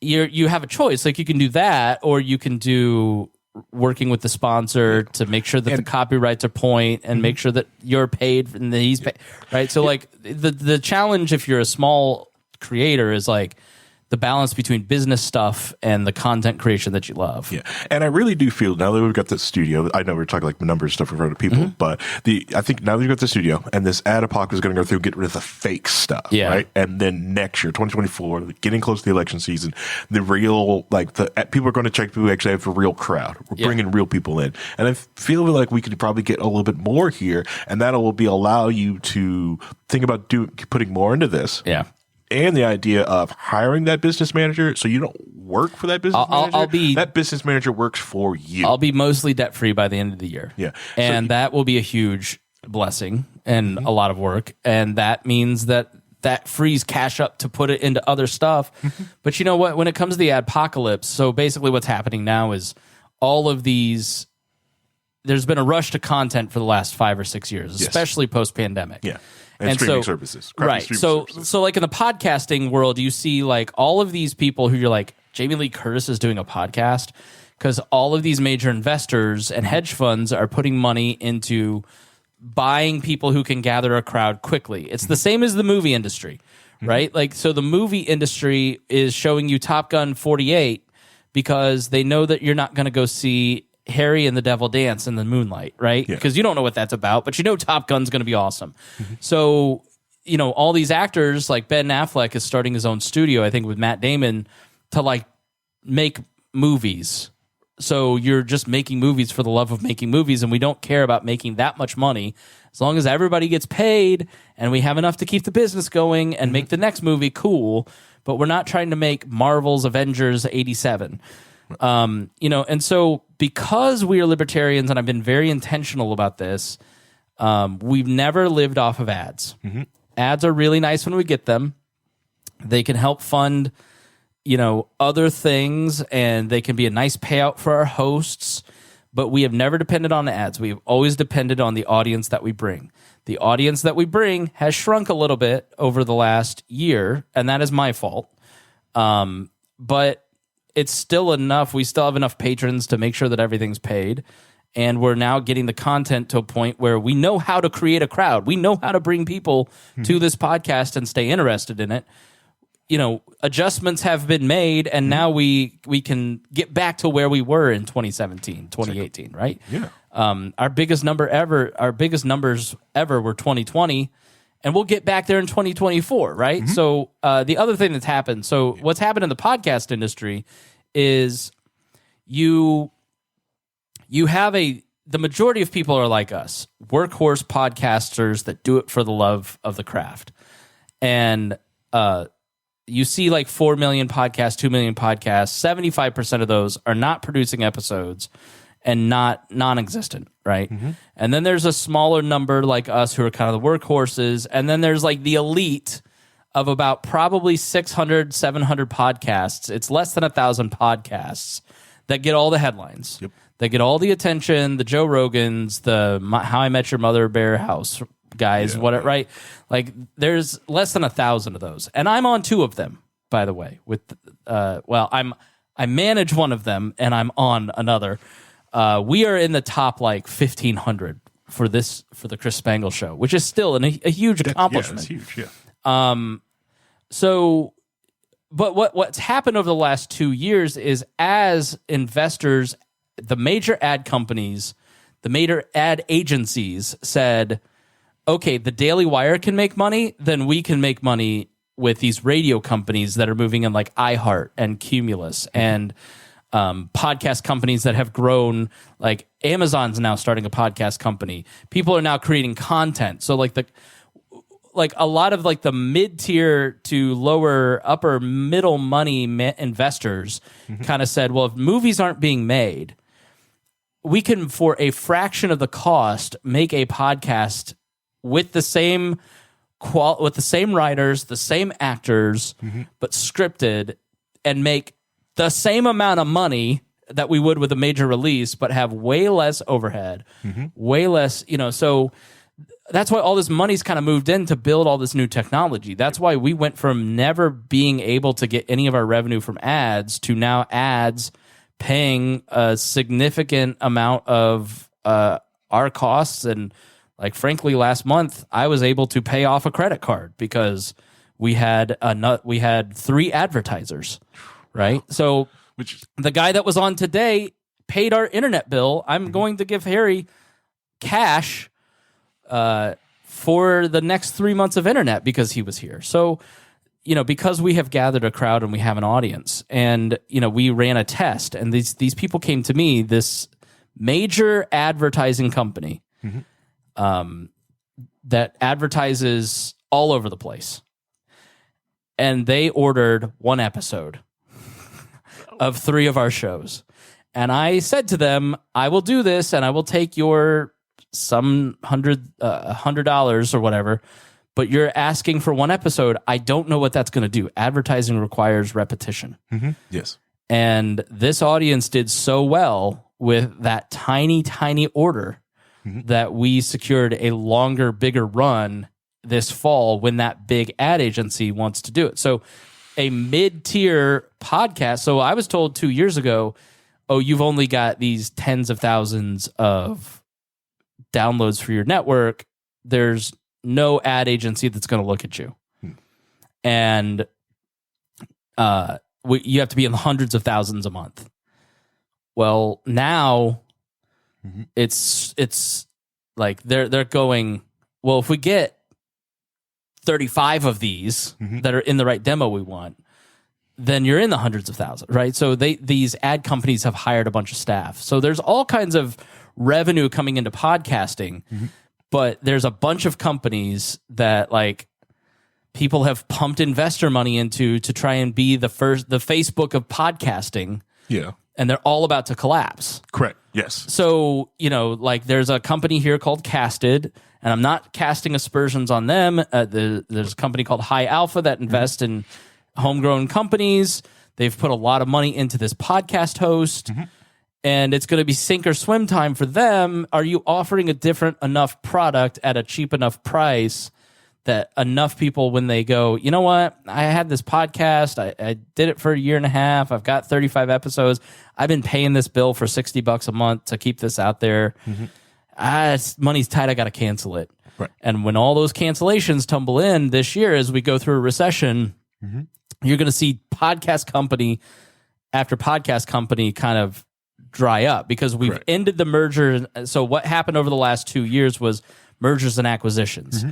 you have a choice. Like, you can do that, or you can do working with the sponsor to make sure that the copyrights are point and make sure that you're paid and that he's paid, right? So, like, the challenge if you're a small creator is, like, the balance between business stuff and the content creation that you love. Yeah. And I really do feel now that we've got the studio, I know we're talking like numbers stuff in front of people, but I think now that we've got the studio and this ad apocalypse is going to go through and get rid of the fake stuff, right? And then next year, 2024, getting close to the election season, the real, like people are going to check people who actually have a real crowd. We're bringing real people in. And I feel like we could probably get a little bit more here, and that will allow you to think about putting more into this. Yeah. And the idea of hiring that business manager, so you don't work for that business manager. That business manager works for you. I'll be mostly debt-free by the end of the year. Yeah. And that will be a huge blessing and a lot of work. And that means that frees cash up to put it into other stuff. But you know what? When it comes to the adpocalypse, so basically what's happening now is all of these, there's been a rush to content for the last 5 or 6 years, especially post-pandemic. Yeah. And streaming services. Right. So like in the podcasting world, you see like all of these people who you're like, Jamie Lee Curtis is doing a podcast, because all of these major investors and hedge funds are putting money into buying people who can gather a crowd quickly. It's the same as the movie industry, right? Like, so the movie industry is showing you Top Gun 48 because they know that you're not going to go see Harry and the Devil Dance in the moonlight, right? Because you don't know what that's about, but you know Top Gun's going to be awesome. So, you know, all these actors, like Ben Affleck is starting his own studio, I think, with Matt Damon to like make movies. So you're just making movies for the love of making movies, and we don't care about making that much money. As long as everybody gets paid and we have enough to keep the business going and make the next movie cool, but we're not trying to make Marvel's Avengers 87. You know, and so because we are libertarians, and I've been very intentional about this, we've never lived off of ads. Ads are really nice when we get them. They can help fund, you know, other things, and they can be a nice payout for our hosts, but we have never depended on the ads. We have always depended on the audience that we bring. The audience that we bring has shrunk a little bit over the last year, and that is my fault. But it's still enough. We still have enough patrons to make sure that everything's paid, and we're now getting the content to a point where we know how to create a crowd. We know how to bring people to this podcast and stay interested in it. You know, adjustments have been made, and now we can get back to where we were in 2017, 2018, right? Yeah. Our biggest numbers ever were 2020, and we'll get back there in 2024, right? So the other thing that's happened, what's happened in the podcast industry is you have the majority of people are like us, workhorse podcasters that do it for the love of the craft. And you see like 4 million podcasts, 2 million podcasts, 75% of those are not producing episodes and non-existent, right? And then there's a smaller number like us who are kind of the workhorses, and then there's like the elite of about probably 600, 700 podcasts. It's less than 1,000 podcasts that get all the headlines. They get all the attention, the Joe Rogans, the How I Met Your Mother Bear House guys, whatever, right? Like, there's less than 1,000 of those, and I'm on 2 of them, by the way. With I manage one of them, and I'm on another. We are in the top like 1,500 for the Chris Spangle show, which is still a huge accomplishment. Yeah, it's huge. Yeah. So, but what's happened over the last 2 years is, as investors, the major ad companies, the major ad agencies said, okay, the Daily Wire can make money, then we can make money with these radio companies that are moving in, like iHeart and Cumulus and podcast companies that have grown. Like Amazon's now starting a podcast company. People are now creating content. So like a lot of like the mid-tier to lower upper middle money investors kind of said, well, if movies aren't being made, we can, for a fraction of the cost, make a podcast with the same with the same writers, the same actors, but scripted, and make the same amount of money that we would with a major release, but have way less overhead, way less, you know. So that's why all this money's kind of moved in to build all this new technology. That's why we went from never being able to get any of our revenue from ads to now ads paying a significant amount of our costs. And like, frankly, last month I was able to pay off a credit card because we had 3 advertisers, right? So the guy that was on today paid our internet bill. I'm going to give Harry cash for the next 3 months of internet because he was here. So, you know, because we have gathered a crowd and we have an audience, and, you know, we ran a test, and these people came to me, this major advertising company that advertises all over the place, and they ordered 1 episode of 3 of our shows. And I said to them, I will do this, and I will take your some $100 or whatever, but you're asking for 1 episode. I don't know what that's going to do. Advertising requires repetition. Yes. And this audience did so well with that tiny, tiny order that we secured a longer, bigger run this fall when that big ad agency wants to do it. So a mid-tier podcast. So I was told 2 years ago, oh, you've only got these tens of thousands of downloads for your network, there's no ad agency that's going to look at you. And you have to be in the hundreds of thousands a month. Well, now it's like they're going, well, if we get 35 of these that are in the right demo we want, then you're in the hundreds of thousands, right? So these ad companies have hired a bunch of staff. So there's all kinds of revenue coming into podcasting, but there's a bunch of companies that like people have pumped investor money into to try and be the Facebook of podcasting. Yeah. And they're all about to collapse. Correct. Yes. So, like there's a company here called Casted, and I'm not casting aspersions on them. There's a company called High Alpha that invests in homegrown companies. They've put a lot of money into this podcast host, and it's going to be sink or swim time for them. Are you offering a different enough product at a cheap enough price that enough people, when they go, you know what, I had this podcast, I did it for a year and a half, I've got 35 episodes, I've been paying this bill for $60 a month to keep this out there. Money's tight, I got to cancel it. Right. And when all those cancellations tumble in this year as we go through a recession, you're going to see podcast company after podcast company kind of dry up because we've ended the merger. So what happened over the last 2 years was mergers and acquisitions.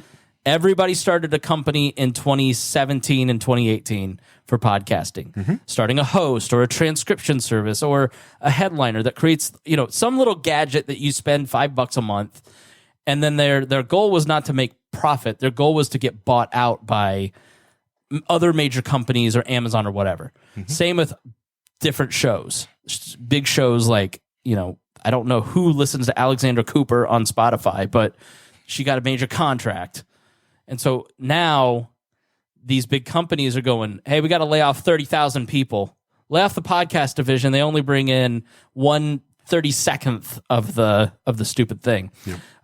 Everybody started a company in 2017 and 2018 for podcasting, starting a host or a transcription service or a headliner that creates, some little gadget that you spend $5 a month. And then their goal was not to make profit. Their goal was to get bought out by other major companies or Amazon or whatever. Same with different shows, big shows like, I don't know who listens to Alexandra Cooper on Spotify, but she got a major contract. And so now these big companies are going, hey, we got to lay off 30,000 people. Lay off the podcast division. They only bring in 1/32 of the stupid thing,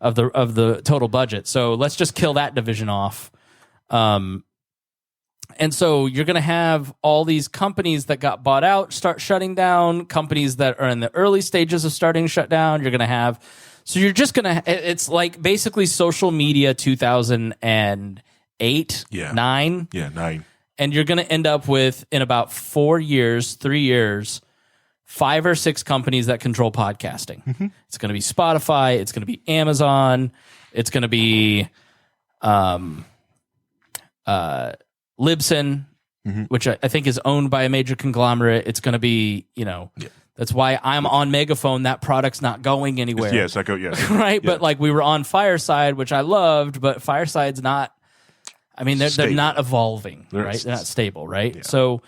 of the total budget. So let's just kill that division off. And so you're going to have all these companies that got bought out start shutting down, companies that are in the early stages of starting to shut down. You're going to have... So you're just going to, it's like basically social media 2008, 9. Yeah, 9. And you're going to end up with, in about 3 years, 5 or 6 companies that control podcasting. It's going to be Spotify. It's going to be Amazon. It's going to be Libsyn, which I think is owned by a major conglomerate. It's going to be, that's why I'm on Megaphone. That product's not going anywhere. Yes, right? Yeah. But like we were on Fireside, which I loved, but Fireside's not. I mean, they're not evolving, right? They're not stable, right? Yeah. So,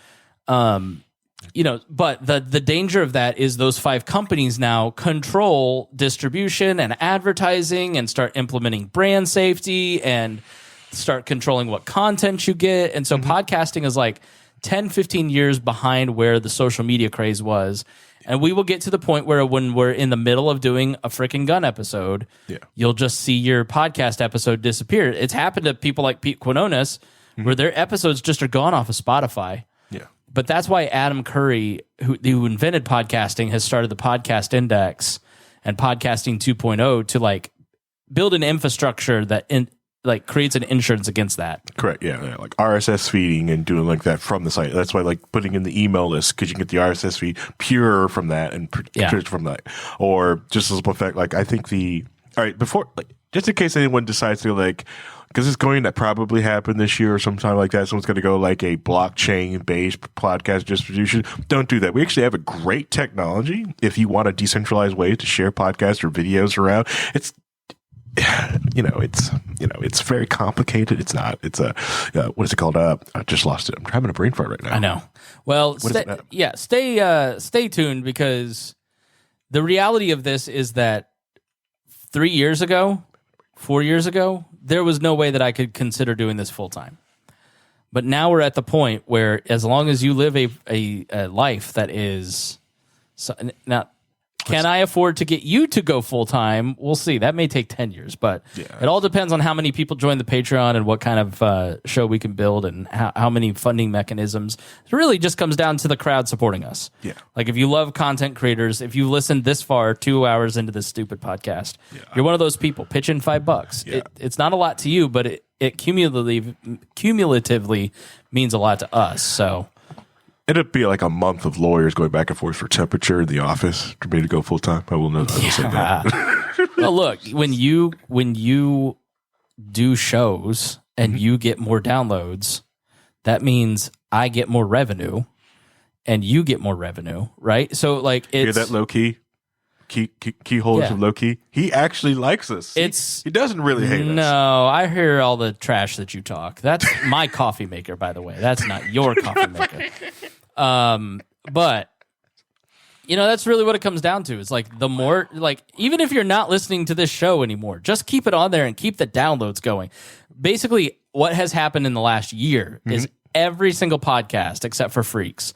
but the danger of that is those 5 companies now control distribution and advertising and start implementing brand safety and start controlling what content you get. And so podcasting is like 10, 15 years behind where the social media craze was. And we will get to the point where when we're in the middle of doing a freaking gun episode, you'll just see your podcast episode disappear. It's happened to people like Pete Quinones, where their episodes just are gone off of Spotify. Yeah. But that's why Adam Curry, who invented podcasting, has started the Podcast Index and Podcasting 2.0 to like build an infrastructure that creates an insurance against that. Correct. Yeah. Like RSS feeding and doing like that from the site. That's why like putting in the email list, because you can get the RSS feed pure from that and from that. Or just as a fact, like I think before, like, just in case anyone decides to like, because it's going to probably happen this year or sometime like that. Someone's going to go like a blockchain-based podcast distribution. Don't do that. We actually have a great technology if you want a decentralized way to share podcasts or videos around. It's very complicated. It's not. It's what is it called? I just lost it. I'm having a brain fart right now. I know. Well, stay tuned, because the reality of this is that 4 years ago, there was no way that I could consider doing this full time. But now we're at the point where, as long as you live a life that is not. Can I afford to get you to go full time? We'll see. That may take 10 years, but it all depends on how many people join the Patreon and what kind of show we can build and how many funding mechanisms. It really just comes down to the crowd supporting us. Yeah. Like if you love content creators, if you listened this far, 2 hours into this stupid podcast, you're one of those people. Pitch in $5. Yeah. It's not a lot to you, but it cumulatively means a lot to us. So. It'd be like a month of lawyers going back and forth for temperature in the office for me to go full time. I will not say that. Well, look, when you do shows and you get more downloads, that means I get more revenue and you get more revenue, right? So like it's hear that low key? Key holders of low key. He actually likes us. He doesn't really hate us. No, I hear all the trash that you talk. That's my coffee maker, by the way. That's not your coffee maker. But that's really what it comes down to. It's like the more, like, even if you're not listening to this show anymore, just keep it on there and keep the downloads going. Basically, what has happened in the last year is every single podcast, except for Freaks,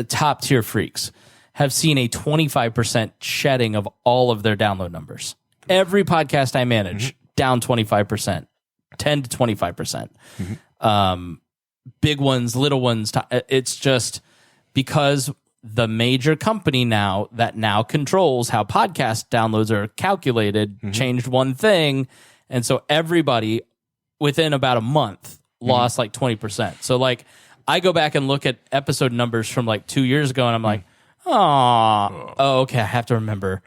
top tier Freaks, have seen a 25% shedding of all of their download numbers. Every podcast I manage, down 25%, 10 to 25%. Big ones, little ones. It's just because the major company that controls how podcast downloads are calculated changed one thing. And so everybody within about a month lost like 20%. So like I go back and look at episode numbers from like 2 years ago and I'm like, oh, okay. I have to remember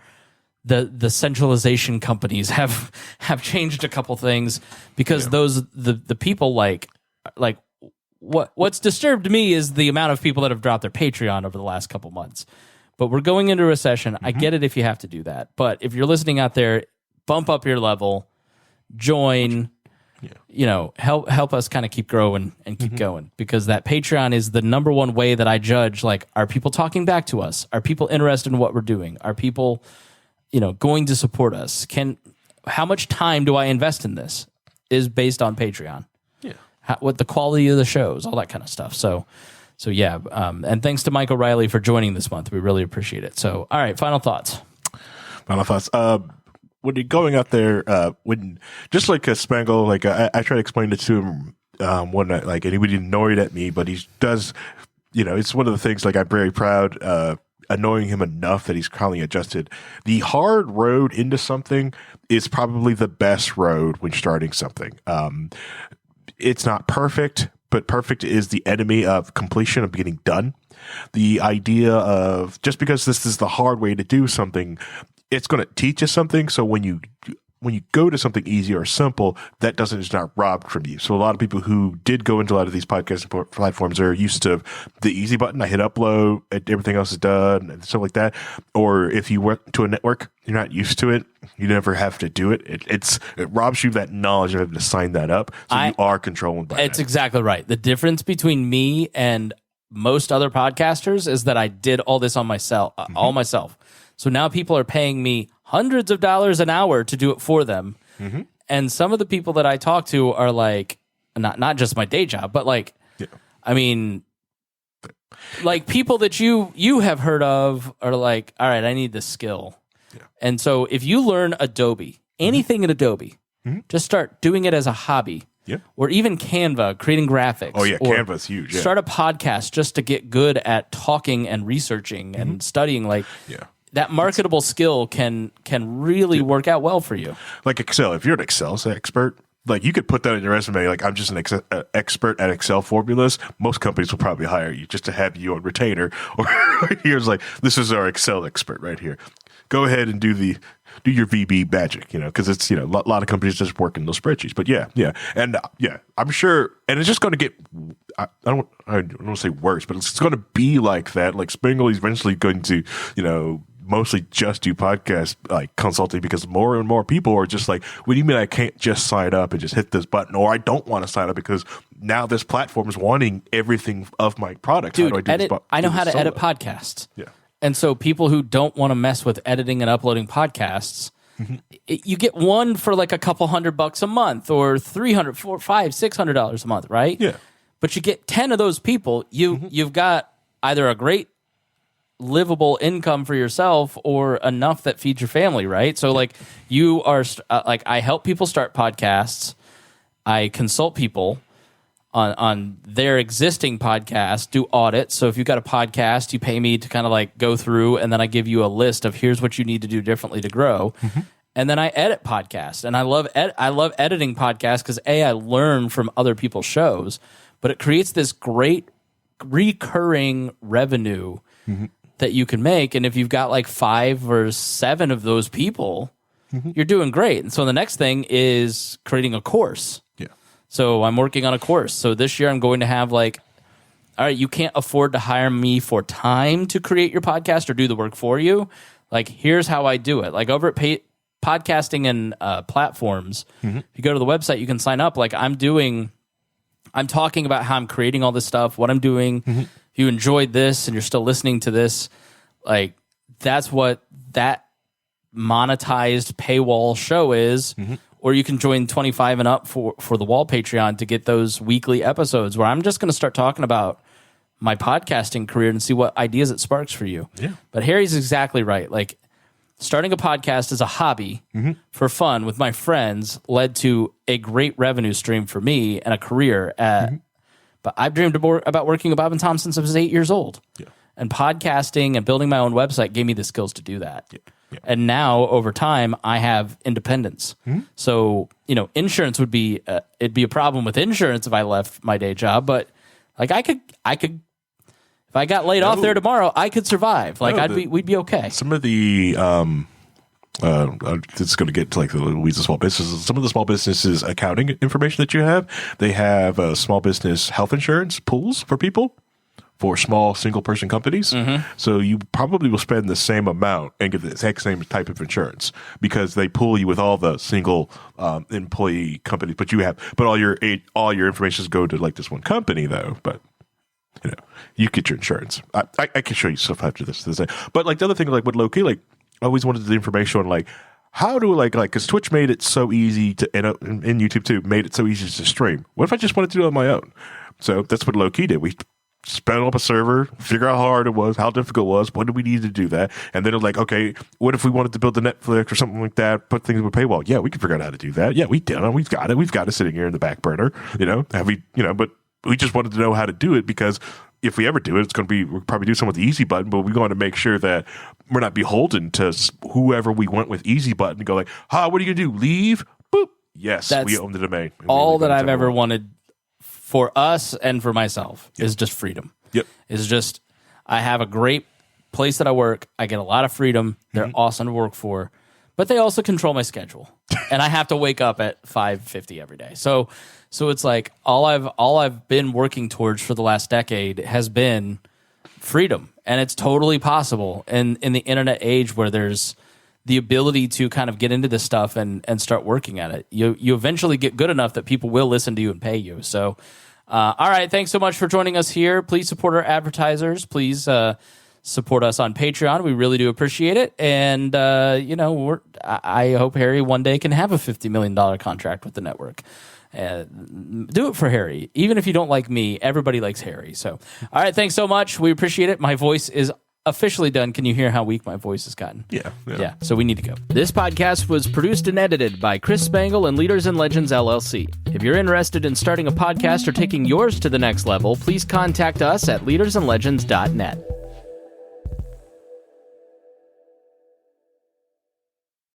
the centralization companies have changed a couple things because the people like what's disturbed me is the amount of people that have dropped their Patreon over the last couple months. But we're going into a recession. I get it if you have to do that. But if you're listening out there, bump up your level, join, help us kind of keep growing and keep going, because that Patreon is the number one way that I judge, like, are people talking back to us? Are people interested in what we're doing? Are people, going to support us? How much time do I invest in this is based on Patreon. What the quality of the shows, all that kind of stuff. So yeah. And thanks to Mike O'Reilly for joining this month. We really appreciate it. So, all right, final thoughts. When you're going out there, just like a Spangle, like I try to explain it to him one night, like, and he would be annoyed at me, but he does, it's one of the things, like, I'm very proud, annoying him enough that he's finally adjusted. The hard road into something is probably the best road when starting something. It's not perfect, but perfect is the enemy of completion, of getting done. The idea of, just because this is the hard way to do something, it's going to teach you something. So when you go to something easy or simple, that is not robbed from you. So a lot of people who did go into a lot of these podcast platforms are used to the easy button. I hit upload, everything else is done, and stuff like that. Or if you work to a network, you're not used to it. You never have to do it. It robs you of that knowledge of having to sign that up. So you are controlled by it. It's exactly right. The difference between me and most other podcasters is that I did all this on myself, all myself. So now people are paying me hundreds of dollars an hour to do it for them. And some of the people that I talk to are like, not just my day job, but like, I mean, like people that you have heard of are like, all right, I need this skill. And so if you learn Adobe, anything in Adobe, just start doing it as a hobby. Or even Canva, creating graphics. Oh, yeah, Canva's huge. Start a podcast just to get good at talking and researching and studying. Like, that marketable skill can really work out well for you. Like Excel. If you're an Excel expert, like, you could put that in your resume. Like, I'm just an expert at Excel formulas. Most companies will probably hire you just to have you on retainer. Or here's like, this is our Excel expert right here. Go ahead and do your VB magic, because it's, a lot of companies just work in those spreadsheets. But and I'm sure, and it's just going to get, I don't want to say worse, but it's going to be like that. Like, Spangle is eventually going to, mostly just do podcast like consulting, because more and more people are just like, what do you mean I can't just sign up and just hit this button? Or I don't want to sign up because now this platform is wanting everything of my product. Dude, I know how to edit podcasts. And so people who don't want to mess with editing and uploading podcasts, you get one for like a couple $100 a month, or $300, $400, $500, $600 a month, right? Yeah. But you get 10 of those people, you've got either a great livable income for yourself or enough that feeds your family, right? So like you are like I help people start podcasts. I consult people on their existing podcast, do audits. So if you've got a podcast, you pay me to kind of like go through, and then I give you a list of here's what you need to do differently to grow. And then I edit podcasts, and I love editing podcasts because I learn from other people's shows, but it creates this great recurring revenue that you can make. And if you've got like 5 or 7 of those people, you're doing great. And so the next thing is creating a course. So I'm working on a course. So this year I'm going to have like, all right, you can't afford to hire me for time to create your podcast or do the work for you. Like, here's how I do it. Like over at podcasting and platforms, if you go to the website, you can sign up. Like I'm talking about how I'm creating all this stuff, what I'm doing. If you enjoyed this and you're still listening to this, like that's what that monetized paywall show is. Or you can join 25 and up for the WAL Patreon to get those weekly episodes where I'm just going to start talking about my podcasting career and see what ideas it sparks for you. Yeah. But Harry's exactly right. Like starting a podcast as a hobby for fun with my friends led to a great revenue stream for me and a career. But I've dreamed about working at Bob and Tom since I was 8 years old. Yeah. And podcasting and building my own website gave me the skills to do that. Yeah. Yeah. And now, over time, I have independence. So, insurance would be it'd be a problem with insurance if I left my day job. But like, I could, if I got laid off there tomorrow, I could survive. Like, we'd be okay. Some of the it's going to get to like the weeds of small businesses. Some of the small businesses accounting information that you have, they have small business health insurance pools for people. For small single-person companies. So you probably will spend the same amount and get the exact same type of insurance because they pool you with all the single employee companies. But all your information go to like this one company though. But you get your insurance. I can show you stuff after this. But like the other thing, like with low-key, like I always wanted the information on like how do because Twitch made it so easy to and YouTube too made it so easy to stream. What if I just wanted to do it on my own? So that's what low-key did. We spin up a server, figure out how hard it was, how difficult it was, what do we need to do that? And then it's like, okay, what if we wanted to build the Netflix or something like that, put things with paywall? Yeah, we can figure out how to do that. Yeah, we did. We've got it. We've got it sitting here in the back burner, but we just wanted to know how to do it because if we ever do it, we'll probably do some with the easy button, but we want to make sure that we're not beholden to whoever we want with easy button and go like, what are you going to do? Leave? Boop. Yes, we own the domain. All that I've ever wanted for us and for myself is just freedom. Is just I have a great place that I work. I get a lot of freedom. They're awesome to work for, but they also control my schedule, and I have to wake up at 5:50 every day. So it's like all I've been working towards for the last decade has been freedom, and it's totally possible. And in the internet age where there's the ability to kind of get into this stuff and start working at it, you eventually get good enough that people will listen to you and pay you. So, all right, thanks so much for joining us here. Please support our advertisers. Please support us on Patreon. We really do appreciate it. And, I hope Harry one day can have a $50 million contract with the network. Do it for Harry. Even if you don't like me, everybody likes Harry. So, all right, thanks so much. We appreciate it. My voice is officially done. Can you hear how weak my voice has gotten? Yeah. So we need to go. This podcast was produced and edited by Chris Spangle and Leaders and Legends LLC. If you're interested in starting a podcast or taking yours to the next level, please contact us at leadersandlegends.net.